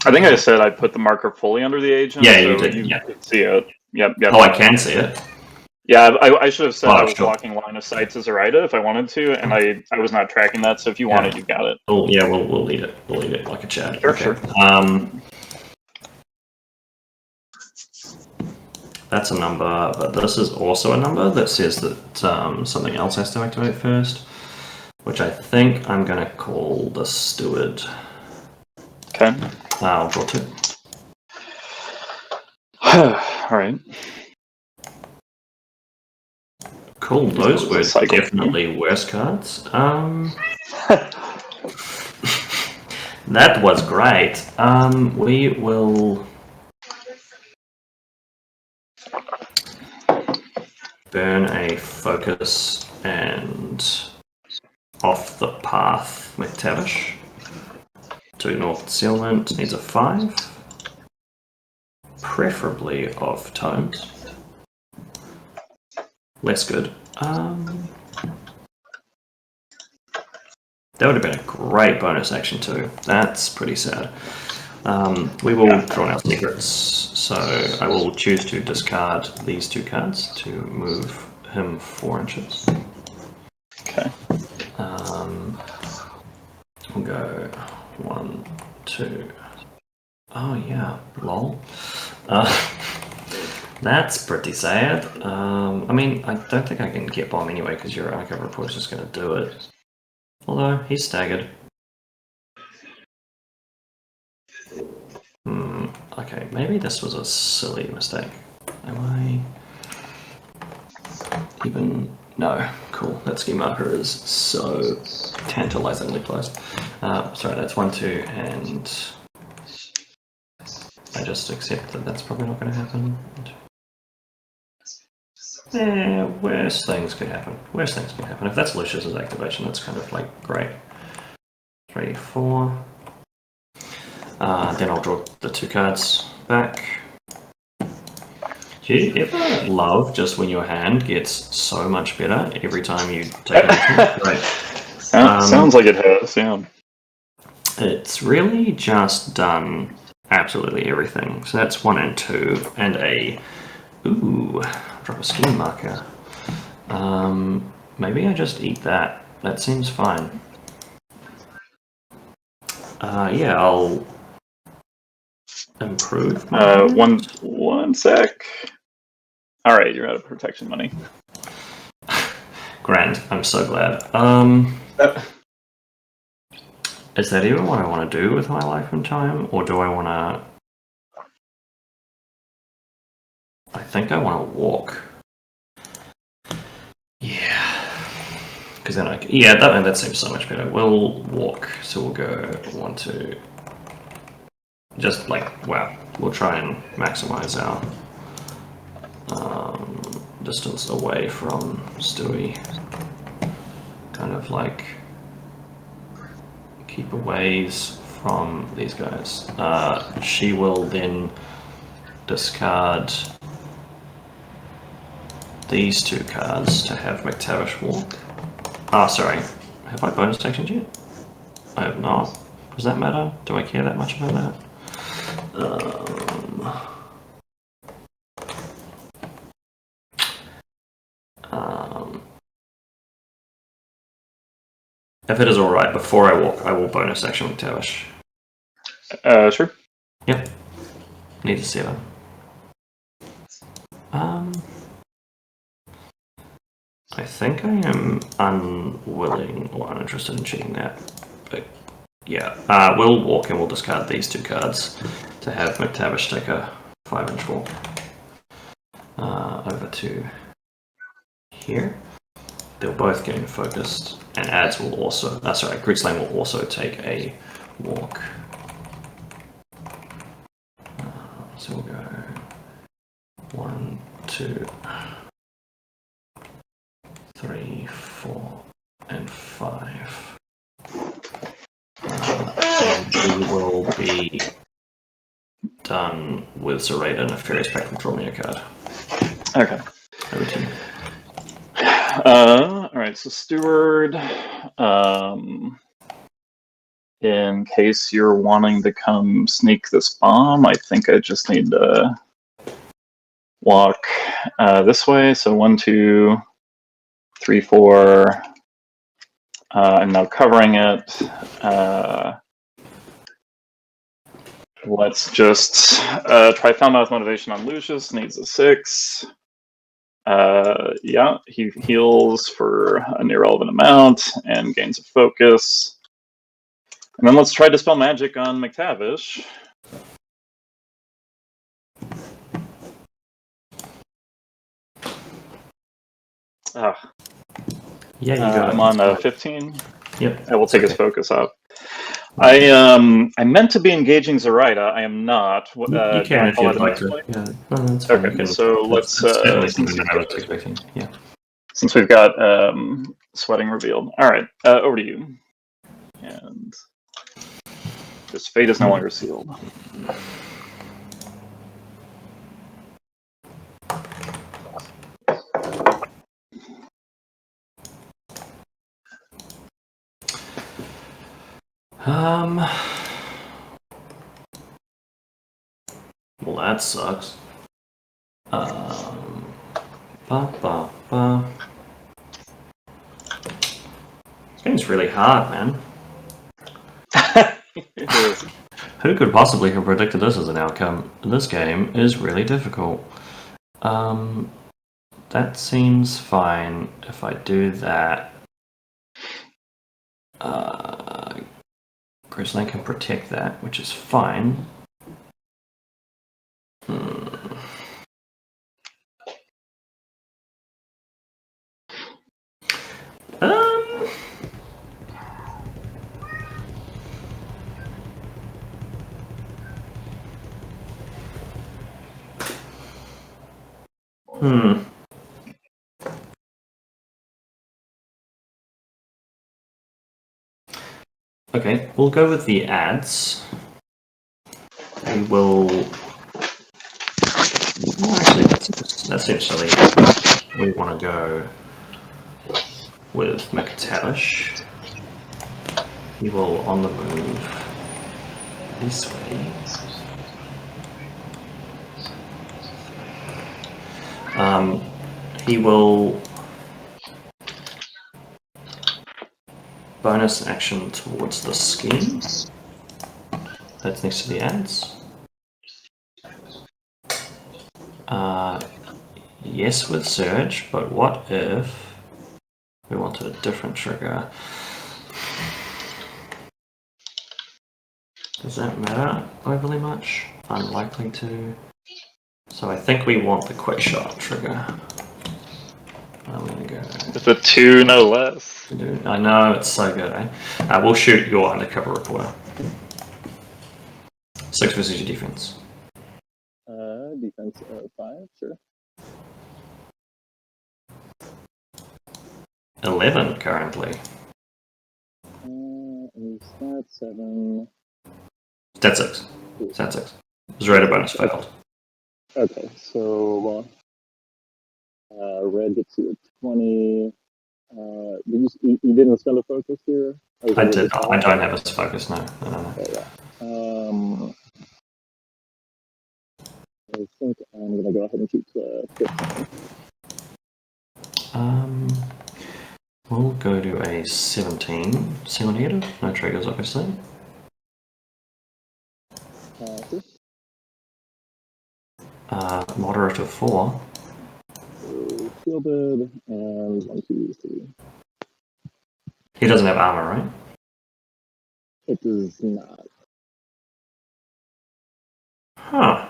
I think I said I put the marker fully under the agent. Yeah, so you did. You could see it. Yep. Oh, I can see it. Yeah, I should have said I was sure. blocking line of sight to Zoraida if I wanted to, and I was not tracking that. So if you want it, you got it. Oh yeah, we'll lead it. We'll lead it like a chat. Sure, okay. sure. That's a number, but this is also a number that says that something else has to activate first, which I think I'm going to call the steward. Okay. I'll draw 2. All right. Cool. Those were cycle. definitely worse cards. That was great. We will burn a focus and off the path McTavish to North Concealment. Needs a 5. Preferably of tones. Less good. That would have been a great bonus action too. That's pretty sad. We will draw our secrets, so I will choose to discard these 2 cards to move him 4 inches. Okay. We'll go 1, 2. Oh yeah, lol. That's pretty sad. I mean, I don't think I can get bomb anyway because your archive report is just going to do it. Although he's staggered. Okay, maybe this was a silly mistake. Am I even? No. Cool. That ski marker is so tantalizingly close. Sorry, that's 1, 2, and I just accept that that's probably not going to happen. Worse things could happen. Worse things could happen. If that's Lucius' activation, that's kind of like great. 3, 4. Then I'll draw the 2 cards back. Do you ever love just when your hand gets so much better every time you take action? Right. Sounds like it has, yeah. It's really just done absolutely everything. So that's 1 and 2, and a drop a scheme marker. Maybe I just eat that. That seems fine. Yeah, I'll improve. One sec. All right, you're out of protection money. Grand. I'm so glad. Is that even what I want to do with my life and time, or do I want to? I think I want to walk. Yeah. Because then that seems so much better. We'll walk. So we'll go 1, 2. Just like, wow. We'll try and maximize our distance away from Stewie. Kind of like keep a ways from these guys. She will then discard these 2 cards to have McTavish walk. Sorry. Have I bonus actioned yet? I have not. Does that matter? Do I care that much about that? If it is alright, before I walk, I will bonus action McTavish. Sure. Yep. Need a 7. I think I am unwilling or uninterested in cheating that, but yeah. We'll walk and we'll discard these 2 cards to have McTavish take a 5-inch walk over to here. They'll both get focused, and ads will also. Gridslang will also take a walk. So we'll go 1, 2, 3, 4, and 5. And we will be done with Zoraida and Nefarious Pact from drawing a card. Okay. Over to you. Alright, so Steward, in case you're wanting to come sneak this bomb, I think I just need to walk this way. So 1, 2, 3, 4. I'm now covering it. Let's just try Foulmouth Motivation on Lucius. Needs a 6. Yeah, he heals for an irrelevant amount and gains a focus. And then let's try Dispel Magic on McTavish. Yeah, you got I'm it. on 15. Yep. I will take his focus up. I meant to be engaging Zoraida. I am not. You Do I can if call you'd that like an to. exploit? Yeah, no, that's fine. Okay, You can, so let's. That's certainly Since something that I was expecting. Yeah. Since we've got sweating revealed. All right, over to you. And this fate is no longer sealed. Well, that sucks. Ba, ba, ba. This game's really hard, man. It is. Who could possibly have predicted this as an outcome? This game is really difficult. That seems fine if I do that. Grizzly can protect that, which is fine. Okay, we'll go with the ads. We will. Well, actually, that's essentially. We want to go with McTavish. He will on the move this way. He will bonus action towards the scheme. That's next to the ads. Yes with Surge, but what if we wanted a different trigger? Does that matter overly much? Unlikely to. So I think we want the quick shot trigger. I'm gonna go. It's a 2, no less. I know, it's so good, eh? We'll shoot your undercover reporter. 6 versus your defense. Defense 5, sure. 11 currently. Is that 7? Stat 6. Stat 6. Zoraida bonus failed. Okay, so red gets you a 20. You didn't spell a focus here? I did not. I don't have a focus, no. I think I'm going to go ahead and keep 15. We'll go to a 17. Single negative. No triggers, obviously. Moderate of 4. So, shielded, and 1, 2, 3. He doesn't have armor, right? It does not. Huh.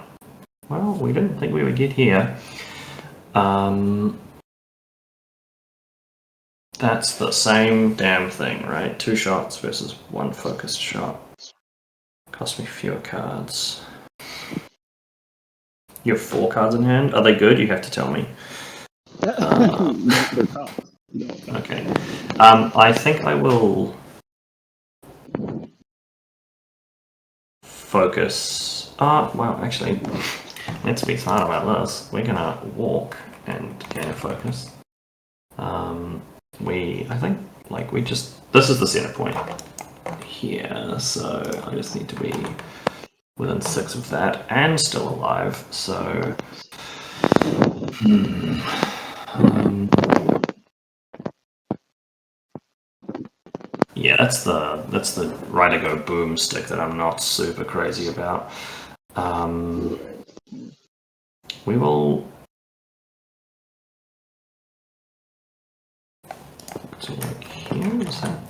Well, we didn't think we would get here. That's the same damn thing, right? 2 shots versus 1 focused shot. Cost me fewer cards. You have 4 cards in hand? Are they good? You have to tell me. They're tough. Okay. I think I will focus. Well, actually, let's be smart about this. We're gonna walk and gain a focus. I think, like, this is the center point here, so I just need to be within 6 of that and still alive, so. Yeah, that's the Rider Go boom stick that I'm not super crazy about. We will. So like here, is that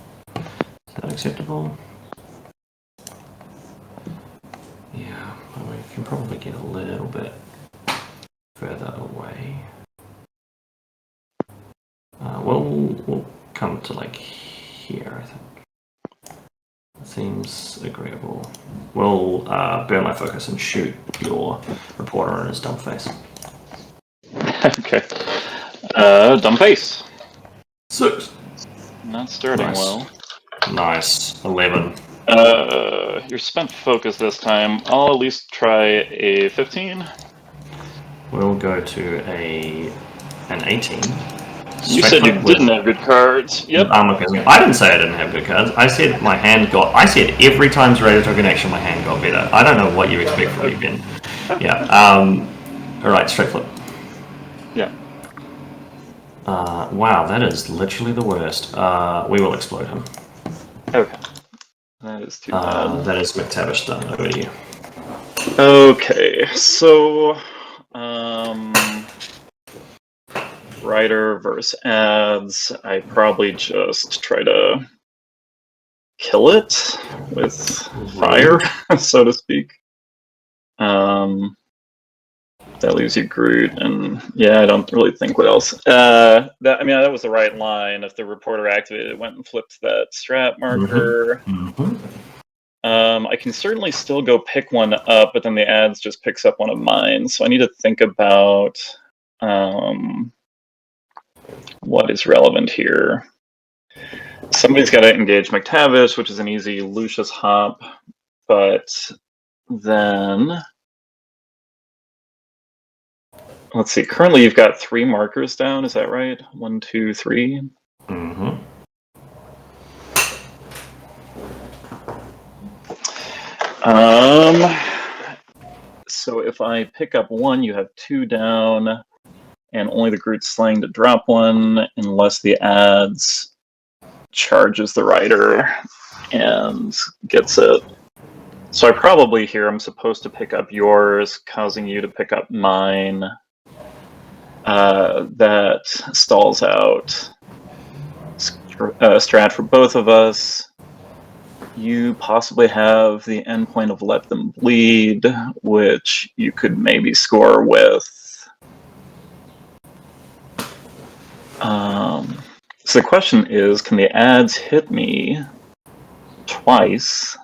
acceptable? Yeah, well, we can probably get a little bit further away. we'll come to like here, I think. Seems agreeable. We'll burn my focus and shoot your reporter in his dumb face. Okay. Dumb face. 6. Not starting Nice. well. Nice. 11. You're spent focus this time. I'll at least try a 15. We'll go to an 18. You said you didn't have good cards. Yep. I didn't say I didn't have good cards. I said my hand got. I said every time Zoraida took an action, my hand got better. I don't know what you expect from me, Ben. Yeah. All right, straight flip. Yeah. Wow, that is literally the worst. We will explode him. Okay. That is too bad. That is McTavish done. Over to you. Okay, so writer versus ads. I probably just try to kill it with fire, so to speak. That leaves you Groot, and yeah, I don't really think what else. That was the right line. If the reporter activated, it went and flipped that strat marker. I can certainly still go pick one up, but then the ads just picks up one of mine. So I need to think about what is relevant here. Somebody's got to engage McTavish, which is an easy Lucius hop, but then let's see. Currently, you've got 3 markers down. Is that right? 1, 2, 3. Mm-hmm. So if I pick up 1, you have 2 down, and only the Groot slaying to drop 1, unless the ads charges the rider and gets it. So I probably here I'm supposed to pick up yours, causing you to pick up mine. That stalls out strat for both of us. You possibly have the endpoint of Let Them Bleed, which you could maybe score with. So the question is, can the ads hit me twice,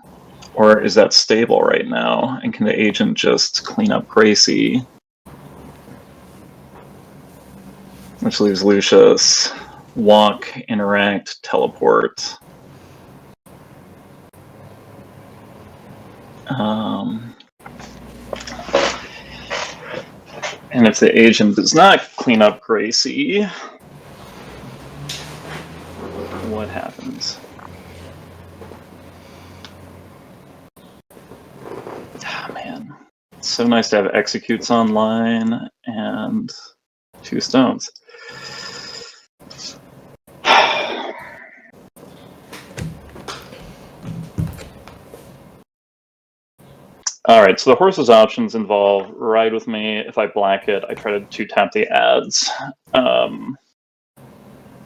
or is that stable right now? And can the agent just clean up Gracie? Which leaves Lucius walk, interact, teleport. And if the agent does not clean up Gracie, what happens? Ah, man. It's so nice to have executes online and 2 stones. Alright, so the horse's options involve ride with me. If I black it, I try to 2-tap the ads,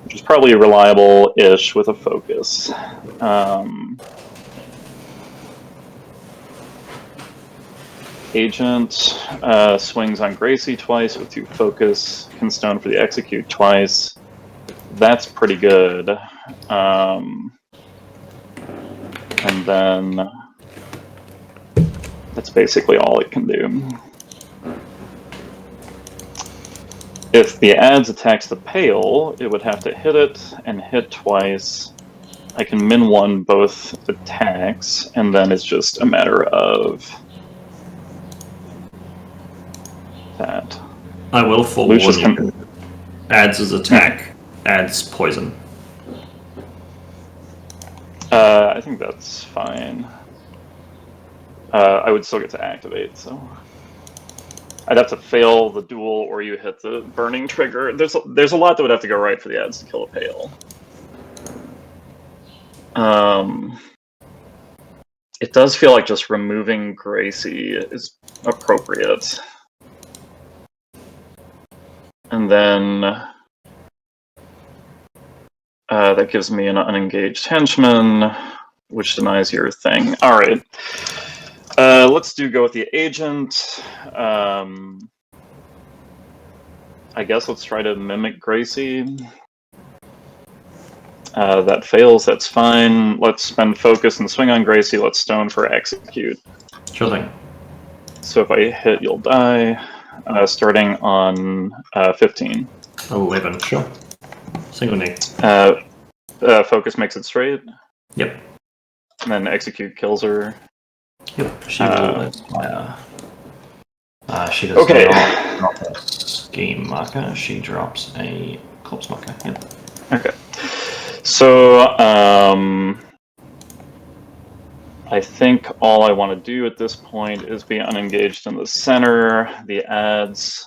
which is probably reliable-ish with a focus. Agent swings on Gracie twice with 2 focus, can stone for the execute twice. That's pretty good. And then that's basically all it can do. If the ads attacks the pale, it would have to hit it and hit twice. I can min 1 both attacks, and then it's just a matter of that. I will forewarn you. Adds his attack, adds poison. I think that's fine. I would still get to activate, so I'd have to fail the duel, or you hit the burning trigger. There's a lot that would have to go right for the ads to kill a pale. It does feel like just removing Gracie is appropriate. And then that gives me an unengaged henchman, which denies your thing. Alright. Let's go with the agent. I guess let's try to mimic Gracie. That fails, that's fine. Let's spend focus and swing on Gracie. Let's stone for execute. Sure thing. So if I hit, you'll die. Starting on 15. 11, sure. Single knee. Focus makes it straight. Yep. And then execute kills her. Yep. She will expire. She does Okay. not drop a scheme marker. She drops a corpse marker. Yep. Okay. So, I think all I want to do at this point is be unengaged in the center. The ads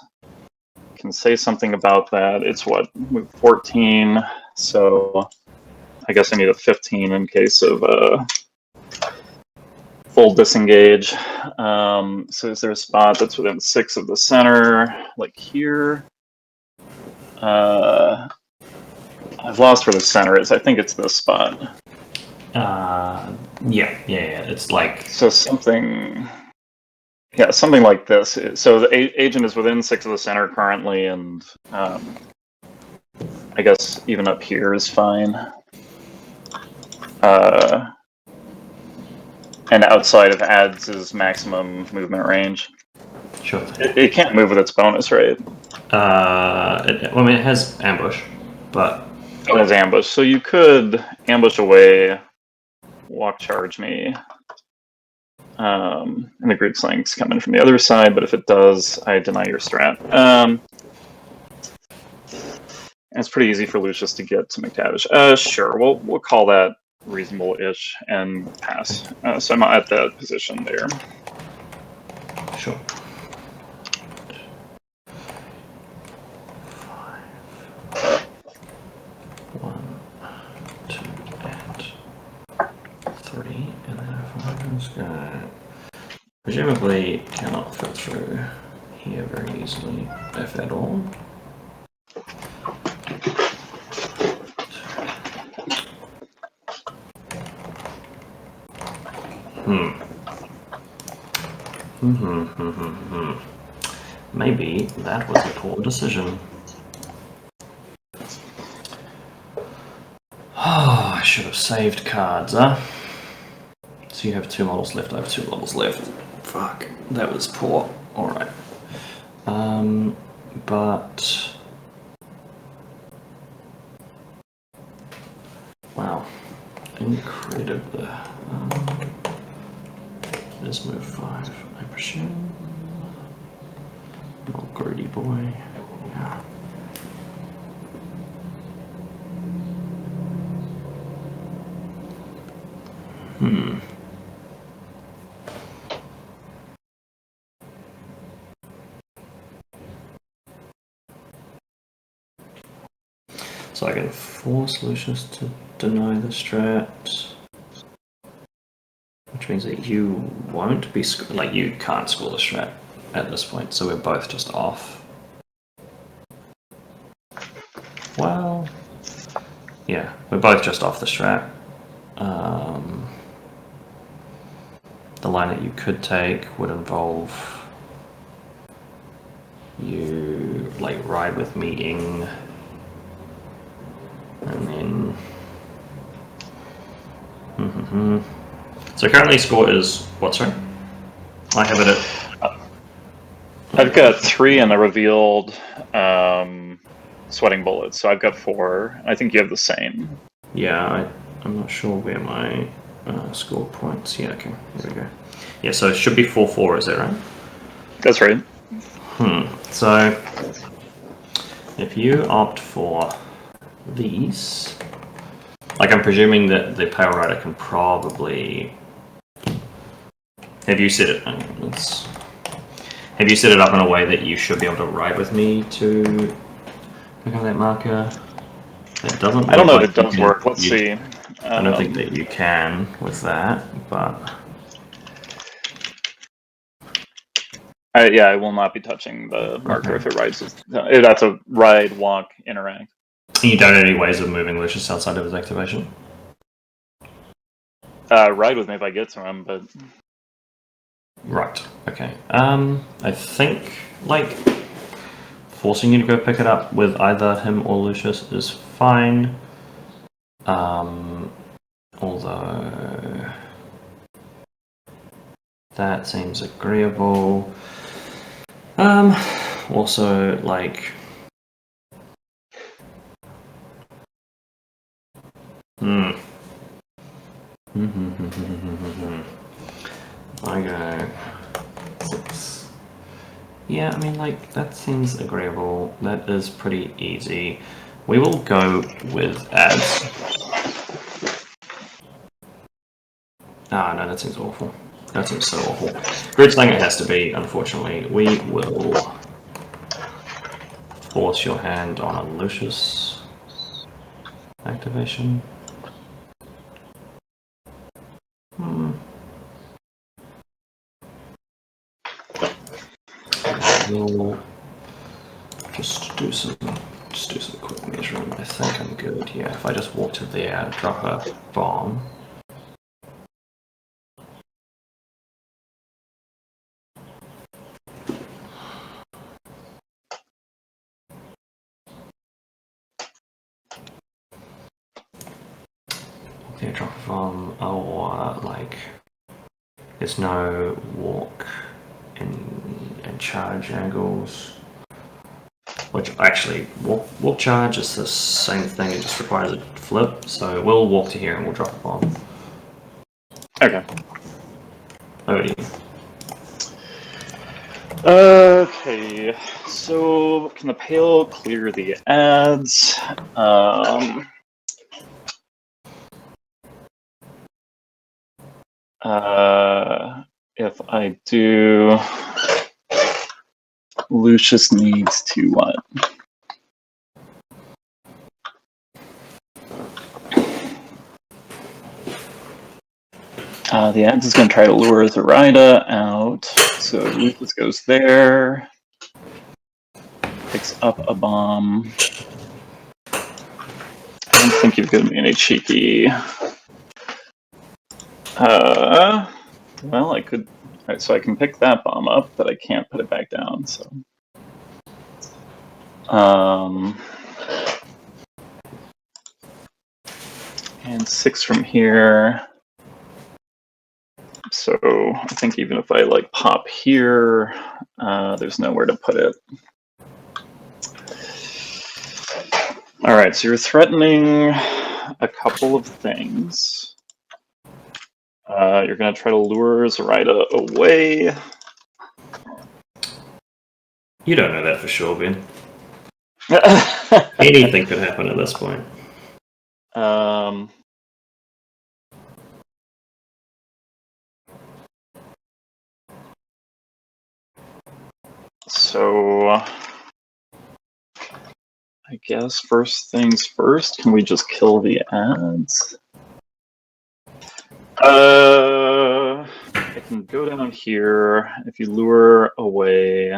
can say something about that. It's what, move 14, so I guess I need a 15 in case of full disengage. So is there a spot that's within 6 of the center, like here? I've lost where the center is. I think it's this spot. Yeah. It's like So something like this. So the agent is within 6 of the center currently, and I guess even up here is fine. And outside of ads' maximum movement range. sure. It can't move with its bonus, right? It has ambush, but It has ambush, so you could ambush away, walk charge me, and the group slink's coming from the other side, but if it does, I deny your strat. It's pretty easy for Lucius to get to McTavish. Sure, we'll call that reasonable-ish and pass. So I'm at that position there. sure. 1, 2, and 3, and then if I just go, presumably cannot fit through here very easily, if at all. Maybe that was a poor decision. Oh, I should have saved cards, huh? So you have 2 models left, I have 2 models left. Fuck, that was poor. Alright. But... wow. Incredible. Let's move 5, I presume. Oh, greedy boy. Yeah. So I can force Lucius to deny the strat, which means that you won't be like you can't score the strat at this point. So we're both just off. Well, yeah, we're both just off the strat. The line that you could take would involve you like ride with me ing, and then So currently score is what, sorry? I have it at I've got 3 and a revealed sweating bullets, so I've got 4. I think you have the same. yeah, I'm not sure where my score points. Yeah, okay, here we go. Yeah, so it should be 4-4, is that right? That's right. So if you opt for these, like I'm presuming that the Pale Rider can probably. Have you set it? Have you set it up in a way that you should be able to ride with me to look at that marker? It doesn't. I don't know like if it does work. Let's see. I don't think that you can with that, but. Yeah, I will not be touching the marker if it rides. That's a ride, walk, interact. You don't have any ways of moving Lucius outside of his activation? Ride with me if I get to him, but... Right, okay. I think, like, forcing you to go pick it up with either him or Lucius is fine. Although that seems agreeable. Also, like, I go 6. Yeah, I mean, like, that seems agreeable. That is pretty easy. We will go with ads. Ah, no, that seems awful. That seems so awful. Grid Slang it has to be, unfortunately. We will force your hand on a Lucius activation. We'll just do some quick measuring. I think I'm good. Yeah, if I just walk to there, drop a bomb. Okay, drop a bomb. Oh, like, there's no walk and charge angles. Which actually, walk charge is the same thing, it just requires a flip. So we'll walk to here and we'll drop a bomb. Okay. Over to you. Okay, so can the Pale clear the ads? If I do, Lucius needs to what? The ads is going to try to lure Zoraida out, so Lucius goes there, picks up a bomb. I don't think you've given me any cheeky. Well, I could. Alright, so I can pick that bomb up, but I can't put it back down, so. And 6 from here. So I think even if I like pop here, there's nowhere to put it. Alright, so you're threatening a couple of things. You're going to try to lure Zoraida away. You don't know that for sure, Ben. Anything could happen at this point. So I guess first things first, can we just kill the ads? I can go down here. If you lure away,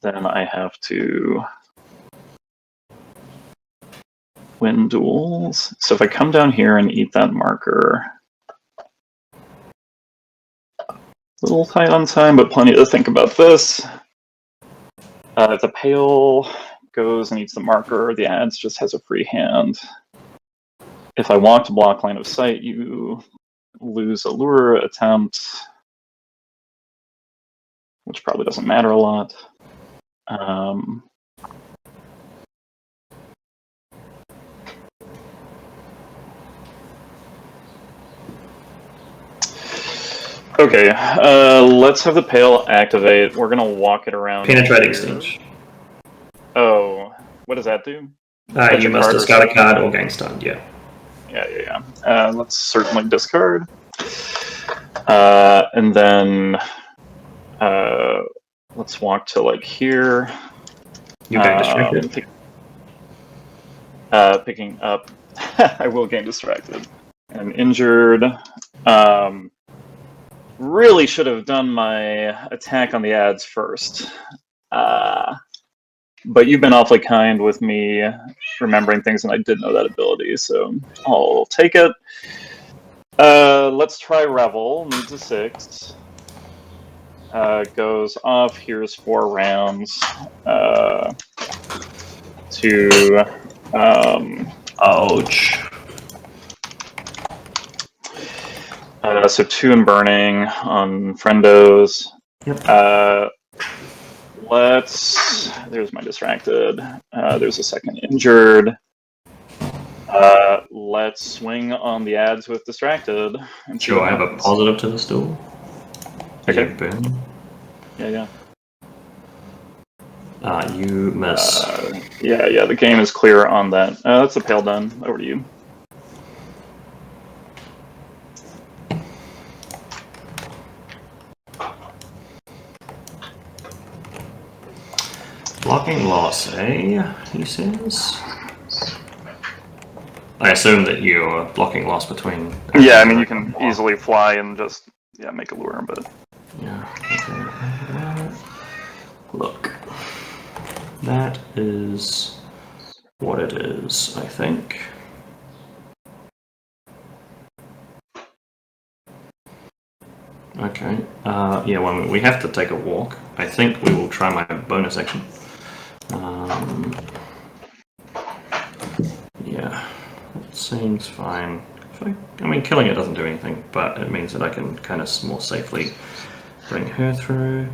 then I have to win duels. So if I come down here and eat that marker, a little tight on time, but plenty to think about this. If the Pale goes and eats the marker, the ads just has a free hand. If I walk to block line of sight, you lose a lure attempt, which probably doesn't matter a lot. Okay, let's have the Pale activate. We're gonna walk it around. Penetrating Stench. Oh, what does that do? You must discard a card or gain stunned, yeah. Yeah. Let's certainly discard. And then let's walk to like here. You gain distracted. Picking up. I will gain distracted. And injured. Really should have done my attack on the ads first. But you've been awfully kind with me remembering things, and I did know that ability, so I'll take it. Let's try Revel. Needs a 6. Goes off. Here's 4 rounds to Ouch. So 2 in burning on friendos. Yep. There's my distracted. There's a second injured. Let's swing on the ads with distracted. And Sure, I have a positive to the stool. Okay. You burn. Yeah. You miss. Yeah, the game is clear on that. That's the pale done. Over to you. Blocking loss, eh? He says. I assume that you're blocking loss between. Yeah, I mean, you can easily fly and just make a lure, but. Yeah, okay. Look. That is what it is, I think. Okay. Yeah, well, we have to take a walk. I think we will try my bonus action. Yeah, it seems fine. I mean, killing it doesn't do anything, but it means that I can kind of more safely bring her through.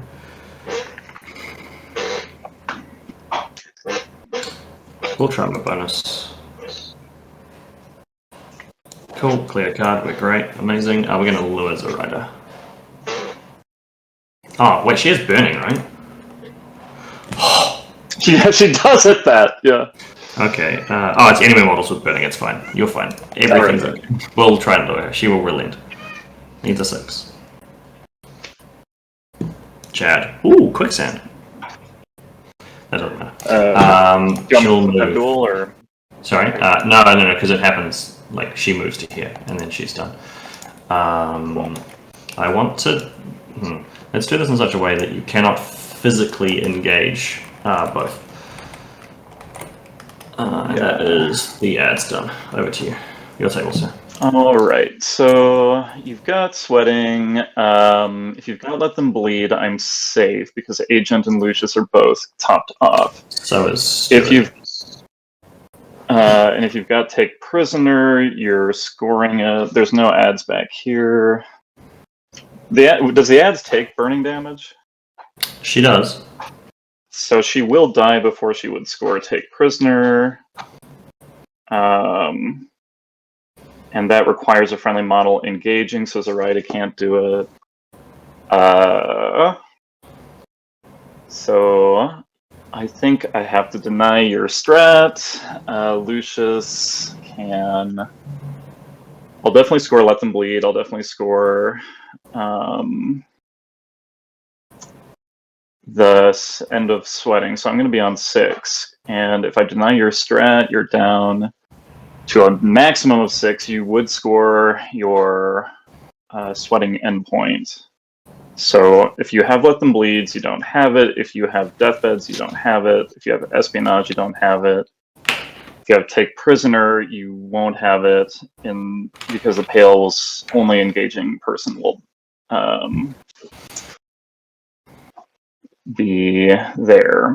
We'll try my bonus. Cool, clear card, we're great, amazing. We're going to lure Zoraida. Oh, wait, she is burning, right? Yeah, she does hit that, yeah. Okay, it's enemy models with burning, it's fine. You're fine. Everything's okay. We'll try and lure her, she will relent. Needs a 6. Chad. Ooh, quicksand. That doesn't matter. Do you she'll want to move. duel, or? Sorry? No, because it happens, like, she moves to here, and then she's done. I want to... Let's do this in such a way that you cannot physically engage both. That is the ads done. Over to you. Your table, sir. Alright, so you've got sweating. If you've got let them bleed, I'm safe because Agent and Lucius are both topped off. So is if you've and if you've got take prisoner, you're scoring it. There's no ads back here. Does the ads take burning damage? She does. So she will die before she would score take prisoner. And that requires a friendly model engaging, so Zoraida can't do it. So I think I have to deny your strat. Lucius can... I'll definitely score let them bleed. I'll definitely score the end of sweating. So I'm going to be on 6. And if I deny your strat, you're down to a maximum of 6. You would score your sweating endpoint. So if you have let them bleeds, you don't have it. If you have deathbeds, you don't have it. If you have espionage, you don't have it. If you have take prisoner, you won't have it, because the pale's only engaging person will be there.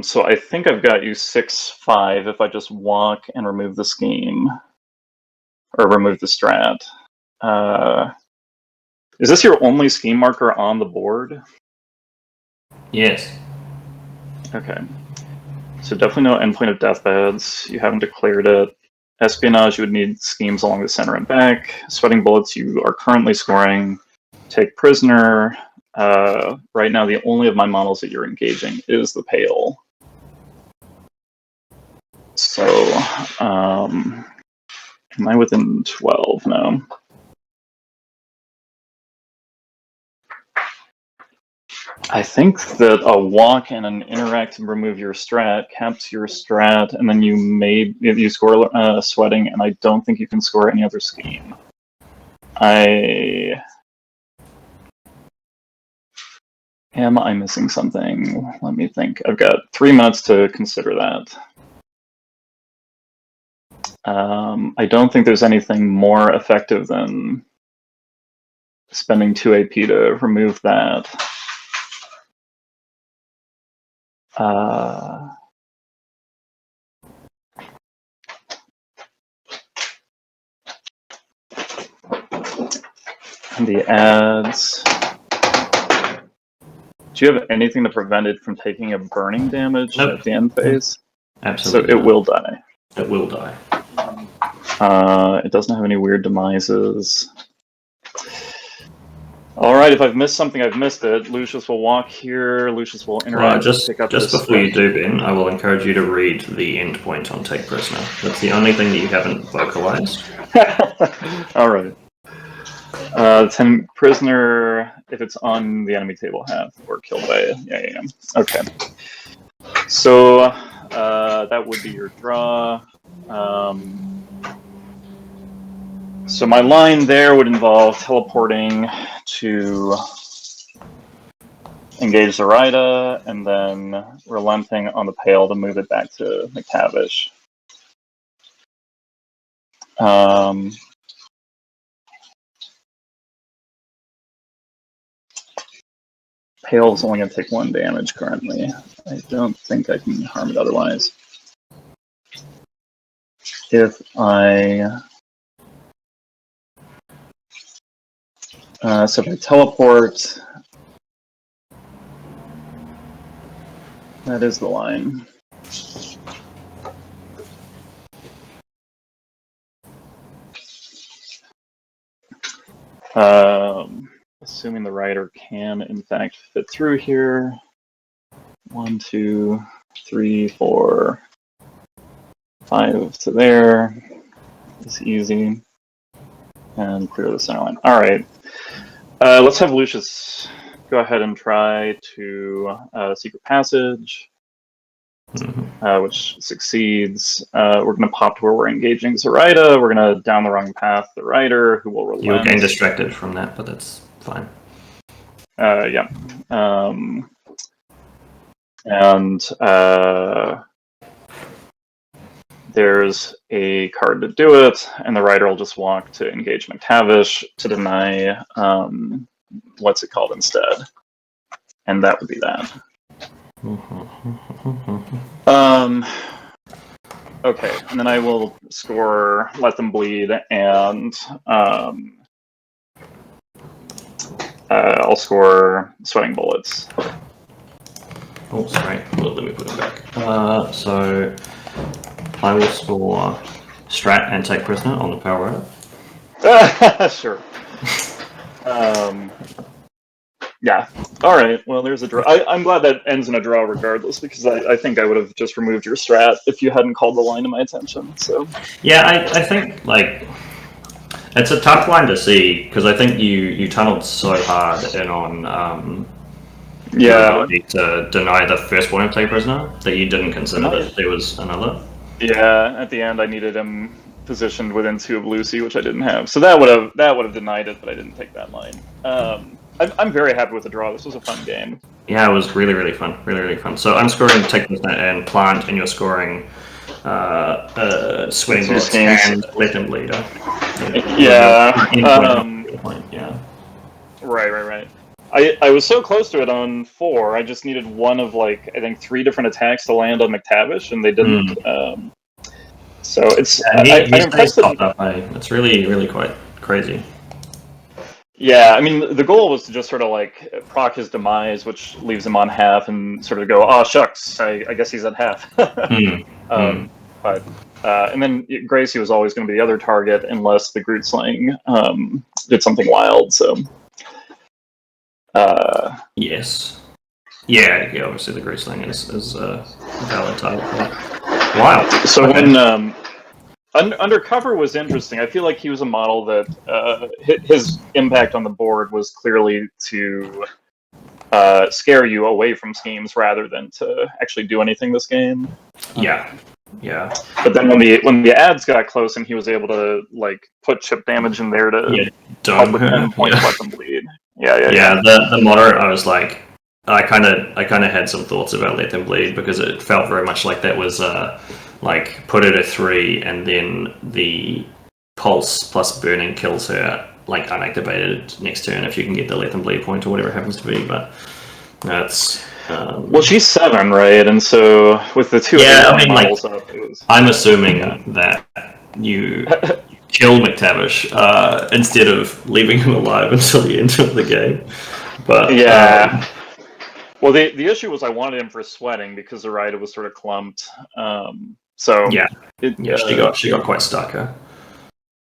So I think I've got you 6-5 if I just walk and remove the scheme. Or remove the strat. Is this your only scheme marker on the board? Yes. Okay. So definitely no endpoint of deathbeds. You haven't declared it. Espionage, you would need schemes along the center and back. Sweating bullets, you are currently scoring. Take prisoner. Right now, the only of my models that you're engaging is the pale. So, am I within 12 now? I think that a walk and an interact and remove your strat caps your strat, and then you score sweating, and I don't think you can score any other scheme. Am I missing something? Let me think. I've got 3 minutes to consider that. I don't think there's anything more effective than spending 2 AP to remove that. The ads. Do you have anything to prevent it from taking a burning damage at the end phase? Absolutely. So it will die. It will die. It doesn't have any weird demises. Alright, if I've missed something, I've missed it. Lucius will walk here, Lucius will interact, pick up just this before you do, Ben, I will encourage you to read the endpoint on Take Prisoner. That's the only thing that you haven't vocalized. Alright. 10 prisoner if it's on the enemy table half or killed by yeah. Okay. So that would be your draw. So my line there would involve teleporting to engage Zoraida and then relenting on the Pale to move it back to McTavish. Pale's only going to take 1 damage currently. I don't think I can harm it otherwise. If I... so if I teleport... That is the line. Assuming the rider can, in fact, fit through here. 1, 2, 3, 4, 5 to there. It's easy. And clear the center line. Alright. Let's have Lucius go ahead and try to secret passage, which succeeds. We're going to pop to where we're engaging Zoraida. We're going to down the wrong path the rider, who will relent. You'll gain distracted from that, but that's fine. Yeah. There's a card to do it, and the rider will just walk to engage McTavish to deny what's it called instead. And that would be that. Okay, and then I will score Let Them Bleed, and I'll score Sweating Bullets. Oh, sorry. Well, let me put it back. So I will score Strat and Take Prisoner on the Power Rider. Sure. Yeah. All right. Well, there's a draw. I'm glad that ends in a draw regardless, because I think I would have just removed your strat if you hadn't called the line to my attention. So. Yeah, I think, like, it's a tough line to see, because I think you tunneled so hard in on to deny the first point of Take Prisoner that you didn't consider that there was another. Yeah, at the end I needed him positioned within 2 of Lucy, which I didn't have. So that would have denied it, but I didn't take that line. I'm very happy with the draw. This was a fun game. Yeah, it was really, really fun. Really, really fun. So I'm scoring Take Prisoner and Plant, and you're scoring Sweating Bullets and Let Them Bleed. Yeah. Yeah. Right. I was so close to it on 4. I just needed one of, like, I think 3 different attacks to land on McTavish, and they didn't. So it's it's really, really quite crazy. Yeah, I mean, the goal was to just sort of like proc his demise, which leaves him on half, and sort of go, oh shucks, I guess he's at half. But and then Gracie was always going to be the other target unless the Groot Sling did something wild. So yes, yeah, obviously the Groot Sling is a valid target. Wow. So when Undercover was interesting. I feel like he was a model that his impact on the board was clearly to scare you away from schemes rather than to actually do anything this game. Yeah. But then when the ads got close and he was able to like put chip damage in there to help with endpoint, let them bleed. Yeah. The moderate, I was like, I kind of had some thoughts about Let Them Bleed because it felt very much like that was like put it at 3 and then the pulse plus burning kills her like unactivated next turn if you can get the Let Them Bleed point or whatever it happens to be. But that's Well, she's 7, right? And so with the two models up, it was... I'm assuming that you kill McTavish instead of leaving him alive until the end of the game. But yeah. Well, the issue was I wanted him for sweating because Zoraida was sort of clumped. So she got quite stuck. Huh?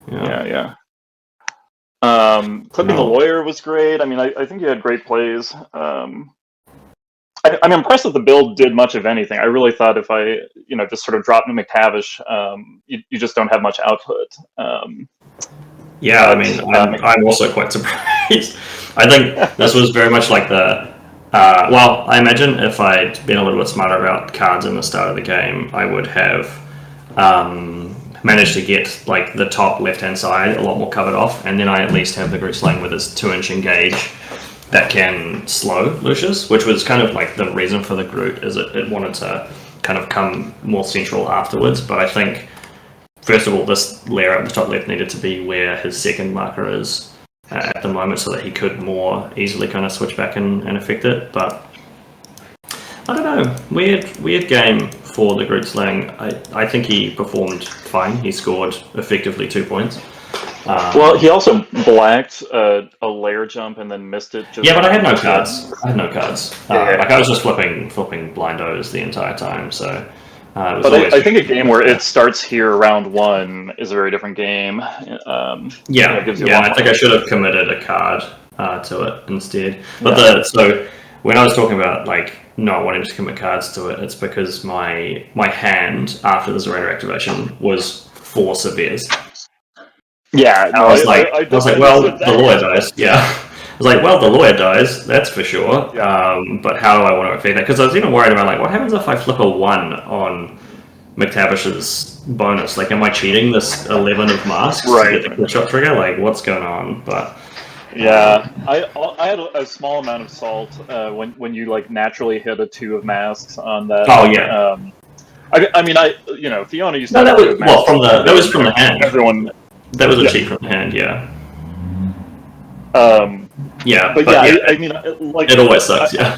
Yeah. Clipping the lawyer was great. I mean, I think you had great plays. I'm impressed that the build did much of anything. I really thought if I, just sort of dropped McTavish, you just don't have much output. I'm also quite surprised. I think this was very much like the. I imagine if I'd been a little bit smarter about cards in the start of the game, I would have managed to get like the top left-hand side a lot more covered off, and then I at least have the Groot Slaying with his 2-inch engage that can slow Lucius, which was kind of like the reason for the Groot, is it wanted to kind of come more central afterwards. But I think, first of all, this layer at the top left needed to be where his second marker is at the moment, so that he could more easily kind of switch back and affect it. But I don't know, weird game for the Groot Slaying. I think he performed fine. He scored effectively 2 points. Well, he also blacked a layer jump and then missed it. But I had no cards. I was just flipping blind O's the entire time. So, I think a game where it starts here round 1 is a very different game. I think I should have committed a card to it instead. But so when I was talking about like not wanting to commit cards to it, it's because my hand after the Zoraida activation was 4 Severes. Yeah, I was like, the lawyer dies. Yeah, I was like, well, the lawyer dies, that's for sure. Yeah. But how do I want to affect that? Because I was even worried about like, what happens if I flip a 1 on McTavish's bonus? Like, am I cheating this 11 of masks to get the kill shot trigger? Like, what's going on? But yeah, I had a small amount of salt when you like naturally hit a 2 of masks on that. Oh yeah. Fiona used to. No, that was from the hand. Everyone. That was a cheat from the hand, yeah. It always sucks, yeah.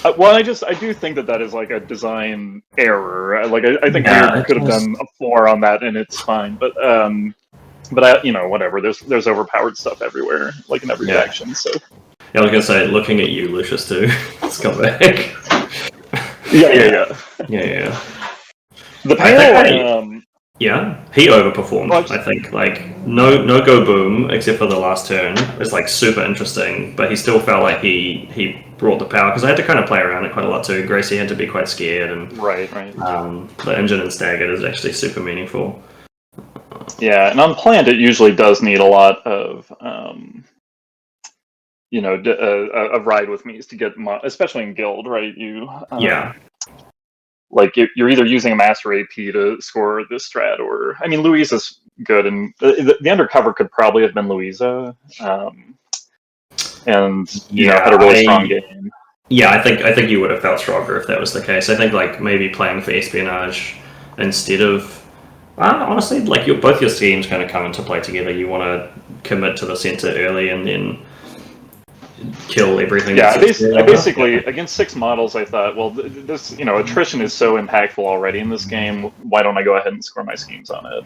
I do think that is like a design error. Like, I think I could have done a 4 on that, and it's fine. But whatever. There's overpowered stuff everywhere, like in every direction. So. Yeah, I was gonna say, looking at you, Lucius2. Let's come back. Yeah. The panel. He overperformed. I think like no go boom except for the last turn. It's like super interesting, but he still felt like he brought the power, because I had to kind of play around it quite a lot too. Gracie had to be quite scared, and right. The engine and staggered is actually super meaningful. Yeah, and unplanned it usually does need a lot of a ride with me's to get, especially in guild, right? Like, you're either using a Master AP to score this strat, or... I mean, Louisa's good, and the undercover could probably have been Louisa, and had a really strong game. Yeah, I think you would have felt stronger if that was the case. I think, like, maybe playing for Espionage instead of... honestly, like, both your teams kind of come into play together. You want to commit to the center early and then kill everything. Yeah, basically against 6 models, I thought, well, this attrition is so impactful already in this game. Why don't I go ahead and score my schemes on it?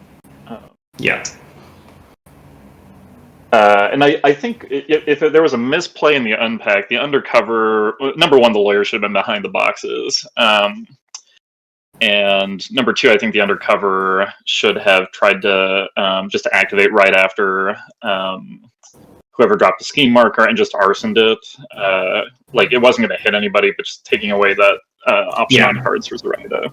And I think if there was a misplay in the unpack, the undercover, number 1, the lawyer should have been behind the boxes, and number 2, I think the undercover should have tried to just to activate right after. Whoever dropped the scheme marker and just arsoned it. Like, it wasn't going to hit anybody, but just taking away that option on cards for Zoraida.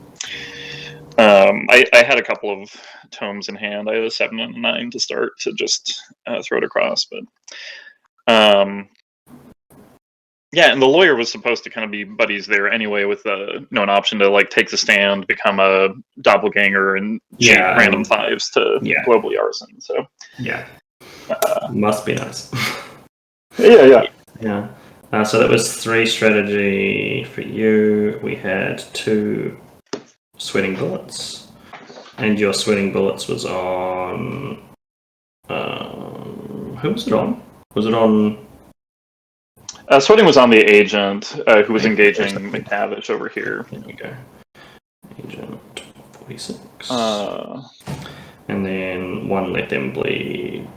I had a couple of tomes in hand. I had a 7 and a 9 to start to just throw it across. But and the lawyer was supposed to kind of be buddies there anyway, with an option to like take the stand, become a doppelganger, and cheat random 5s to globally arson. So must be nice. Yeah. So that was 3 strategy for you. We had 2 sweating bullets, and your sweating bullets was on. Who was it on? Was it on? Sweating was on the agent who was engaging McTavish over here. There we go. Agent 46. And then one, let them bleed.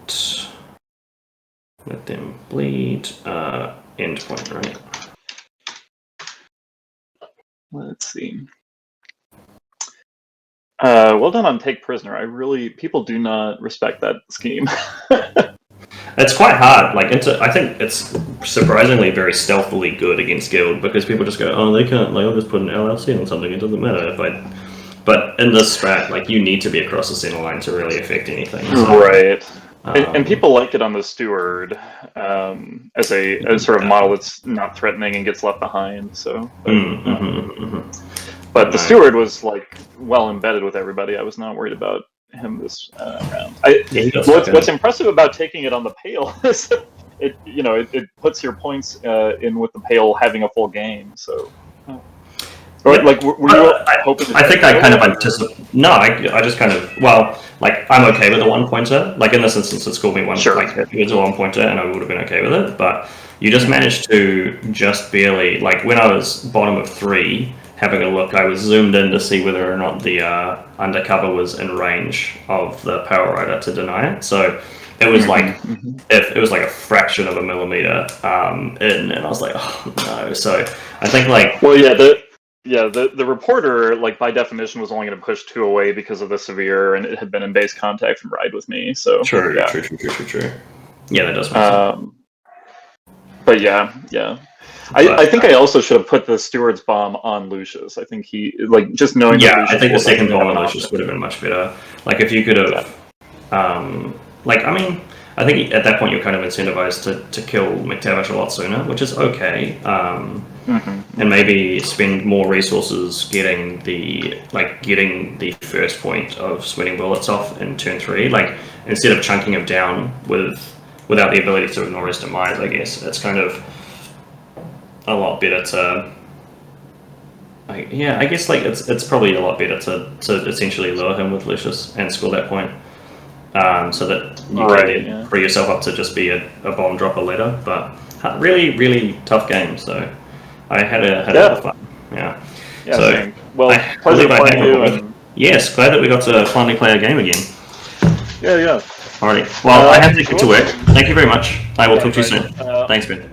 Let them bleed. Endpoint, right? Let's see. Well done on Take Prisoner. People do not respect that scheme. It's quite hard. Like, I think it's surprisingly very stealthily good against Guild because people just go, oh, they can't. Like, I'll just put an LLC on something. It doesn't matter if I. But in this strat, like, you need to be across the center line to really affect anything. So, right. And people like it on the Steward as a sort of model that's not threatening and gets left behind. So. But the Steward was like well embedded with everybody. I was not worried about him this round. What's impressive about taking it on the Pale is it puts your points in with the Pale having a full game. So, like, were you hoping? I think I kind of anticipate. No, I just kind of I'm okay with the 1 pointer. Like in this instance, it scored me one. Sure. Like it was a 1 pointer, and I would have been okay with it. But you just managed to just barely, like when I was bottom of 3. Having a look, I was zoomed in to see whether or not the undercover was in range of the Power Rider to deny it. So it was like if it was like a fraction of a millimeter in, and I was like, oh no. So I think the reporter, like by definition, was only going to push 2 away because of the severe, and it had been in base contact from Ride with me. So true. Yeah, that does make sense. But yeah. I think I also should have put the Steward's bomb on Lucius. I think he, like, just knowing. Yeah, I think the second bomb on Lucius would have been much better. Like, if you could have, I think at that point you're kind of incentivized to kill McTavish a lot sooner, which is okay. And maybe spend more resources getting the first point of sweating bullets off in turn 3. Like, instead of chunking him down without the ability to ignore his demise, I guess it's kind of a lot better to, I guess like it's probably a lot better to essentially lure him with Lucius and score that point, so that you can then free yourself up to just be a bomb dropper later. But really, really tough game. So I had a lot of fun. Yeah. So same. Well, pleasure playing you. And... Yes, glad that we got to finally play a game again. Yeah. Alrighty. Well, I have to get to work. Thank you very much. I will talk to you soon. Thanks, Ben.